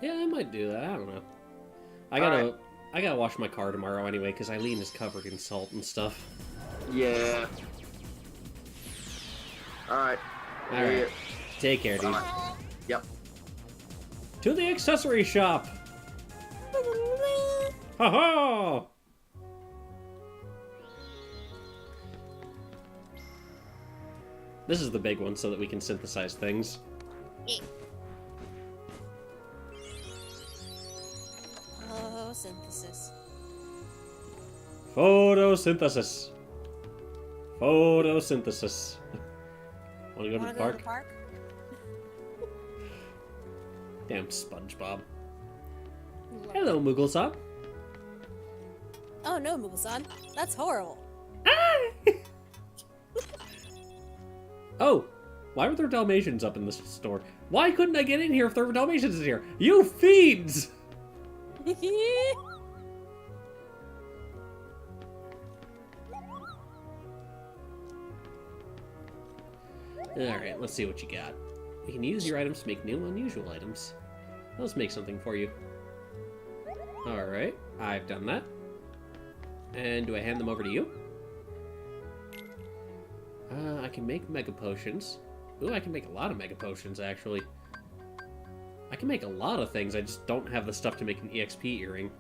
Yeah, I might do that. I don't know. I gotta wash my car tomorrow anyway because Eileen is covered in salt and stuff. Yeah. All right. All right. Take care, dude. Yep. To the accessory shop. Ha ha! This is the big one so that we can synthesize things. Oh, synthesis. Photosynthesis. Photosynthesis. Wanna go to the park? Damn SpongeBob. Hello, Moogle-san. Oh no, Moogle-san. That's horrible. Oh, why were there Dalmatians up in this store? Why couldn't I get in here if there were Dalmatians in here? You fiends! Alright, let's see what you got. You can use your items to make new, unusual items. Let's make something for you. Alright, I've done that. And do I hand them over to you? I can make mega potions. Ooh, I can make a lot of mega potions, actually. I can make a lot of things, I just don't have the stuff to make an EXP earring.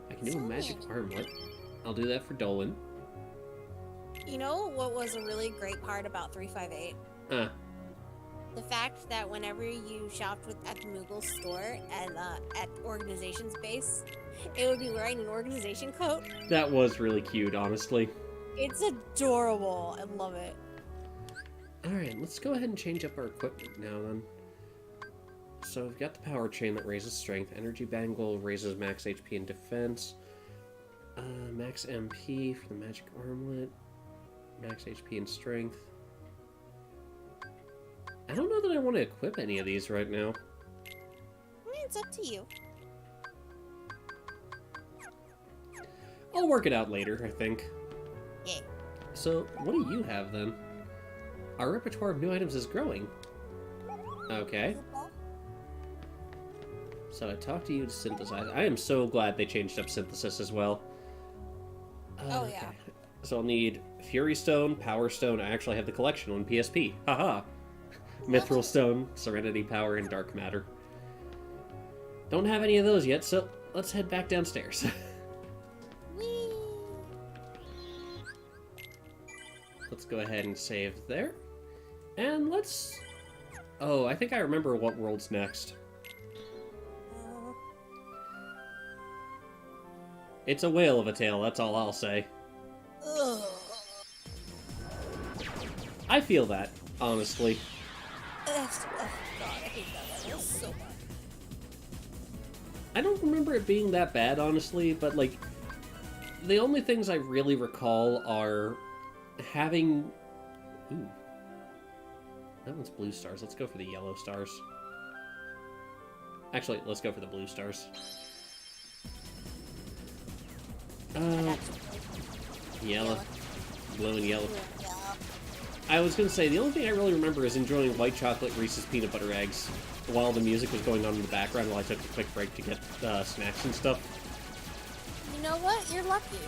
I can do a magic armlet. I'll do that for Dolan. You know what was a really great part about 358? The fact that whenever you shopped at the Moogle store and at Organization's base, it would be wearing an organization coat. That was really cute, honestly. It's adorable. I love it. Alright, let's go ahead and change up our equipment now then. So we've got the power chain that raises strength, energy bangle raises max HP and defense, max MP for the magic armlet, max HP and strength. I don't know that I want to equip any of these right now. It's up to you. I'll work it out later, I think. Yeah. So, what do you have then? Our repertoire of new items is growing. Okay. So I talked to you to synthesize. I am so glad they changed up synthesis as well. Oh, yeah. So I'll need Fury Stone, Power Stone. I actually have the collection on PSP. Haha. Mithril Stone, Serenity Power, and Dark Matter. Don't have any of those yet, so let's head back downstairs. Let's go ahead and save there. And let's... Oh, I think I remember what world's next. It's a whale of a tale, that's all I'll say. Ugh. I feel that, honestly. Oh, God, I hate that level so much. I don't remember it being that bad, honestly, but, like, the only things I really recall are having... Ooh. That one's blue stars. Let's go for the yellow stars. Actually, let's go for the blue stars. Yellow. Blue and yellow. I was gonna say, the only thing I really remember is enjoying white chocolate Reese's peanut butter eggs while the music was going on in the background while I took a quick break to get snacks and stuff. You know what? You're lucky.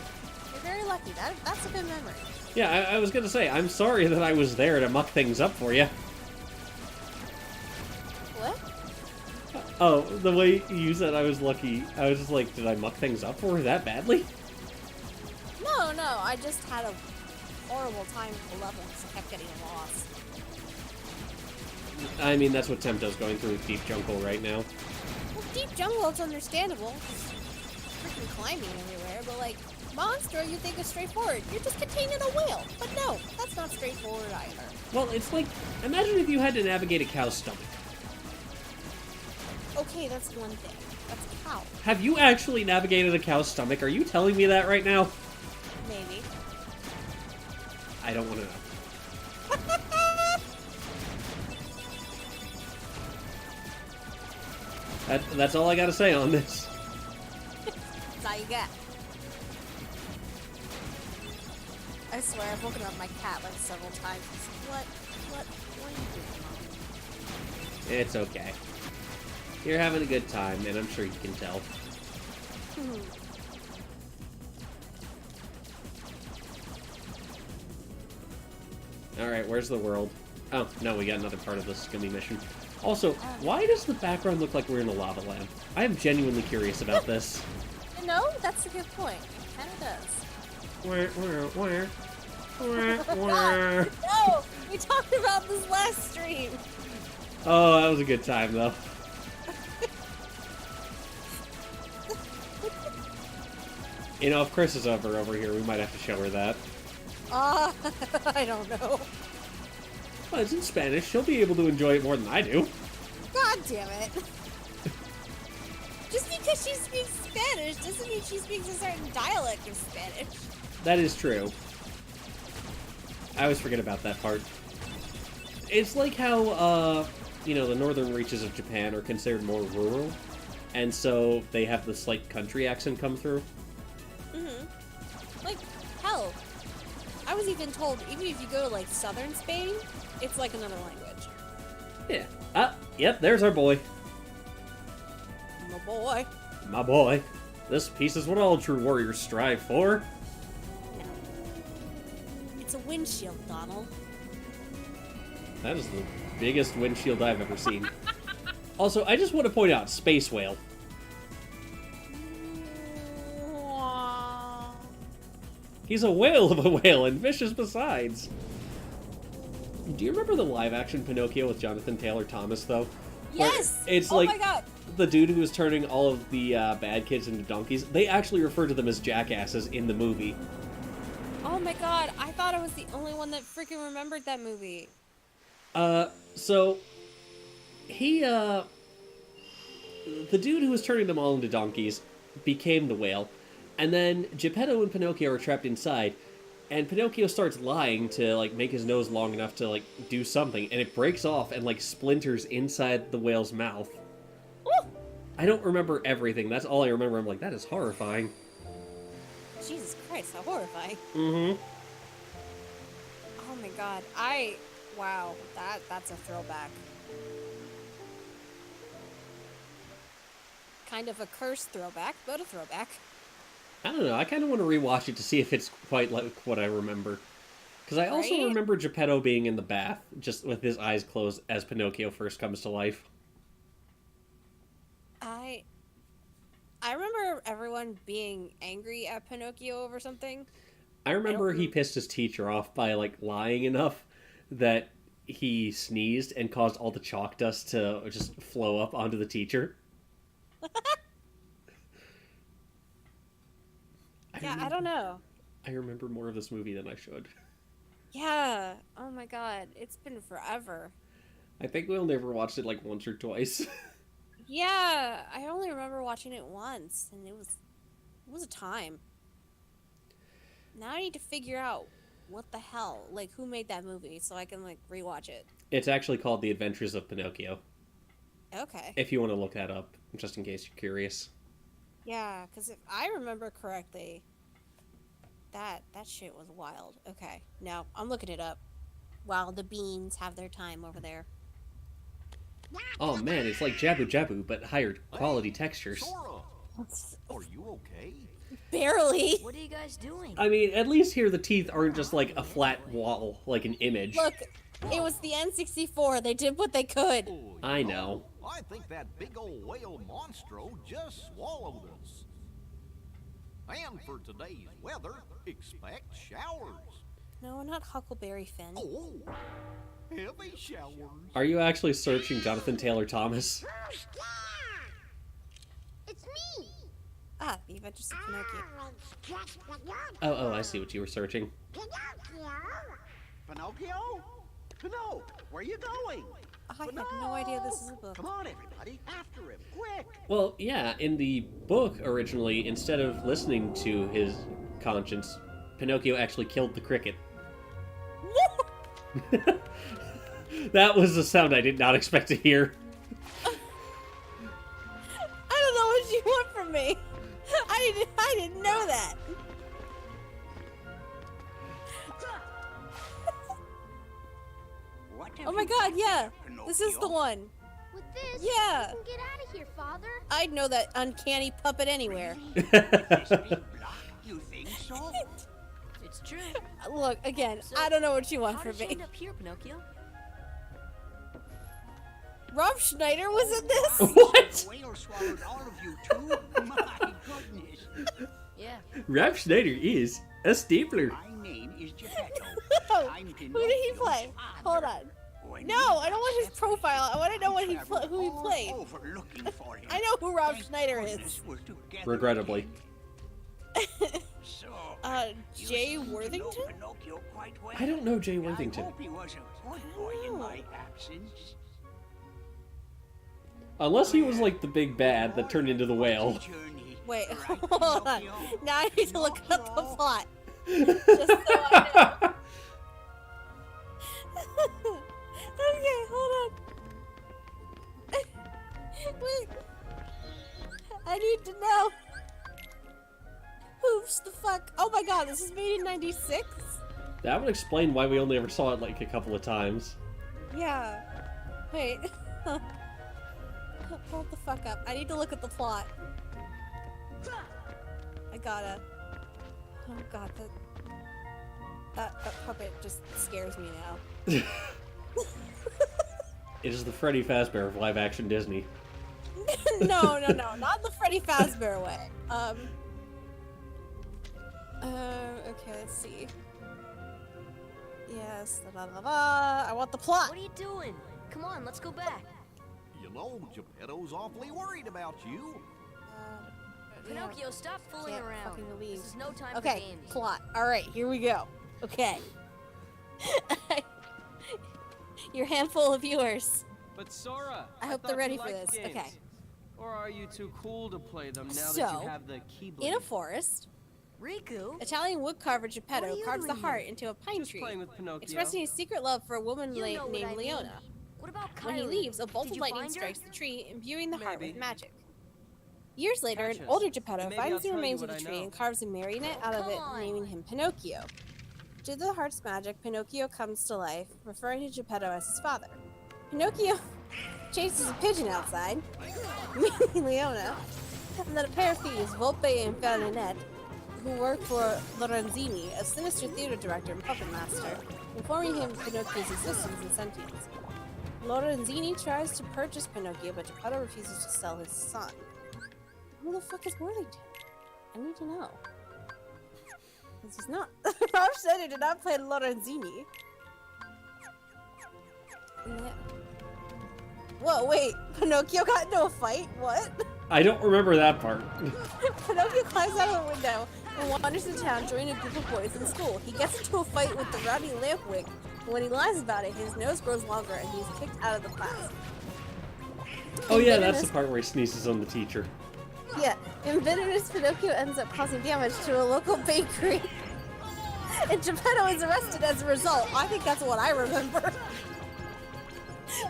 You're very lucky. That's a good memory. Yeah, I was gonna say, I'm sorry that I was there to muck things up for you. What? Oh, the way you said I was lucky, I was just like, did I muck things up for her that badly? No, I just had a horrible time with the level because I kept getting lost. I mean, that's what Tempto's going through with Deep Jungle right now. Well, Deep Jungle, it's understandable. Freaking climbing everywhere, but like, Monster, you think is straightforward. You're just containing a whale. But no, that's not straightforward either. Well, it's like, imagine if you had to navigate a cow's stomach. Okay, that's one thing. That's a cow. Have you actually navigated a cow's stomach? Are you telling me that right now? Maybe. I don't want to know. That's all I gotta say on this. That's all you got. I swear, I've woken up my cat like several times. What are you doing, Mom? It's okay. You're having a good time, and I'm sure you can tell. Alright, where's the world? Oh, no, we got another part of this Scummy mission. Also, why does the background look like we're in a lava lamp? I am genuinely curious about this. No, that's a good point. It kind of does. No! We talked about this last stream! Oh, that was a good time, though. You know, if Chris is over here, we might have to show her that. I don't know. Well, it's in Spanish. She'll be able to enjoy it more than I do. God damn it. Just because she speaks Spanish doesn't mean she speaks a certain dialect of Spanish. That is true. I always forget about that part. It's like how, you know, the northern reaches of Japan are considered more rural, and so they have the slight country accent come through. Like, hell, I was even told, even if you go to, like, southern Spain, it's like another language. Yeah. Ah, yep, there's our boy. My boy. My boy. This piece is what all true warriors strive for. It's a windshield, Donald. That is the biggest windshield I've ever seen. Also, I just want to point out, Space Whale. He's a whale of a whale, and vicious besides. Do you remember the live-action Pinocchio with Jonathan Taylor Thomas, though? Yes! Where it's oh like my god! the dude who was turning all of the bad kids into donkeys. They actually refer to them as jackasses in the movie. Oh my god, I thought I was the only one that freaking remembered that movie. So, he, the dude who was turning them all into donkeys became the whale, and then Geppetto and Pinocchio are trapped inside, and Pinocchio starts lying to, like, make his nose long enough to, like, do something, and it breaks off and, like, splinters inside the whale's mouth. Woo! I don't remember everything. That's all I remember. I'm like, that is horrifying. Jesus Christ, how horrifying. Mm-hmm. Oh my god, wow, that's a throwback. Kind of a cursed throwback, but a throwback. I don't know. I kind of want to rewatch it to see if it's quite like what I remember. Because I also Right? remember Geppetto being in the bath, just with his eyes closed as Pinocchio first comes to life. I remember everyone being angry at Pinocchio over something. I remember he pissed his teacher off by, like, lying enough that he sneezed and caused all the chalk dust to just flow up onto the teacher. I don't know. I remember more of this movie than I should. Yeah. Oh my god, it's been forever. I think we only ever watched it, like, once or twice. Yeah, I only remember watching it once, and it was a time. Now I need to figure out what the hell, like, who made that movie so I can, like, rewatch it. It's actually called The Adventures of Pinocchio. Okay. If you want to look that up, just in case you're curious. Yeah, because if I remember correctly, that shit was wild. Okay, now I'm looking it up while the beans have their time over there. Oh man, it's like Jabu Jabu, but higher quality textures. Sora, are you okay? Barely. What are you guys doing? I mean, at least here the teeth aren't just like a flat wall, like an image. Look, it was the N64. They did what they could. I know. I think that big old whale monstro just swallowed us. And for today's weather, expect showers. No, not Huckleberry Finn. Oh, heavy showers. Are you actually searching Jonathan Taylor Thomas? It's me. Ah, The Adventures of Pinocchio. Oh, I see what you were searching. Pinocchio? Pinocchio, where are you going? I had no idea this is a book. Come on, everybody, after him, quick! Well, yeah, in the book originally, instead of listening to his conscience, Pinocchio actually killed the cricket. That was a sound I did not expect to hear. I don't know what you want from me. I didn't know that. Oh my god, yeah. This is the one. With this, Yeah. you can get out of here, Father. I'd know that uncanny puppet anywhere. You think so? It's true. Look, again, I don't know what you want How from did you me. end up here, Pinocchio? Rob Schneider was in this? What? The whale swallowed all of you too? My goodness. Yeah. Ralph Schneider is a stapler. My name is Geppetto. Oh, I'm who did he Pinocchio's play? father. Hold on. When No, you I don't want his profile. I want to know what who he played. over looking for him. I know who Rob Thank Schneider is. goodness we're together Regrettably. again. So, you Jay seem to know Worthington? Pinocchio quite well. I don't know Jay I Worthington. hope he was a good boy in my absence. Unless he was like the big bad that turned into the whale. Wait, hold on. Now I need to look up the plot. Just so I know. 1996? That would explain why we only ever saw it like a couple of times. Yeah. Wait. Hold the fuck up. I need to look at the plot. I gotta. Oh god, that puppet just scares me now. It is the Freddy Fazbear of live-action Disney. No, not the Freddy Fazbear way. Okay, let's see. Yes, I want the plot. What are you doing? Come on, let's go back. You know, Geppetto's awfully worried about you. Pinocchio, stop fooling Can't around. fucking leave. This is no time Okay, for games. plot. Alright, here we go. Okay. Your handful of viewers. But Sora, I hope thought they're ready you for liked this. games. Okay. Or are you too cool to play them now that So, you have the Keyblade? in a forest, Riku? Italian woodcarver Geppetto What are you carves the doing heart here? into a pine Just tree, playing with Pinocchio. expressing his secret love for a woman You know what named I mean. Leona. What about Kylie? When he leaves, a bolt Did of you lightning find her? strikes the tree, imbuing the heart with Maybe. magic. Years later, Catch an us, older Geppetto and maybe I'll finds the tell you remains of what the I tree know. and carves a marionette out of come it, on. naming him Pinocchio. Due to the heart's magic, Pinocchio comes to life, referring to Geppetto as his father. Pinocchio chases a pigeon outside, meaning Leona, and then a pair of thieves, Volpe and Ferdinand, who work for Lorenzini, a sinister theater director and puppet master, informing him of Pinocchio's existence and sentience. Lorenzini tries to purchase Pinocchio, but Geppetto refuses to sell his son. Who the fuck is Worthington? I need to know. This is not. Rob Schneider did not play Lorenzini. Yeah. Whoa, wait. Pinocchio got into a fight? What? I don't remember that part. Pinocchio climbs out of the window and wanders to town, joining a group of boys in school. He gets into a fight with the rowdy Lampwick, and when he lies about it, his nose grows longer and he's kicked out of the class. Oh yeah, that's the part where he sneezes on the teacher. Yeah, in bitterness, Pinocchio ends up causing damage to a local bakery. And Geppetto is arrested as a result. I think that's what I remember.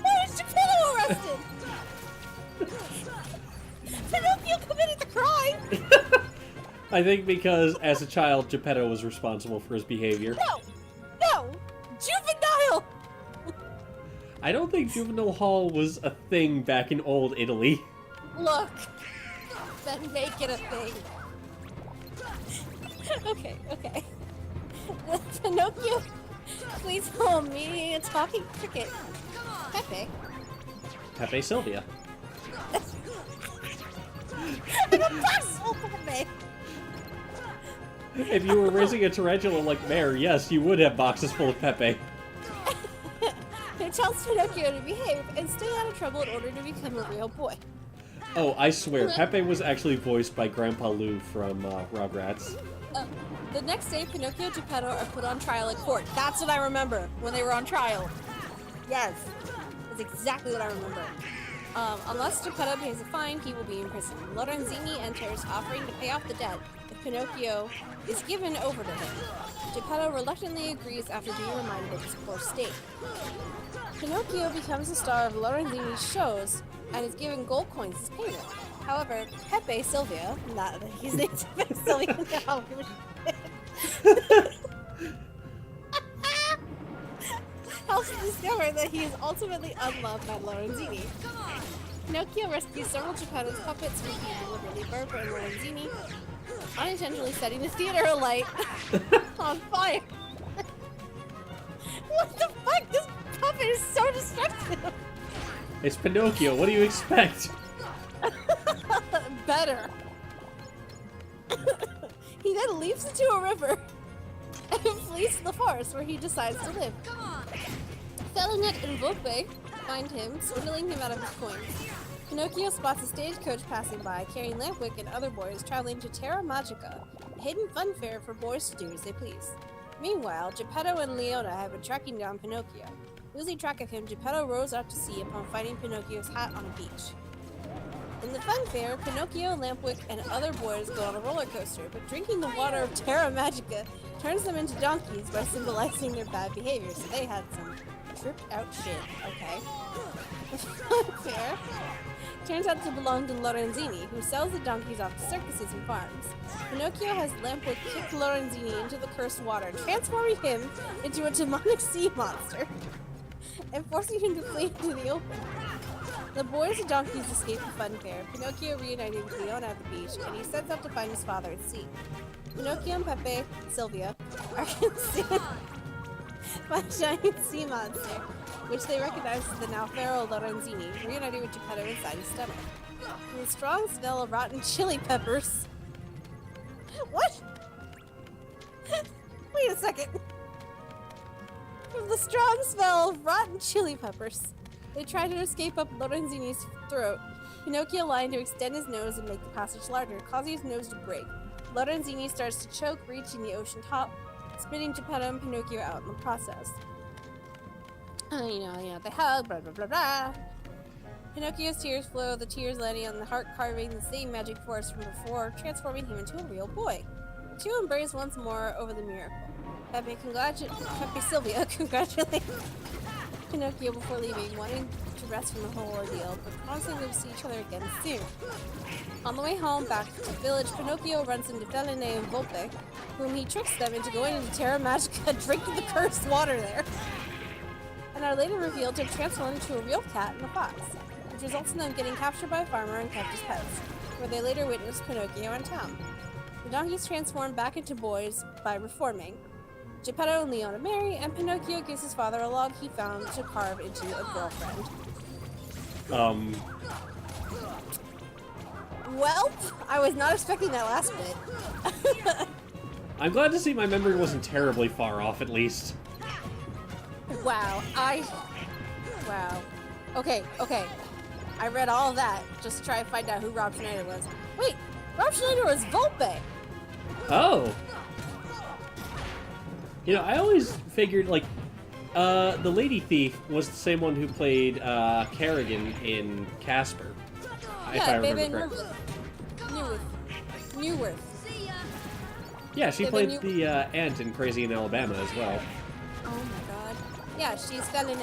Why was Geppetto arrested? Pinocchio committed the crime! I think because, as a child, Geppetto was responsible for his behavior. No! Juvenile! I don't think juvenile hall was a thing back in old Italy. Look! Then make it a thing. Okay. Pinocchio, please home me a talking cricket. Pepe. Pepe Sylvia. I'm a possible Pepe. If you were raising a tarantula like Mare, yes, you would have boxes full of Pepe. Who tells Pinocchio to behave and stay out of trouble in order to become a real boy. Oh, I swear, Pepe was actually voiced by Grandpa Lou from Rugrats. The next day, Pinocchio and Geppetto are put on trial at court. That's what I remember, when they were on trial. Yes, that's exactly what I remember. Unless Geppetto pays a fine, he will be in prison. Lorenzini enters, offering to pay off the debt if Pinocchio is given over to him. Geppetto reluctantly agrees after being reminded of his poor state. Pinocchio becomes the star of Lorenzini's shows and is given gold coins as payment. However, Pepe Sylvia, not that he's named Pepe Sylvia, no, helps discover that he is ultimately unloved by Lorenzini. Pinocchio rescues several Geppetto's puppets from being deliberately burned by Lorenzini, unintentionally setting the theater alight on fire. What the fuck? This puppet is so destructive! It's Pinocchio, what do you expect? Better. He then leaps into a river and flees to the forest where he decides to live. Felinet and Volpe find him, swindling him out of his coins. Pinocchio spots a stagecoach passing by, carrying Lampwick and other boys traveling to Terra Magica, a hidden fun fair for boys to do as they please. Meanwhile, Geppetto and Leona have been tracking down Pinocchio. Losing track of him, Geppetto rows out to sea upon finding Pinocchio's hat on a beach. In the fun fair, Pinocchio, Lampwick, and other boys go on a roller coaster, but drinking the water of Terra Magica turns them into donkeys by symbolizing their bad behavior, so they had some tripped out shit. Okay. Fair. Turns out to belong to Lorenzini, who sells the donkeys off to circuses and farms. Pinocchio has Lampwick kick Lorenzini into the cursed water, transforming him into a demonic sea monster, and forcing him to flee into the open. The boys and donkeys escape the fun fair, Pinocchio reuniting with Leona at the beach, and he sets out to find his father at sea. Pinocchio and Pepe, Sylvia, are consumed by a giant sea monster, which they recognize as the now feral Lorenzini, reunited with Geppetto inside his stomach. From the strong smell of rotten chili peppers... What? Wait a second. From the strong smell of rotten chili peppers, they try to escape up Lorenzini's throat. Pinocchio lying to extend his nose and make the passage larger, causing his nose to break. Lorenzini starts to choke, reaching the ocean top, spitting Geppetto and Pinocchio out in the process. They hug, blah blah blah blah. Pinocchio's tears flow, the tears landing on the heart carving the same magic force from before, transforming him into a real boy. The two embrace once more over the miracle. Pepe Sylvia congratulates Pinocchio before leaving, wanting to rest from the whole ordeal, but promising to see each other again soon. On the way home, back to the village, Pinocchio runs into Feline and Volpe, whom he tricks them into going into Terra Magica, drinking the cursed water there, and are later revealed to have transformed into a real cat and a fox, which results in them getting captured by a farmer and kept as pets, where they later witness Pinocchio in town. The donkeys transform back into boys by reforming. Geppetto and Leona marry, and Pinocchio gives his father a log he found to carve into a girlfriend. Well, I was not expecting that last bit. I'm glad to see my memory wasn't terribly far off, at least. Wow, Wow. Okay. I read all of that just to try and find out who Rob Schneider was. Wait, Rob Schneider was Volpe! Oh! You know, I always figured, like, the lady thief was the same one who played Kerrigan in Casper. If I remember correctly. Newworth. Yeah, she played the aunt in Crazy in Alabama as well. Oh my god. Yeah, she's Feline.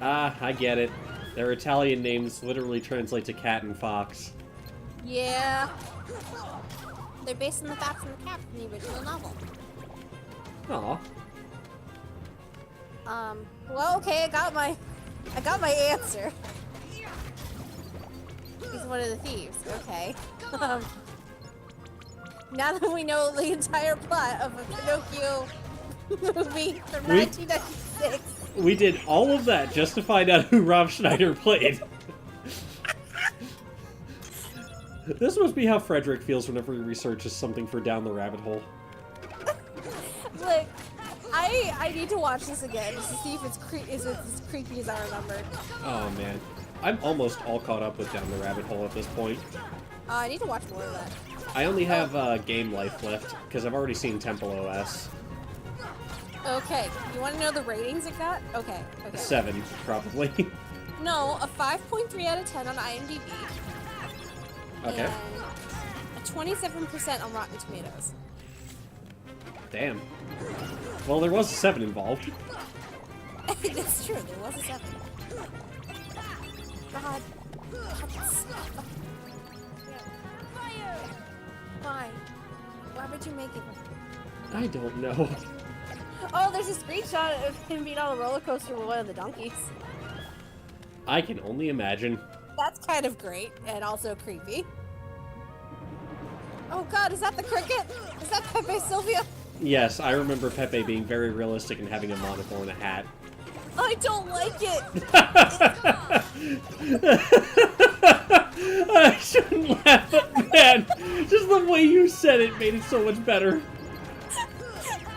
Ah, I get it. Their Italian names literally translate to cat and fox. Yeah. They're based on the Fox and the Cat from the original novel. Aw. Well, okay, I got my answer. He's one of the thieves. Okay. Now that we know the entire plot of a Pinocchio movie from 1996. We did all of that just to find out who Rob Schneider played. This must be how Frederick feels whenever he researches something for Down the Rabbit Hole. Look, I need to watch this again just to see if it's as creepy as I remembered. Oh man, I'm almost all caught up with Down the Rabbit Hole at this point. I need to watch more of that. I only have Game Life left because I've already seen Temple OS. Okay, you want to know the ratings it got? Okay. 7, probably. No, a 5.3 out of 10 on IMDb. Okay. And a 27% on Rotten Tomatoes. Damn. Well, there was a 7 involved. That's true, there was a 7. God. Why? Why would you make it? I don't know. Oh, there's a screenshot of him being on a roller coaster with one of the donkeys. I can only imagine. That's kind of great, and also creepy. Oh god, is that the cricket? Is that Pepe Sylvia? Yes, I remember Pepe being very realistic and having a monocle and a hat. I don't like it! I shouldn't laugh, but man, just the way you said it made it so much better.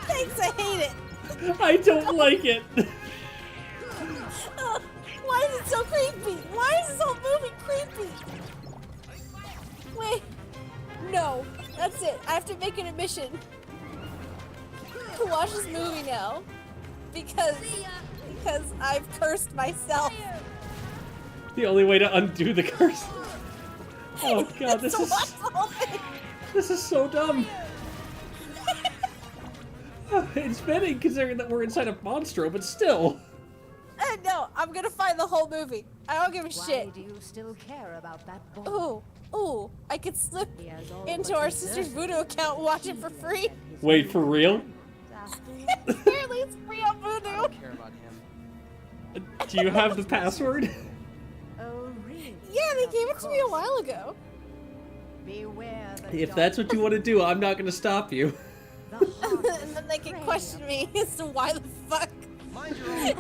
Thanks, I hate it! I don't like it! Why is it so creepy? Why is this whole movie creepy? Wait. No. That's it. I have to make an admission to watch this movie now. Because I've cursed myself. The only way to undo the curse. Oh god, this is so dumb. It's fitting considering that we're inside of Monstro, but still. No, I'm gonna find the whole movie. I don't give a shit. Why do you still care about that boy? Ooh, I could slip into our sister's Voodoo account and watch it for free. Wait, for real? Apparently it's free on Voodoo. I don't care about him. Do you have the password? Oh, really? Yeah, they gave it to me a while ago. Beware the If that's what you want to do, I'm not going to stop you. And then they can question me as to why the fuck. Mind your own.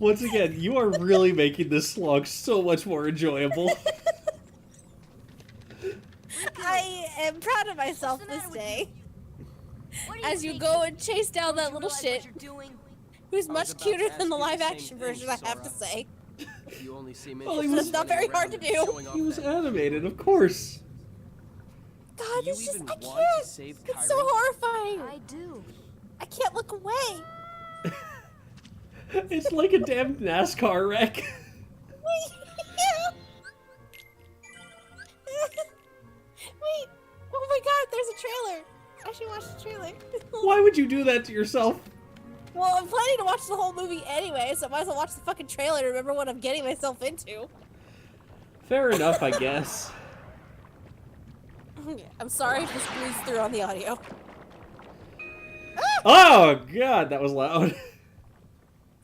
Once again, you are really making this slog so much more enjoyable. I am proud of myself this day. As you go and chase down that little shit, who's much cuter than the live-action version, I have to say. You only seem Well, he interested was in not very running hard to around do. and showing off He was that animated, of course. God, you it's just, even I want can't. to save It's so Kyrie? horrifying. I do. I can't look away. It's like a damn NASCAR wreck. Wait, oh my god, there's a trailer. I should watch the trailer. Why would you do that to yourself? Well, I'm planning to watch the whole movie anyway, so I might as well watch the fucking trailer to remember what I'm getting myself into. Fair enough, I guess. I'm sorry, I just breezed through on the audio. Oh, God, that was loud.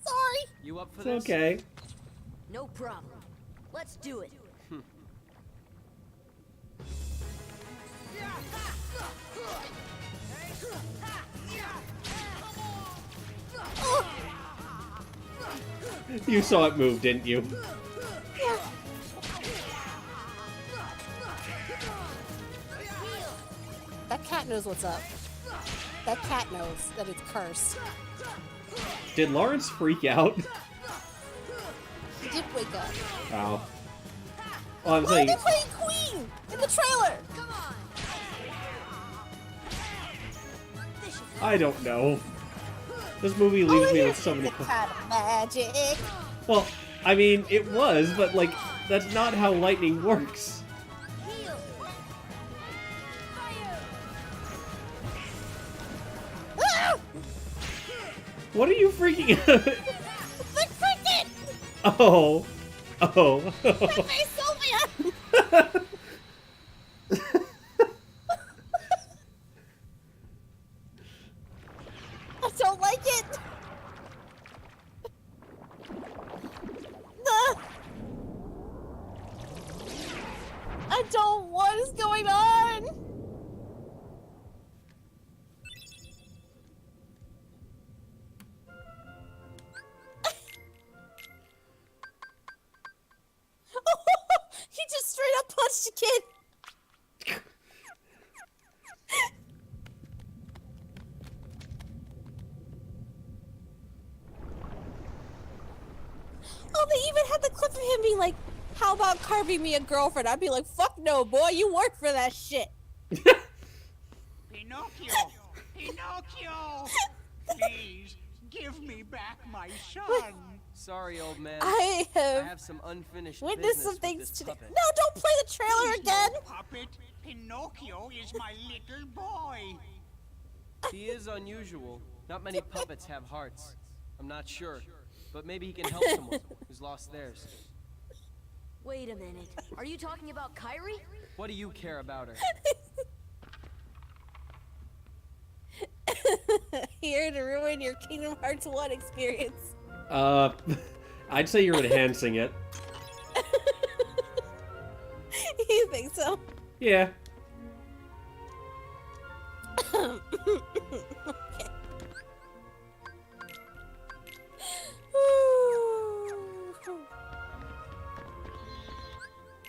Sorry. You up for It's this? okay. No problem. Let's do it. You saw it move, didn't you? That cat knows what's up. That cat knows that it's cursed. Did Lawrence freak out? He did wake up. Wow. Well, I'm Why are saying, they playing Queen in the trailer? I don't know. This movie leaves me with so many The cat of magic. Well, I mean, it was, but, like, that's not how lightning works. Ah! What are you freaking out? The cricket! Oh. Oh. Pepe Sylvia! I don't like it. I don't. What is going on? He just straight up punched a kid. Oh, they even had the clip of him being like, how about carving me a girlfriend? I'd be like, fuck no, boy, you work for that shit. Pinocchio! Pinocchio! Please, give me back my son! Sorry, old man. I have some unfinished witnessed business some with things this today. puppet. No, don't play the trailer He's again. no puppet. Pinocchio is my little boy. He is unusual. Not many puppets have hearts. I'm not sure, but maybe he can help someone who's lost theirs. Wait a minute. Are you talking about Kyrie? What do you care about her? Here to ruin your Kingdom Hearts 1 experience. I'd say you're enhancing it. You think so? Yeah.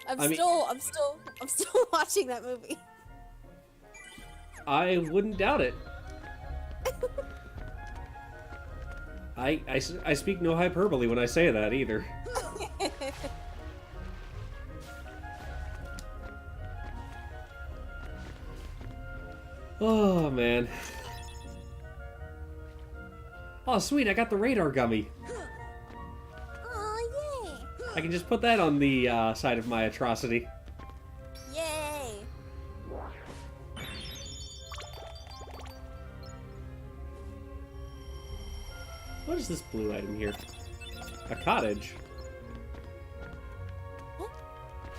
Okay. I'm still watching that movie. I wouldn't doubt it. I speak no hyperbole when I say that either. Oh, man. Oh, sweet, I got the radar gummy. Oh, yeah. I can just put that on the side of my atrocity. What is this blue item here? A cottage. What?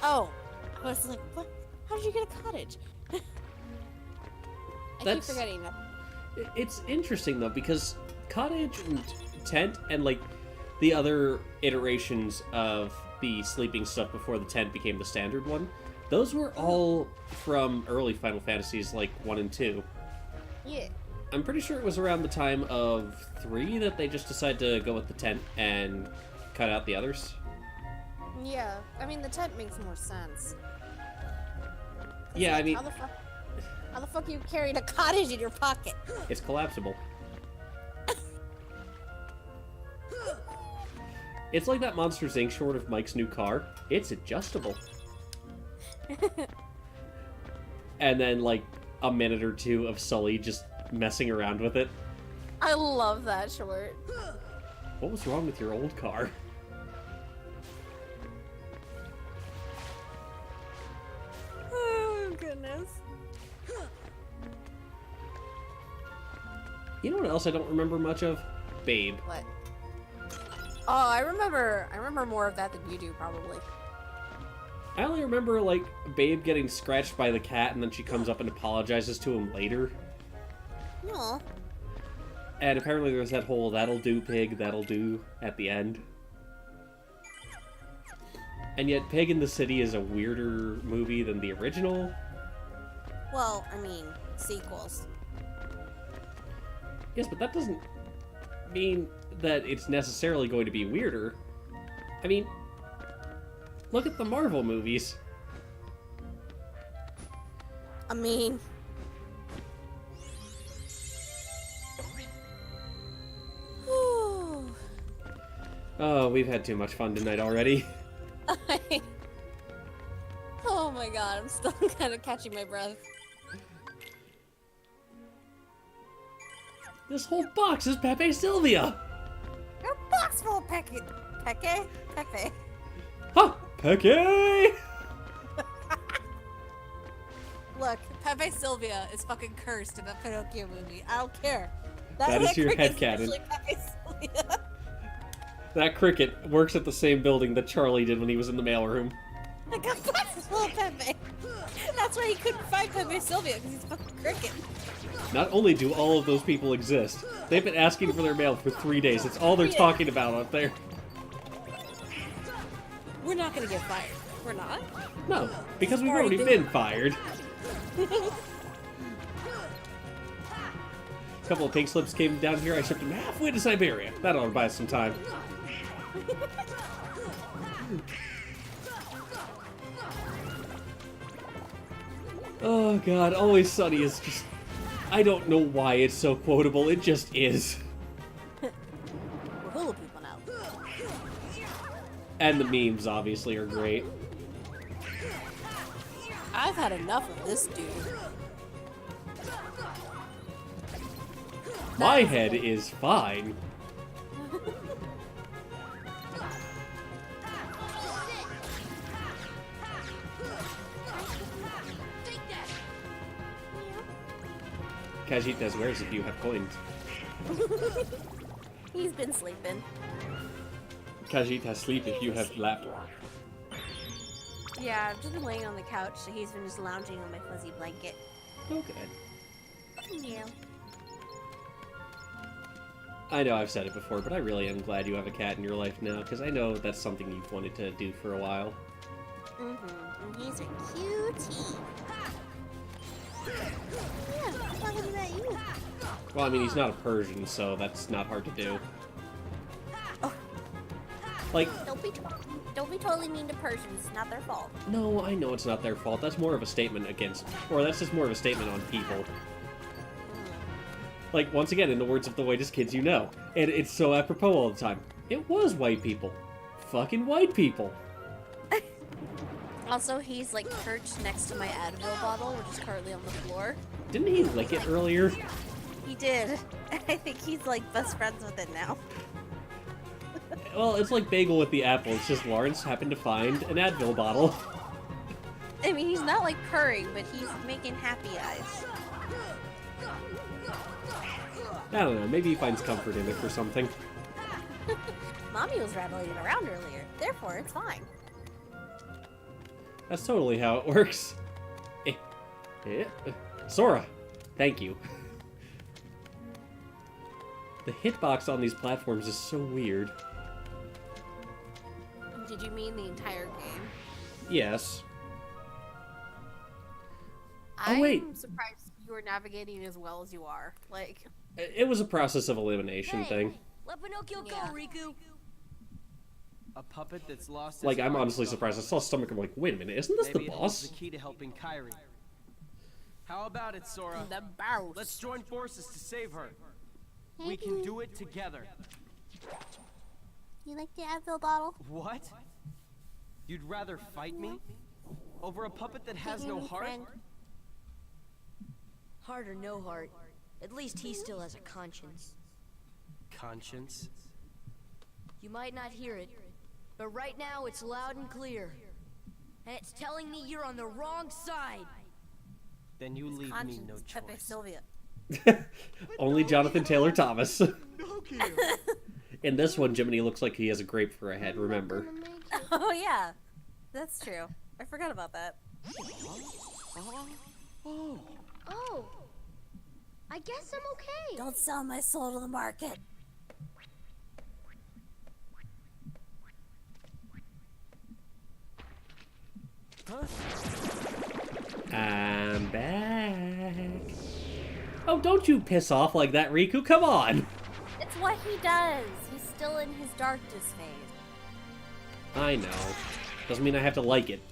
Oh, I was like, what? How did you get a cottage? I keep forgetting that. It's interesting though, because cottage and tent and like the other iterations of the sleeping stuff before the tent became the standard one, those were all from early Final Fantasies like 1 and 2. Yeah. I'm pretty sure it was around the time of 3 that they just decided to go with the tent and cut out the others. Yeah, I mean the tent makes more sense. Yeah, I mean, how the fuck are you carrying a cottage in your pocket? it's collapsible. It's like that Monsters Inc. short of Mike's new car. It's adjustable. And then, like, a minute or two of Sully just messing around with it. I love that short. What was wrong with your old car? Oh, goodness. You know what else I don't remember much of? Babe. What? Oh, I remember more of that than you do, probably. I only remember, like, Babe getting scratched by the cat and then she comes up and apologizes to him later. No. And apparently there's that whole that'll do, pig, that'll do at the end. And yet Pig in the City is a weirder movie than the original. Well, I mean, sequels. Yes, but that doesn't mean that it's necessarily going to be weirder. I mean, look at the Marvel movies. I mean... Oh, we've had too much fun tonight already. Oh my god, I'm still kind of catching my breath. This whole box is Pepe Sylvia! Your box full of Pepe. Pepe. Ha! Pepe! Look, Pepe Sylvia is fucking cursed in the Pinocchio movie. I don't care. That is your headcanon. Pepe Sylvia. That cricket works at the same building that Charlie did when he was in the mailroom. I got boxes full of Pepe. That's why he couldn't find Pepe Sylvia, because he's fucking cricket. Not only do all of those people exist, they've been asking for their mail for 3 days. It's all they're talking about up there. We're not gonna get fired. We're not? No, because we've already been fired. A couple of pink slips came down here. I shipped them halfway to Siberia. That ought to buy us some time. Oh god, Always Sunny is just... I don't know why it's so quotable, it just is. We're full of people now. And the memes, obviously, are great. I've had enough of this dude. My head is fine. Khajiit does wears if you have coins. He's been sleeping. Khajiit has sleep if you have laughter. Yeah, I've just been laying on the couch, so he's been just lounging on my fuzzy blanket. Okay. Yeah. I know I've said it before, but I really am glad you have a cat in your life now, because I know that's something you've wanted to do for a while. Mm-hmm. And he's a cutie. Yeah, I'm talking about you. Well, I mean, he's not a Persian, so that's not hard to do. Oh. Like... Don't be totally mean to Persians. It's not their fault. No, I know it's not their fault. That's more of a statement against... Or that's just more of a statement on people. Like, once again, in the words of the whitest kids you know. And it's so apropos all the time. It was white people. Fucking white people. Also, he's like perched next to my Advil bottle, which is currently on the floor. Didn't he lick it earlier? He did. I think he's like best friends with it now. Well, it's like Bagel with the apple. It's just Lawrence happened to find an Advil bottle. I mean, he's not like purring, but he's making happy eyes. I don't know. Maybe he finds comfort in it or something. Mommy was rattling around earlier, therefore it's fine. That's totally how it works. Sora, thank you. The hitbox on these platforms is so weird. Did you mean the entire game? Yes. I'm wait. surprised you were navigating as well as you are. Like, It was a process of elimination thing. Let Pinocchio go, Riku. A puppet that's lost. Like, its I'm arms honestly though. surprised. I saw Stomach, I'm like, wait a minute, isn't this Maybe the it holds boss? the key to helping Kairi. How about it, Sora? the boss. Let's join forces to save her. We can do it together. You like the Advil bottle? What? You'd rather fight me? Over a puppet that has no heart? Friend. Heart or no heart, at least he still has a conscience. Conscience? You might not hear it, but right now it's loud and clear. And it's telling me you're on the wrong side. Then you leave me no Pepe choice. Sylvia. Only Jonathan Taylor Thomas. In this one, Jiminy looks like he has a grape for a head, remember? Oh yeah, that's true. I forgot about that. Oh. I guess I'm okay. Don't sell my soul to the market. I'm back. Oh, don't you piss off like that, Riku. Come on. It's what he does. He's still in his darkness phase. I know. Doesn't mean I have to like it.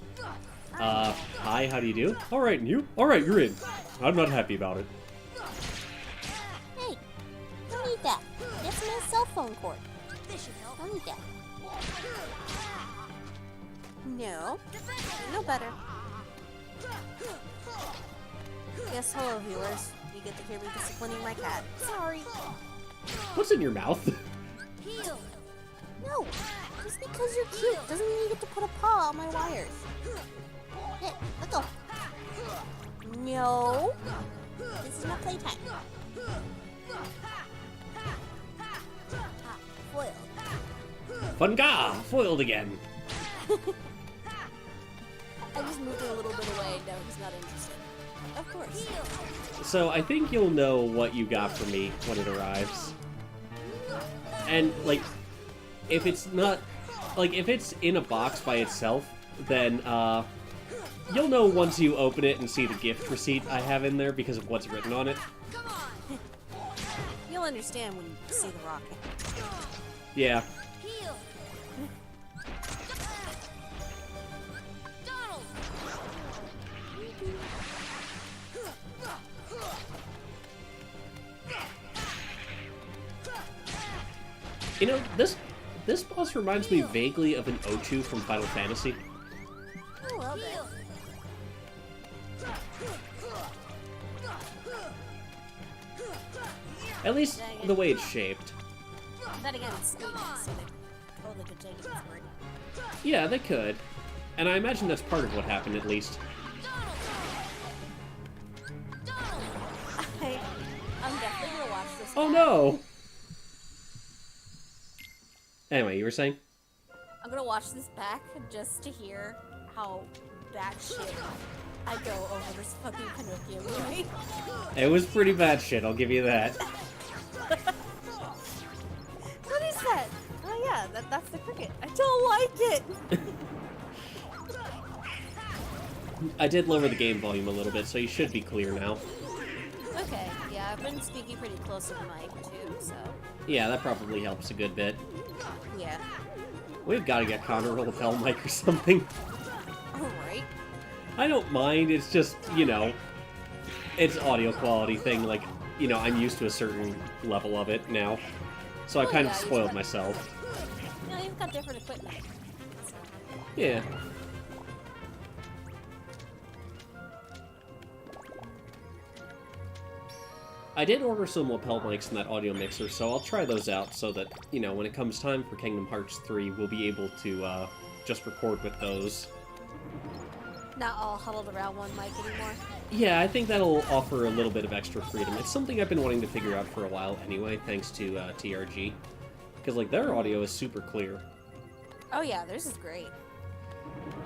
Hi, how do you do? Alright, and you? Alright, you're in. I'm not happy about it. Hey, don't need that. That's my cell phone cord. Don't need that. No. No better. Yes, hello viewers. You get to hear me disciplining my cat. Sorry. What's in your mouth? Heal. No. Just because you're cute doesn't mean you get to put a paw on my wires. Hey, let go. No. This is not playtime. Foiled. Funga! Foiled again. I just moved her a little bit away. No, he's not interested. Of course. So I think you'll know what you got for me when it arrives. And, like, if it's not... Like, if it's in a box by itself, then, you'll know once you open it and see the gift receipt I have in there because of what's written on it. You'll understand when you see the rocket. Yeah. You know, this boss reminds me vaguely of an Ochu from Final Fantasy. A little bit. At least the way it's shaped. Then again, it's Steam, so they totally could take it as word. Yeah, they could. And I imagine that's part of what happened, at least. I'm definitely gonna watch this. Oh no! Anyway, you were saying? I'm gonna watch this back just to hear how batshit I go over this fucking Pinocchio movie. It was pretty bad shit, I'll give you that. What is that? Oh yeah, that's the cricket. I don't like it! I did lower the game volume a little bit, so you should be clear now. Okay, yeah, I've been speaking pretty close to the mic too, so... Yeah, that probably helps a good bit. Yeah. We've got to get Connor a lapel mic or something. Alright. I don't mind, it's just, you know, it's audio quality thing, like, you know, I'm used to a certain level of it now. So I Oh, kind yeah, of you've spoiled got- myself. You know, you've got different equipment. So. Yeah. I did order some lapel mics in that audio mixer, so I'll try those out so that, you know, when it comes time for Kingdom Hearts 3, we'll be able to, just record with those. Not all huddled around one mic anymore. Yeah, I think that'll offer a little bit of extra freedom. It's something I've been wanting to figure out for a while anyway, thanks to TRG. Because, like, their audio is super clear. Oh yeah, theirs is great.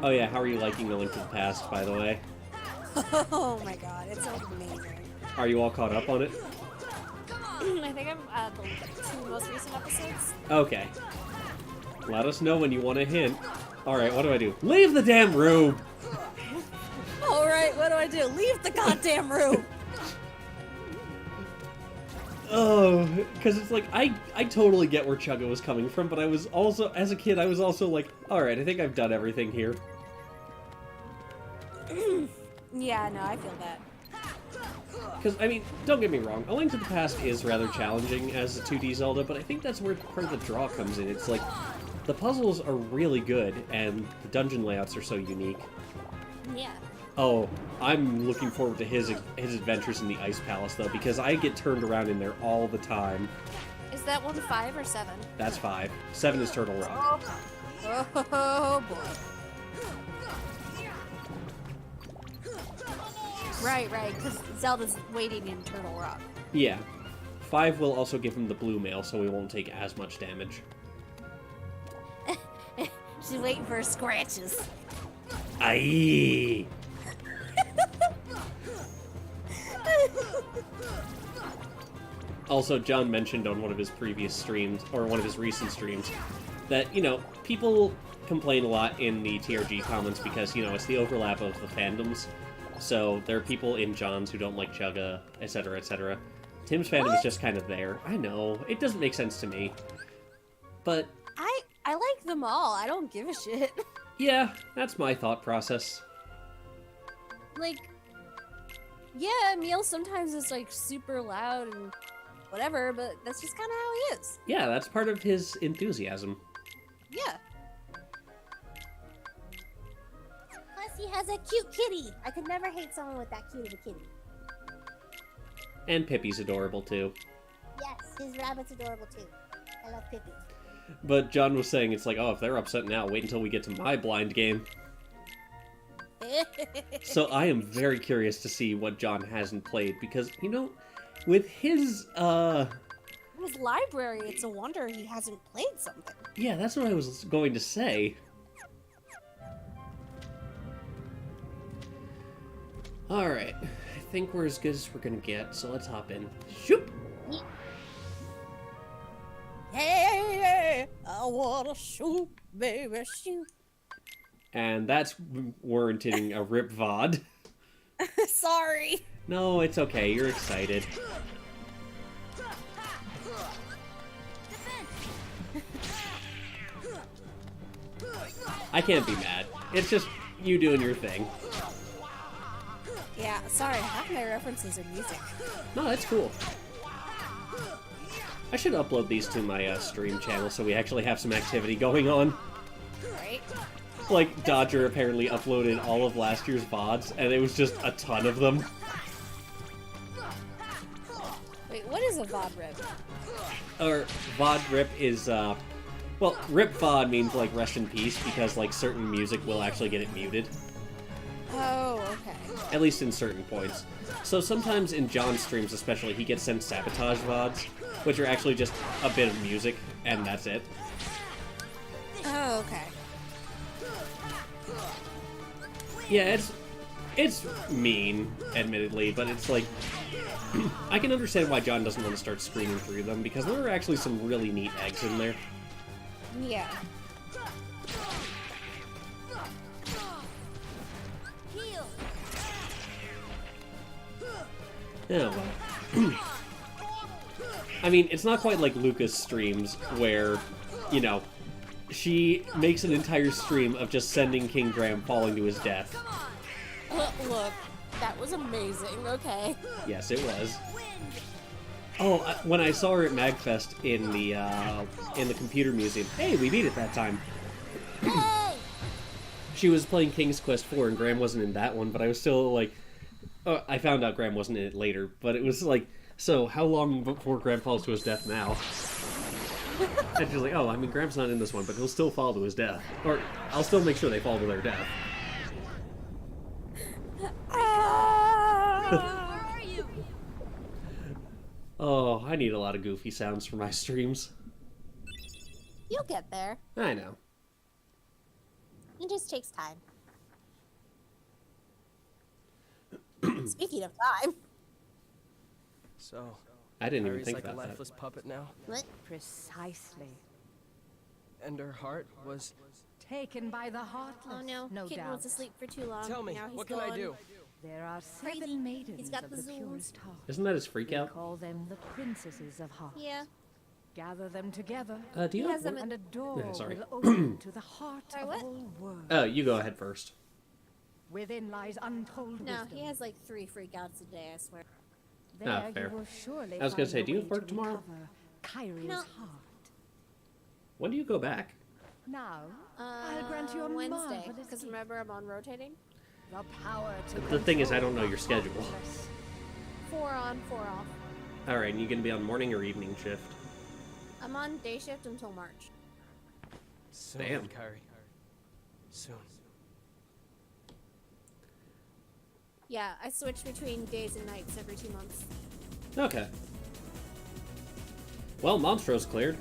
Oh yeah, how are you liking A Link to the Past, by the way? Oh my god, it's so amazing. Are you all caught up on it? I think I'm the 2 most recent episodes. Okay. Let us know when you want a hint. Alright, what do I do? Leave the damn room! Alright, what do I do? Leave the goddamn room! Oh, because it's like, I totally get where Chugga was coming from, but I was also, as a kid, I was also like, alright, I think I've done everything here. Yeah, no, I feel that. Because, I mean, don't get me wrong, A Link to the Past is rather challenging as a 2D Zelda, but I think that's where part of the draw comes in. It's like, the puzzles are really good, and the dungeon layouts are so unique. Yeah. Oh, I'm looking forward to his adventures in the Ice Palace, though, because I get turned around in there all the time. Is that one 5 or 7? That's 5. 7 is Turtle Rock. Oh boy. Right, because Zelda's waiting in Turtle Rock. Yeah. 5 will also give him the blue mail, so he won't take as much damage. She's waiting for her scratches. Aye. Also, John mentioned on one of his previous streams, or one of his recent streams, that, you know, people complain a lot in the TRG comments because, you know, it's the overlap of the fandoms. So, there are people in John's who don't like Chugga, etc., etc. Tim's fandom is just kind of there. I know, it doesn't make sense to me. But... I like them all. I don't give a shit. Yeah, that's my thought process. Like, yeah, Emil sometimes is, like, super loud and whatever, but that's just kind of how he is. Yeah, that's part of his enthusiasm. Yeah. Plus, he has a cute kitty. I could never hate someone with that cute of a kitty. And Pippi's adorable, too. Yes, his rabbit's adorable, too. I love Pippi. But John was saying, it's like, oh, if they're upset now, wait until we get to my blind game. So I am very curious to see what John hasn't played, because, you know, with his library, it's a wonder he hasn't played something. Yeah, that's what I was going to say. Alright, I think we're as good as we're gonna get, so let's hop in. Shoop! Hey, I wanna shoot, baby, shoot. And that's warranting a rip VOD. Sorry. No, it's okay, you're excited. I can't be mad. It's just you doing your thing. Yeah, sorry, half my references are music. No, that's cool. I should upload these to my stream channel so we actually have some activity going on. Right? Like, Dodger apparently uploaded all of last year's VODs, and it was just a ton of them. Wait, what is a VOD rip? Or, VOD rip is, well, rip VOD means, like, rest in peace, because, like, certain music will actually get it muted. Oh, okay. At least in certain points. So sometimes in John's streams especially, he gets sent sabotage VODs, which are actually just a bit of music, and that's it. Oh, okay. Yeah, it's mean, admittedly, but it's like... I can understand why John doesn't want to start screaming through them, because there are actually some really neat eggs in there. Yeah. Yeah, well... I mean, it's not quite like Lucas streams, where, you know, she makes an entire stream of just sending King Graham falling to his death. Look, that was amazing, okay. Yes, it was. Oh, when I saw her at MagFest in the computer museum, hey, we beat it that time. She was playing King's Quest 4 and Graham wasn't in that one, but I was still like, I found out Graham wasn't in it later, but it was like, so how long before Graham falls to his death now? And she's like, oh, I mean, Graham's not in this one, but he'll still fall to his death. Or, I'll still make sure they fall to their death. Where are you? Oh, I need a lot of goofy sounds for my streams. You'll get there. I know. It just takes time. Speaking of time. So, I didn't even Harry's think like about a that. lifeless puppet now. What? Precisely. And her heart was... Taken by the heartless, Oh no, no Kitten doubt. was asleep for too long. Tell me, Now he's what can I gone. do? There are Crazy. 7 maidens He's got of the the zooms. purest heart. Isn't that his freak We out? call them the princesses of heart. Yeah. Gather them together, Do you He have has them one? and a door Yeah, sorry. will open to the heart Sorry, of what? all worlds. Oh, you go ahead first. Within lies untold No, wisdom. he has like 3 freakouts a day, I swear. There fair. you will surely I was gonna find say, a do you way work to tomorrow? recover Kyrie's No. heart. When do you go back? Now, I'll grant you a Wednesday, marvelous because gift. remember I'm on rotating. The power to The thing is, I control don't know your the schedule. heartless. 4 on, 4 off. Alright, and you gonna be on morning or evening shift? I'm on day shift until March. Soon, Damn. Kyrie. Soon. Yeah, I switch between days and nights every 2 months. Okay. Well, Monstro's cleared.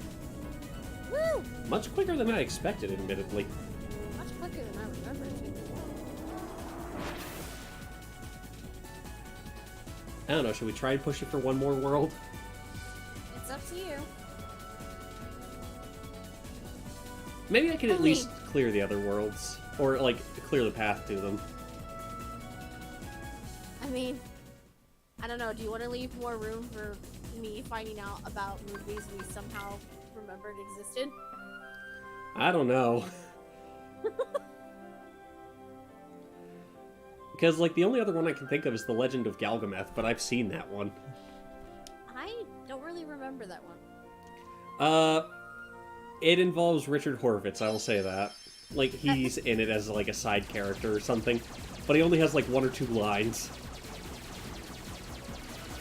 Woo! Much quicker than I expected, admittedly. Much quicker than I remember it to be. I don't know, should we try and push it for one more world? It's up to you. Maybe I could at I least mean- clear the other worlds. Or, like, clear the path to them. I mean, I don't know. Do you want to leave more room for me finding out about movies we somehow remembered existed? I don't know. Because, like, the only other one I can think of is The Legend of Galgameth, but I've seen that one. I don't really remember that one. It involves Richard Horvitz, I will say that. Like, he's in it as, like, a side character or something. But he only has, like, 1 or 2 lines.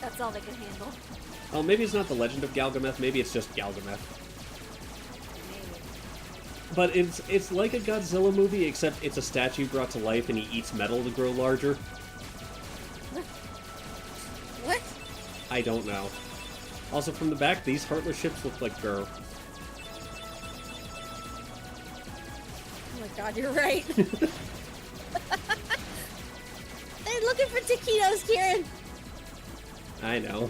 That's all they can handle. Oh, maybe it's not The Legend of Galgameth, maybe it's just Galgameth. But it's like a Godzilla movie, except it's a statue brought to life and he eats metal to grow larger. What? I don't know. Also, from the back, these Heartless ships look like Gur. Oh my god, you're right. They're looking for taquitos, Kieran. I know.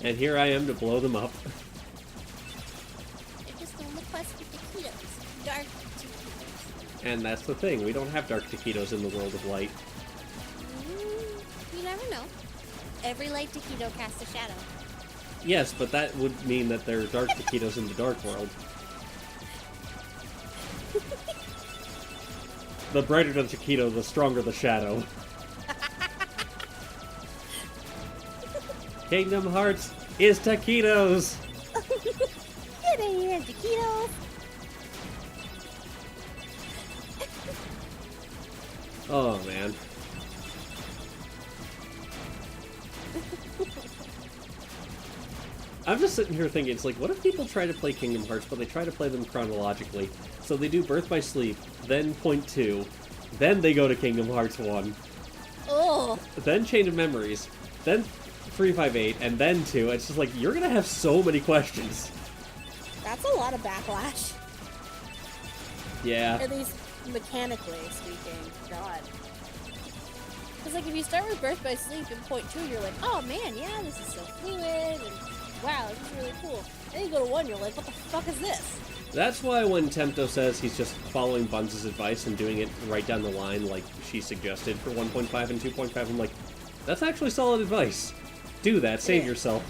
And here I am to blow them up. They're just on the quest for taquitos. Dark taquitos. And that's the thing, we don't have dark taquitos in the world of light. You never know. Every light taquito casts a shadow. Yes, but that would mean that there are dark taquitos in the dark world. The brighter the taquito, the stronger the shadow. Kingdom Hearts is taquitos! Get in here, taquitos. Oh, man. I'm just sitting here thinking, it's like, what if people try to play Kingdom Hearts, but they try to play them chronologically? So they do Birth by Sleep, then Point 2, then they go to Kingdom Hearts 1, Oh, then Chain of Memories, then 358, and then 2. It's just like, you're gonna have so many questions. that's a lot of backlash. Yeah. At least mechanically speaking. God. Because, like, if you start with Birth by Sleep in Point 2, you're like, oh man, yeah, this is so fluid, and wow, this is really cool. Then you go to 1, you're like, what the fuck is this? That's why when Tempto says he's just following Buns' advice and doing it right down the line like she suggested for 1.5 and 2.5, I'm like, that's actually solid advice. Do that, save yourself.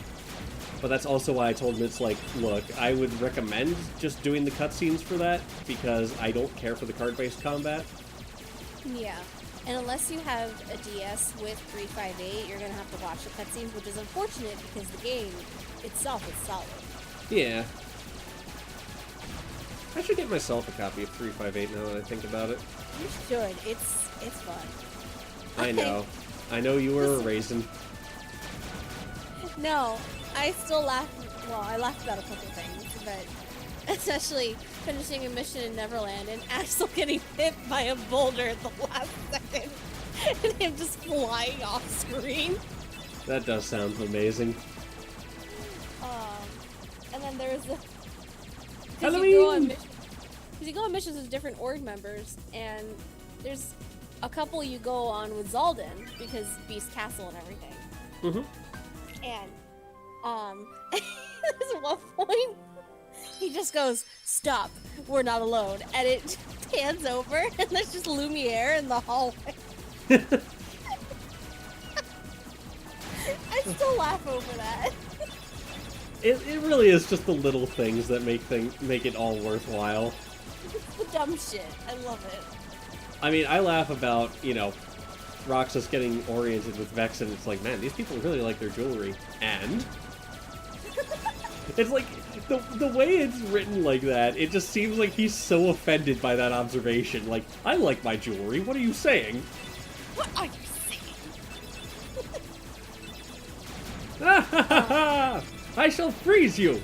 But that's also why I told him, it's like, look, I would recommend just doing the cutscenes for that, because I don't care for the card-based combat. Yeah. And unless you have a DS with 358, you're gonna have to watch the cutscenes, which is unfortunate because the game itself is solid. Yeah. I should get myself a copy of 358 now that I think about it. You should. It's fun. I know. I know you were a raisin. No, I still laugh. Well, I laughed about a couple things, but especially finishing a mission in Neverland and Axel getting hit by a boulder at the last second and him just flying off screen. That does sound amazing. And then there's the... Halloween! Because you go on missions with different org members, and there's a couple you go on with Zaldin, because Beast Castle and everything. Mm-hmm. And, there's one point, he just goes, "Stop, we're not alone," and it pans over, and there's just Lumiere in the hallway. I still laugh over that. It really is just the little things that make it all worthwhile. It's the dumb shit. I love it. I mean, I laugh about, you know, Roxas getting oriented with Vex, and it's like, man, these people really like their jewelry. And? It's like, the way it's written like that, it just seems like he's so offended by that observation. Like, I like my jewelry, what are you saying? What are you saying? I shall freeze you!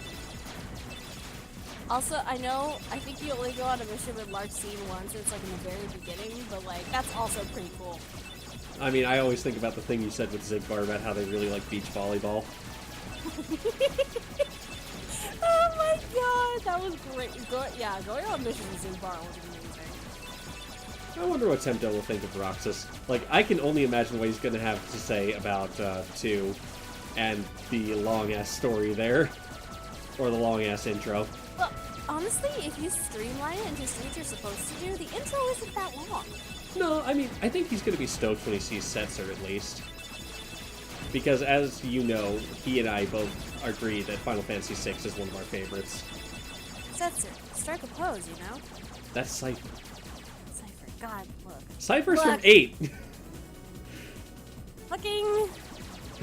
Also, I think you only go on a mission with Larxene once, it's like in the very beginning, but like, that's also pretty cool. I mean, I always think about the thing you said with Zigbar about how they really like beach volleyball. Oh my god, that was great. Going on missions with Zigbar was amazing. I wonder what Temto will think of Roxas. Like, I can only imagine what he's gonna have to say about 2 and the long-ass story there. Or the long-ass intro. Well, honestly, if you streamline it and just do what you're supposed to do, the intro isn't that long. No, I mean, I think he's gonna be stoked when he sees Setzer, at least. Because, as you know, he and I both agree that Final Fantasy VI is one of our favorites. Setzer, strike a pose, you know? That's Cypher. Cypher, god, look. Cypher's from 8! Fucking...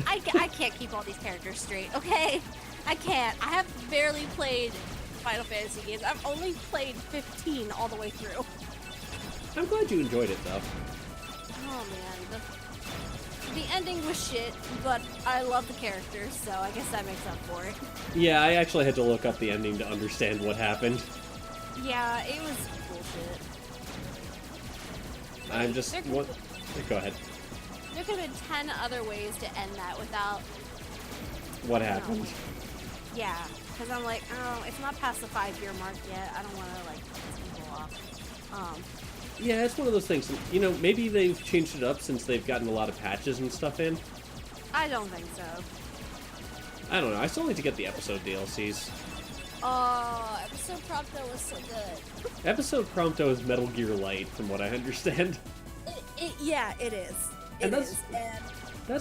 I can't keep all these characters straight, okay? I can't. I have barely played Final Fantasy games. I've only played 15 all the way through. I'm glad you enjoyed it, though. Oh, man. The ending was shit, but I love the characters, so I guess that makes up for it. Yeah, I actually had to look up the ending to understand what happened. Yeah, it was bullshit. I'm just... What? Go ahead. There could have been 10 other ways to end that without... What happened? Yeah, because I'm like, oh, it's not past the 5-year mark yet. I don't want to, like, piss people off. Yeah, it's one of those things. You know, maybe they've changed it up since they've gotten a lot of patches and stuff in. I don't think so. I don't know. I still need to get the episode DLCs. Oh, episode Prompto was so good. Episode Prompto is Metal Gear Light, from what I understand. Yeah, it is. And that's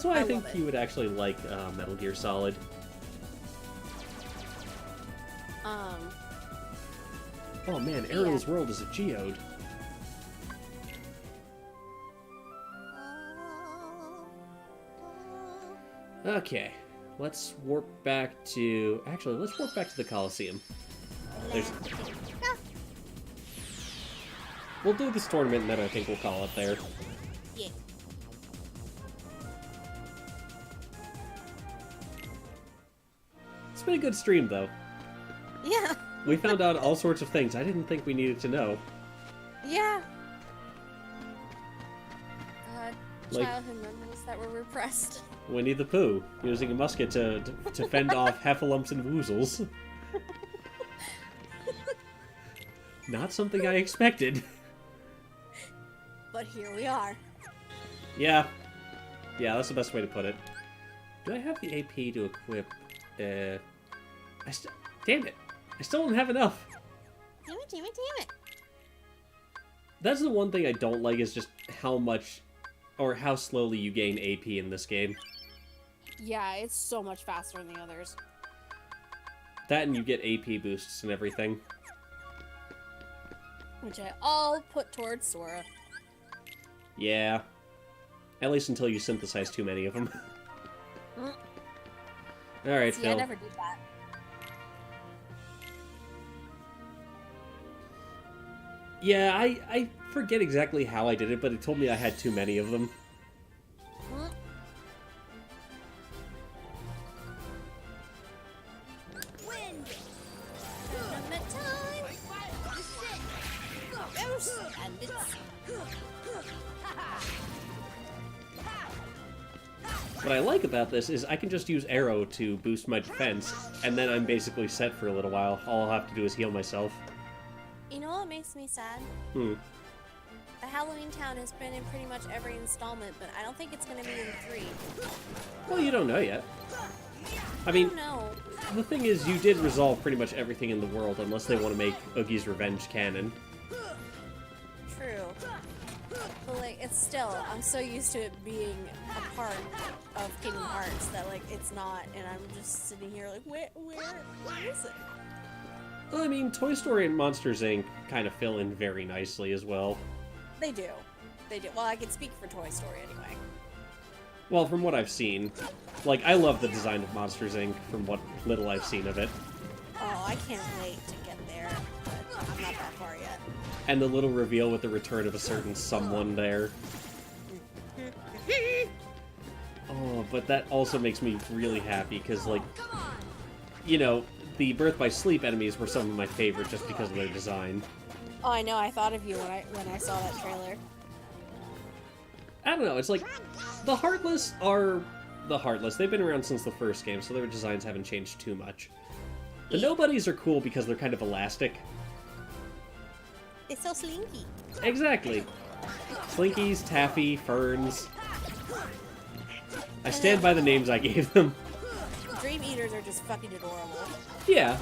why I think love it. you would actually like Metal Gear Solid. Oh man, Ariel's World is a geode. Okay, let's warp back to... Actually, let's warp back to the Coliseum. We'll do this tournament and then I think we'll call it there. Yeah. It's been a good stream, though. Yeah. We found out all sorts of things I didn't think we needed to know. Yeah. Like- Childhood memories that were repressed. Winnie the Pooh, using a musket to fend off heffalumps and woozles. Not something I expected. But here we are. Yeah. Yeah, that's the best way to put it. Do I have the AP to equip? Damn it. I still don't have enough. Damn it. That's the one thing I don't like is just how much or how slowly you gain AP in this game. Yeah, it's so much faster than the others. That and you get AP boosts and everything. Which I all put towards Sora. Yeah. At least until you synthesize too many of them. Alright, See, Phil. I never did that. Yeah, I forget exactly how I did it, but it told me I had too many of them. what I like about this is I can just use Arrow to boost my defense, and then I'm basically set for a little while. All I'll have to do is heal myself. You know what makes me sad? Hmm. The Halloween Town has been in pretty much every installment, but I don't think it's gonna be in 3. Well, you don't know yet. I mean, No. the thing is, you did resolve pretty much everything in the world, unless they want to make Oogie's Revenge canon. True. But like, it's still, I'm so used to it being a part of Kingdom Hearts that like it's not, and I'm just sitting here like, where is it? Well, I mean, Toy Story and Monsters, Inc. kind of fill in very nicely as well. They do. They do. Well, I can speak for Toy Story anyway. Well, from what I've seen, like, I love the design of Monsters, Inc. from what little I've seen of it. Oh, I can't wait to get there, but I'm not that far yet. And the little reveal with the return of a certain someone there. Oh, but that also makes me really happy, because, like, you know, the Birth by Sleep enemies were some of my favorite just because of their design. Oh, I know. I thought of you when I saw that trailer. I don't know, it's like, the Heartless are the Heartless. They've been around since the first game, so their designs haven't changed too much. The Nobodies are cool because they're kind of elastic. It's so slinky. Exactly. Slinkies, Taffy, Ferns. I stand by the names I gave them. Dream Eaters are just fucking adorable. Yeah.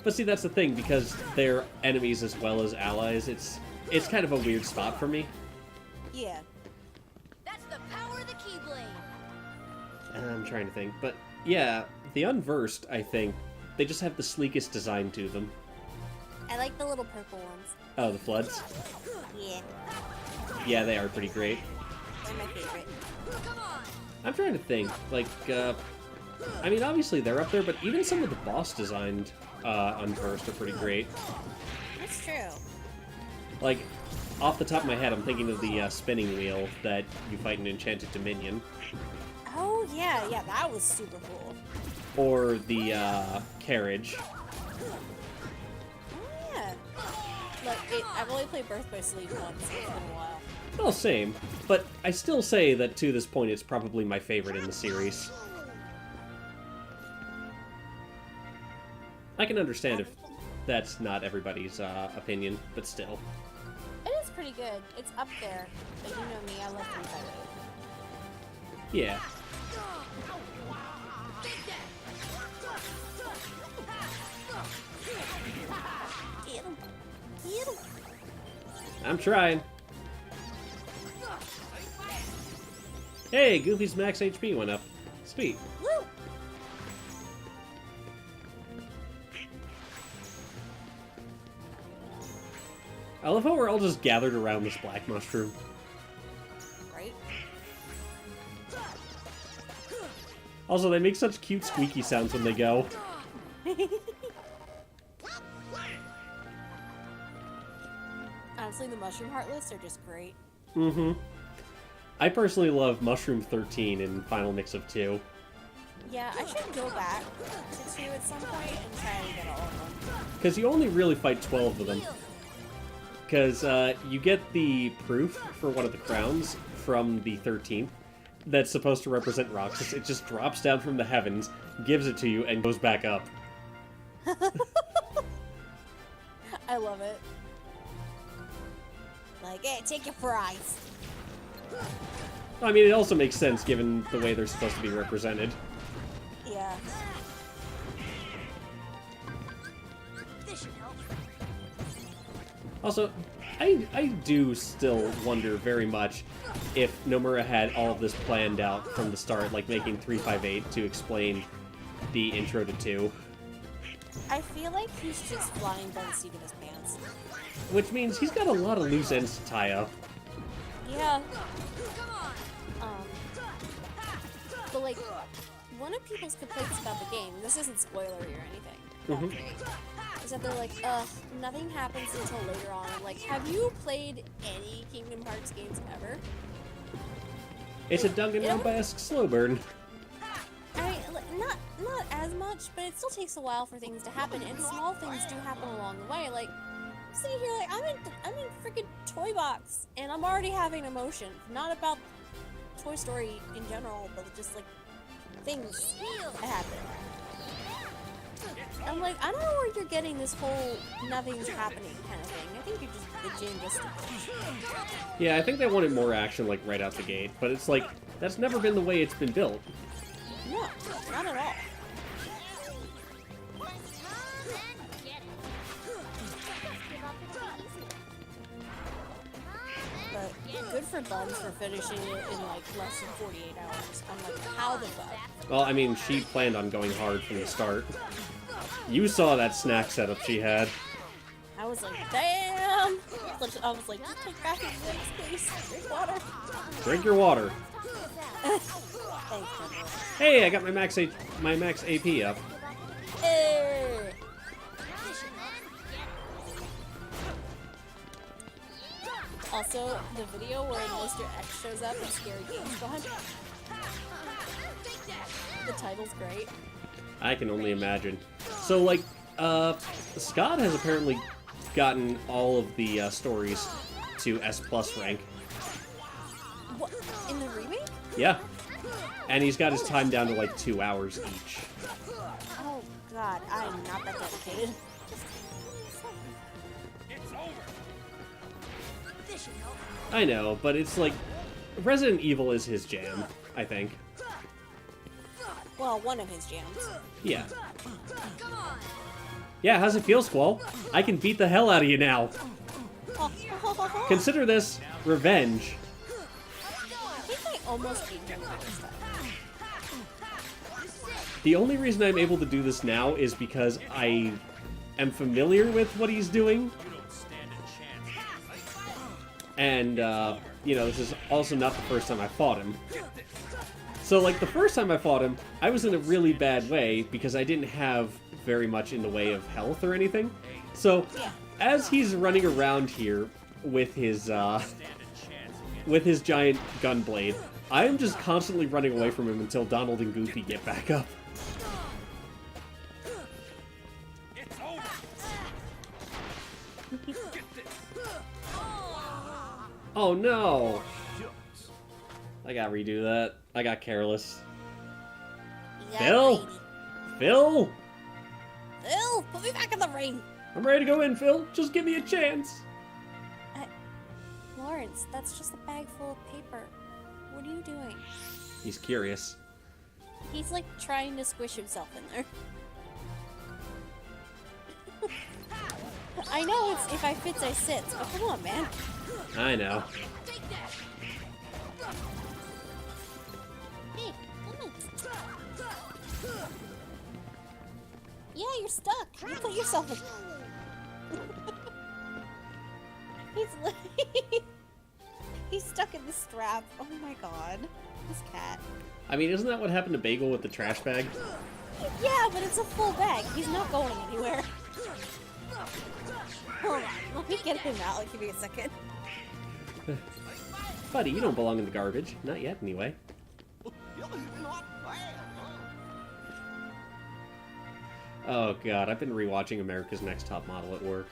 But see, that's the thing, because they're enemies as well as allies, it's kind of a weird spot for me. Yeah. That's the power of the Keyblade. I'm trying to think, but yeah, the Unversed, I think, they just have the sleekest design to them. I like the little purple ones. Oh, the Floods? Yeah. Yeah, they are pretty great. They're my favorite. I'm trying to think, like, I mean, obviously they're up there, but even some of the boss-designed Unversed are pretty great. That's true. Like, off the top of my head, I'm thinking of the spinning wheel that you fight in Enchanted Dominion. Oh, yeah, that was super cool. Or the carriage. Oh, yeah. Look, I've only played Birth by Sleep once, so it's been a while. Well, same. But I still say that to this point it's probably my favorite in the series. I can understand if that's not everybody's opinion, but still. It is pretty good. It's up there. But you know me, I love 358. Yeah. Get him. Get him. I'm trying. Hey, Goofy's max HP went up. Sweet. Woo! I love how we're all just gathered around this black mushroom. Right? Also, they make such cute squeaky sounds when they go. Honestly, the Mushroom Heartless are just great. Mm-hmm. I personally love Mushroom 13 in Final Mix of 2. Yeah, I should go back to 2 at some point and try to get all of them. Because you only really fight 12 of them. Because you get the proof for one of the crowns from the 13th that's supposed to represent Roxas. It just drops down from the heavens, gives it to you, and goes back up. I love it. Like, hey, take your prize. I mean, it also makes sense given the way they're supposed to be represented. Yeah. This should help. Also, I do still wonder very much if Nomura had all of this planned out from the start, like making 358 to explain the intro to 2. I feel like he's just flying by the seat of his pants. Which means he's got a lot of loose ends to tie up. Yeah. But like, one of people's complaints about the game, this isn't spoilery or anything, is that they're like, nothing happens until later on. I'm like, have you played any Kingdom Hearts games ever? It's a Danganronpa-esque slow burn. I mean, like, not as much, but it still takes a while for things to happen, and small things do happen along the way. Like, I'm sitting here like, I'm in freaking Toy Box, and I'm already having emotion. Not about Toy Story in general, but just like things happen. I'm like, I don't know where you're getting this whole nothing's happening kind of thing. I think you're just the gym just. Yeah, I think they wanted more action like right out the gate, but it's like that's never been the way it's been built. No, not at all. But good for Buns for finishing it in like less than 48 hours. I'm like, how the fuck? Well, I mean, she planned on going hard from the start. You saw that snack setup she had. I was like, damn! I was like, just take back your drinks, please. Drink water. Drink your water. Thanks, Kendall. Hey, I got my max AP up. Hey! Also, the video where Mr. X shows up and Scary Games behind him. The title's great. I can only imagine. So, like, Scott has apparently gotten all of the stories to S+ rank. What? In the remake? Yeah. And he's got his time down to like 2 hours each. Oh god, I am not that dedicated. I know, but it's like Resident Evil is his jam, I think. Well, one of his jams. Yeah. Yeah, how's it feel, Squall? I can beat the hell out of you now. Consider this revenge. I think I almost beat him last time. The only reason I'm able to do this now is because I am familiar with what he's doing. And, you know, this is also not the first time I fought him. So, like, the first time I fought him, I was in a really bad way because I didn't have very much in the way of health or anything. So, as he's running around here with his giant gun blade, I am just constantly running away from him until Donald and Goofy get back up. Oh no! I gotta redo that. I got careless. Phil! Phil! Phil, put me back in the ring! I'm ready to go in, Phil. Just give me a chance. Lawrence, that's just a bag full of paper. What are you doing? He's curious. He's like trying to squish himself in there. I know it's if I fits, I sits, but come on, man. I know. Hey, come on. Yeah, you're stuck. You put yourself in. He's stuck in the strap. Oh my god. This cat. I mean, isn't that what happened to Bagel with the trash bag? Yeah, but it's a full bag. He's not going anywhere. Hold on. Let me get him out. Give me a second. Buddy, you don't belong in the garbage. Not yet, anyway. Oh god, I've been rewatching America's Next Top Model at work.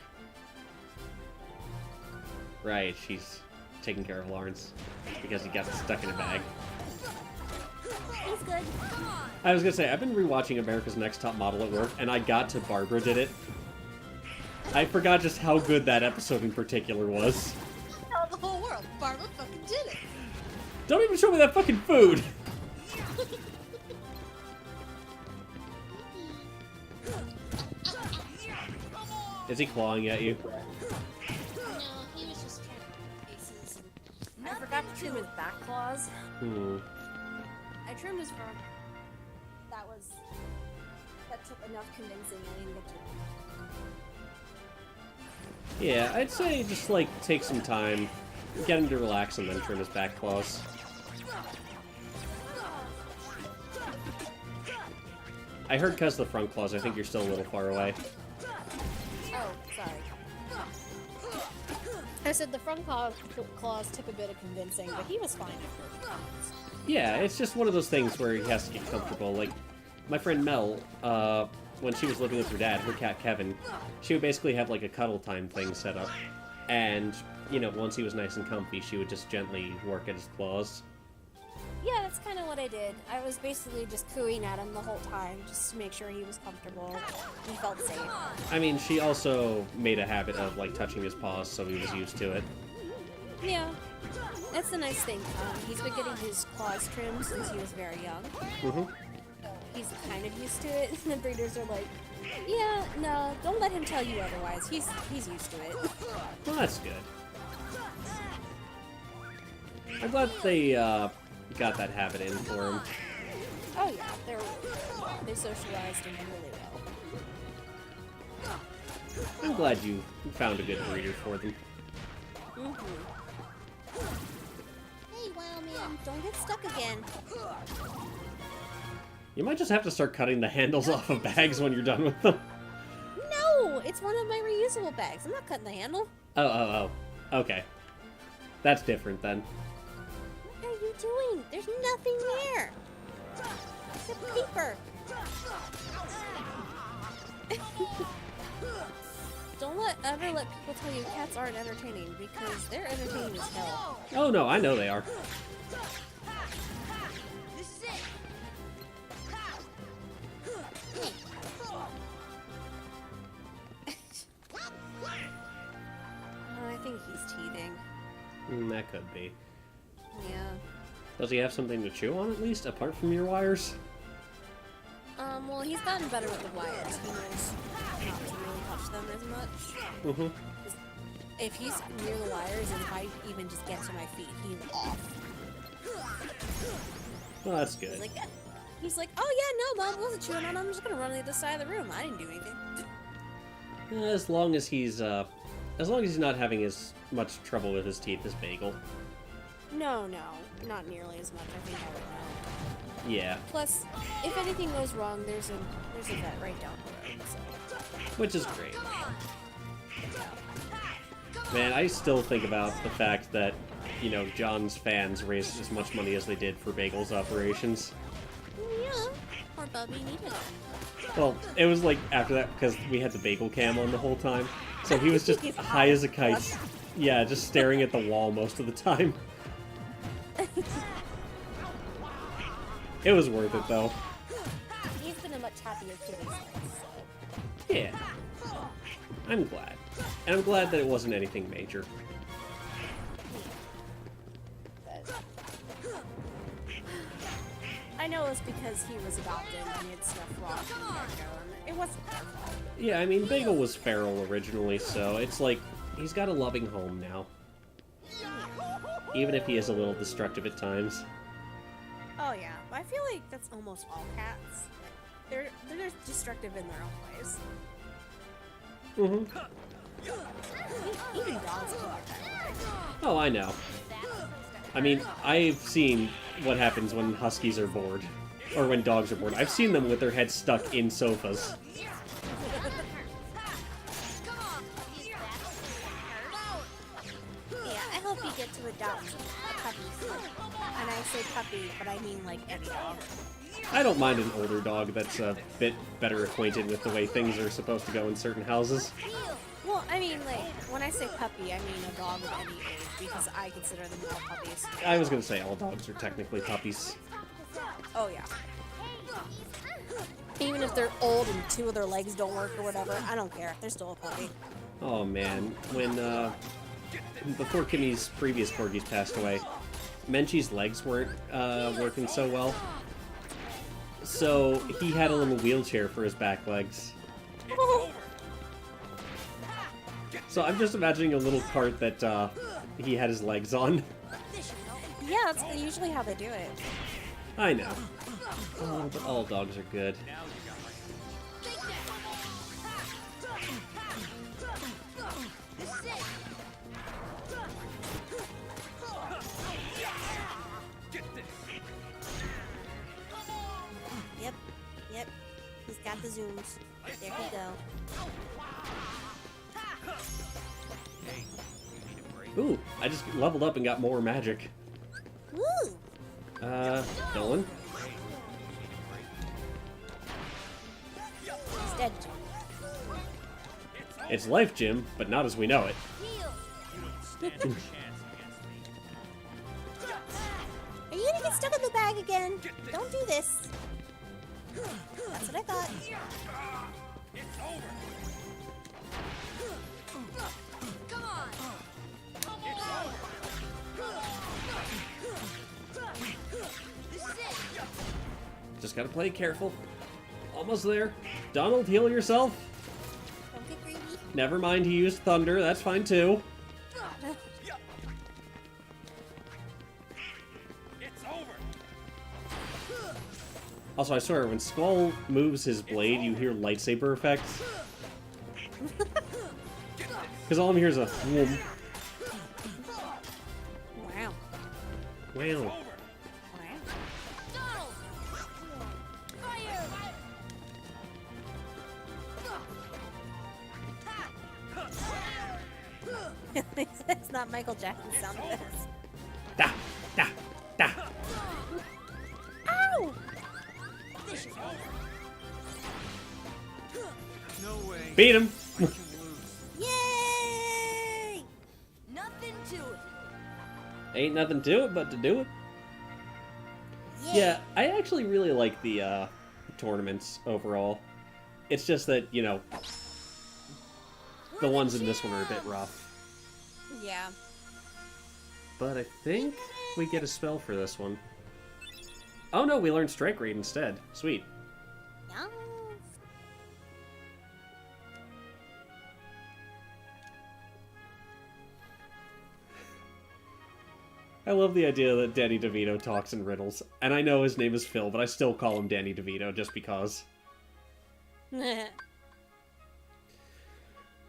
Right, she's taking care of Lawrence because he got stuck in a bag. He's good. Come on. I was gonna say, I've been rewatching America's Next Top Model at work, and I got to Barbara Did It. I forgot just how good that episode in particular was. Tell the whole world, Barbara fucking did it. Don't even show me that fucking food! Is he clawing at you? No, he was just trying to put faces. I forgot to trim his back claws. I trimmed his front. That took enough convincing. I didn't get to. Yeah, I'd say just, like, take some time, get him to relax, and then trim his back claws. I heard because of the front claws, I think you're still a little far away. Oh, sorry. I said the front claws took a bit of convincing, but he was fine after. Yeah, it's just one of those things where he has to get comfortable. Like, my friend Mel, when she was living with her dad, her cat Kevin, she would basically have like a cuddle time thing set up. And, you know, once he was nice and comfy, she would just gently work at his claws. that's kind of what I did. I was basically just cooing at him the whole time, just to make sure he was comfortable. He felt safe. I mean, she also made a habit of, like, touching his paws, so he was used to it. Yeah. That's the nice thing. He's been getting his claws trimmed since he was very young. Mm-hmm. He's kind of used to it. The breeders are like, yeah, no, don't let him tell you otherwise. He's used to it. Well, that's good. I'm glad they got that habit in for him. Oh yeah, they socialized him really well. I'm glad you found a good breeder for them. Hey, wow, man, don't get stuck again. You might just have to start cutting the handles off of bags when you're done with them. No, it's one of my reusable bags. I'm not cutting the handle. Oh. Okay. That's different then. What are you doing? There's nothing there. It's a paper. Don't ever let people tell you cats aren't entertaining, because they're entertaining as hell. Oh no, I know they are. This is it. I think he's teething. That could be. Yeah. Does he have something to chew on at least, apart from your wires? Well, he's gotten better with the wires. He knows not to really touch them as much. Mm-hmm. If he's near the wires, and if I even just get to my feet, he's off. Well, that's good. He's like, oh yeah, no, Mom, I wasn't chewing on them. I'm just gonna run to the side of the room. I didn't do anything. As long as he's not having as much trouble with his teeth as Bagel. No, not nearly as much. I think I would know. Yeah. Plus, if anything goes wrong, there's a vet right down the road. So. Which is great. Man, I still think about the fact that, you know, John's fans raised as much money as they did for Bagel's operations. Yeah, poor Bubby needed it. Well, it was like after that, because we had the Bagel cam on the whole time, so he was just high as a kite. Yeah, just staring at the wall most of the time. It was worth it, though. He's been a much happier kid since, so. Yeah. I'm glad. And I'm glad that it wasn't anything major. I know it's because he was adopted and he had stuff wrong from the get-go, and it wasn't their fault. Yeah, I mean, Bagel was feral originally, so it's like, he's got a loving home now. Even if he is a little destructive at times. Oh yeah, but I feel like that's almost all cats. They're destructive in their own ways. Mm-hmm. Even dogs can be that way. Oh, I know. I mean, I've seen what happens when huskies are bored. Or when dogs are bored. I've seen them with their heads stuck in sofas. Yeah, I hope you get to adopt a puppy soon. And I say puppy, but I mean like any dog. I don't mind an older dog that's a bit better acquainted with the way things are supposed to go in certain houses. Well, I mean, like, when I say puppy, I mean a dog of any age, because I consider them all puppies. I was gonna say all dogs are technically puppies. Oh, yeah. Even if they're old and two of their legs don't work or whatever, I don't care. They're still a puppy. Oh man, when, before Kimmy's previous corgis passed away, Menchie's legs weren't, working so well. So, he had a little wheelchair for his back legs. So I'm just imagining a little cart that, he had his legs on. Yeah, that's usually how they do it. I know. Oh, but all dogs are good. Yep. He's got the zooms. There we go. Ooh, I just leveled up and got more magic. Woo! Nolan? He's dead, Jim. It's life, Jim, but not as we know it. Are you gonna get stuck in the bag again. Don't do this. That's what I thought. It's over. Come on. It's over. This is it. Just gotta play careful. Almost there. Donald, heal yourself. Don't get greedy. Never mind, he used thunder. That's fine too. It's over. Also, I swear, when Skull moves his blade, you hear lightsaber effects. Because all I'm hearing is a whoom. Wow. Wow. Donald! Fire! It's not Michael Jackson sound effects. Da! Da! Da! Ow! This is No way. Beat him! Yay! nothing to it. Ain't nothing to it but to do it. Yeah, I actually really like the tournaments overall. It's just that, you know, the ones in this one are a bit rough. Yeah. But I think we get a spell for this one. Oh no, we learned Strike Rate instead. Sweet. Yes. I love the idea that Danny DeVito talks in riddles. And I know his name is Phil, but I still call him Danny DeVito just because.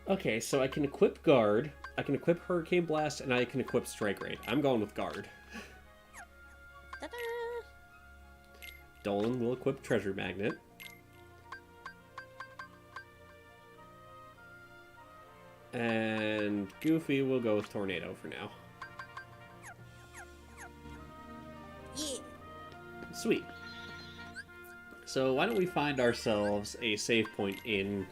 Okay, so I can equip Guard, I can equip Hurricane Blast, and I can equip Strike Rate. I'm going with Guard. Ta-da! Dolan will equip Treasure Magnet. And Goofy will go with Tornado for now. Yeah. Sweet. So why don't we find ourselves a save point in,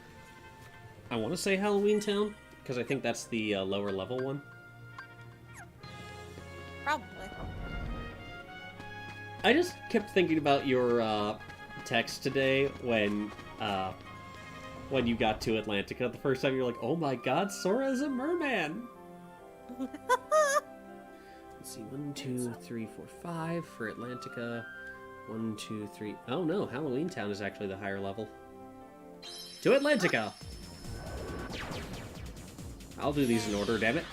I want to say Halloween Town, because I think that's the lower level one. Probably. I just kept thinking about your text today when you got to Atlantica the first time. You're like, oh my god, Sora is a merman! Let's see, 1, 2, 3, 4, 5 for Atlantica. 1, 2, 3. Oh no, Halloween Town is actually the higher level. To Atlantica! I'll do these in order, damn it.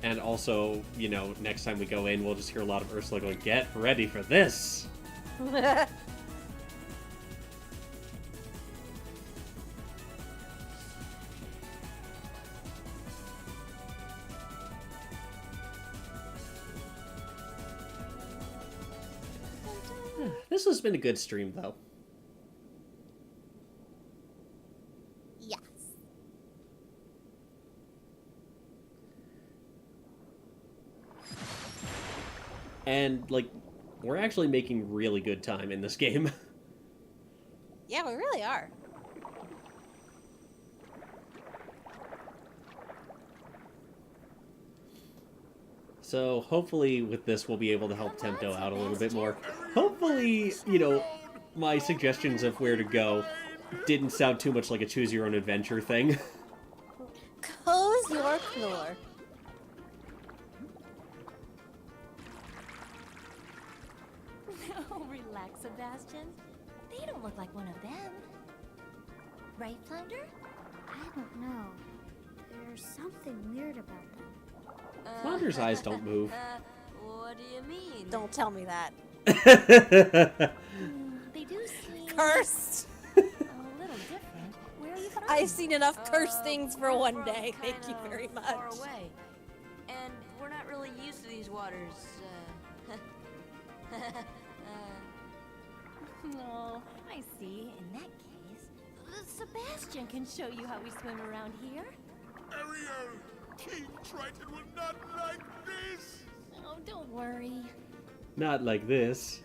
And also, you know, next time we go in, we'll just hear a lot of Ursula going, get ready for this! This has been a good stream, though. Yes. And, like, we're actually making really good time in this game. Yeah, we really are. So hopefully with this we'll be able to help Tempto out a little bit more. Hopefully, you know, my suggestions of where to go didn't sound too much like a choose your own adventure thing. Close your floor. Oh, relax, Sebastian. They don't look like one of them. Right, Flounder? I don't know. There's something weird about them. Flounder's eyes don't move. What do you mean? Don't tell me that. They do seem Cursed! a little different. Where are you from? I've seen enough cursed things for one day. Thank you Kinda very much. Far away. And we're not really used to these waters. Oh, I see. In that case, Sebastian can show you how we swim around here. Ariel! King Triton will not like this! Oh, don't worry. Not like this.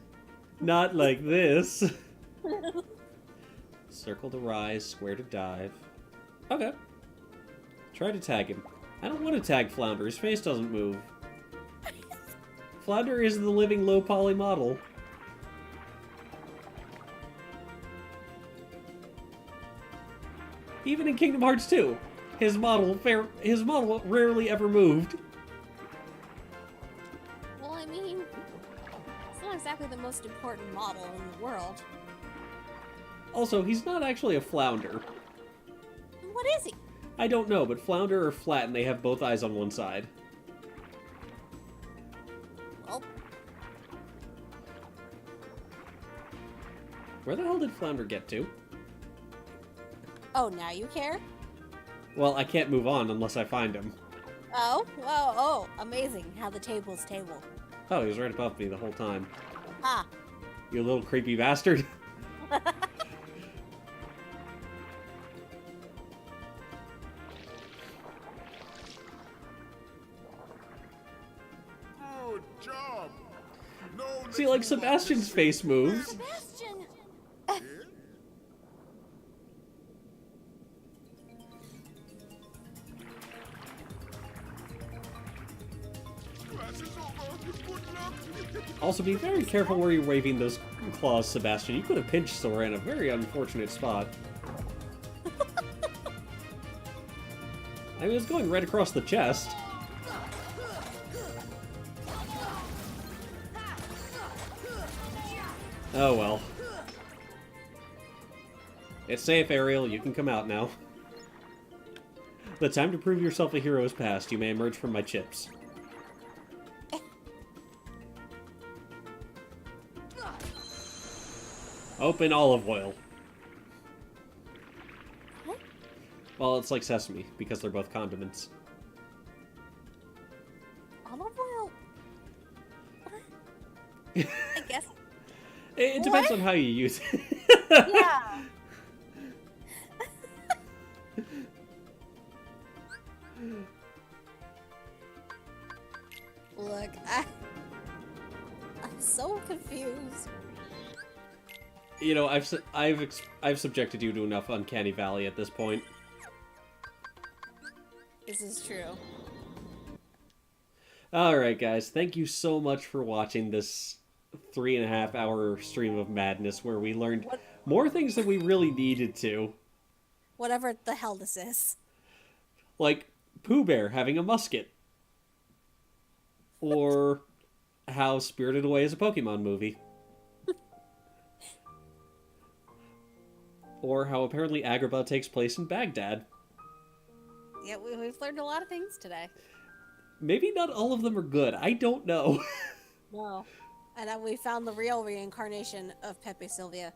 Not like this. Circle to rise, square to dive. Okay. Try to tag him. I don't want to tag Flounder. His face doesn't move. Flounder is the living low poly model. Even in Kingdom Hearts 2, his model rarely ever moved. Well, I mean, it's not exactly the most important model in the world. Also, he's not actually a flounder. What is he? I don't know, but flounder are flat and they have both eyes on one side. Well, where the hell did Flounder get to? Oh, now you care? Well, I can't move on unless I find him. Oh, amazing how the table's table. Oh, he was right above me the whole time. Ha! You little creepy bastard. Good job. No, See, like, Sebastian's face moves. Sebastian! class is over. Good luck. Also, be very careful where you're waving those claws, Sebastian. You could have pinched Sora in a very unfortunate spot. I mean, it was going right across the chest. Oh well. It's safe, Ariel. You can come out now. The time to prove yourself a hero has passed. You may emerge from my chips. Open olive oil. What? Well, it's like sesame, because they're both condiments. Olive oil? I guess. It depends on how you use it. Yeah. Look, I'm so confused. You know, I've subjected you to enough Uncanny Valley at this point. This is true. Alright, guys. Thank you so much for watching this 3.5-hour stream of madness where we learned more things than we really needed to. Whatever the hell this is. Like Pooh Bear having a musket. Or how Spirited Away is a Pokemon movie. Or how apparently Agrabah takes place in Baghdad. Yeah, we've learned a lot of things today. Maybe not all of them are good. I don't know. No. And we found the real reincarnation of Pepe Sylvia.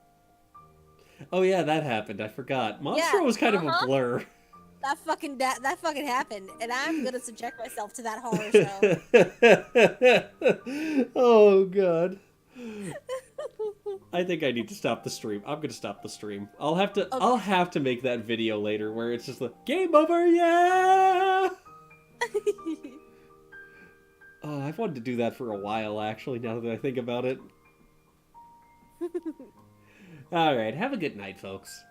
Oh yeah, that happened. I forgot. Monstro was kind of a blur. That fucking happened, and I'm gonna subject myself to that horror show. Oh god. I think I need to stop the stream. I'm gonna stop the stream. I'll have to make that video later where it's just like, game over, yeah! Oh, I've wanted to do that for a while, actually, now that I think about it. Alright, have a good night, folks.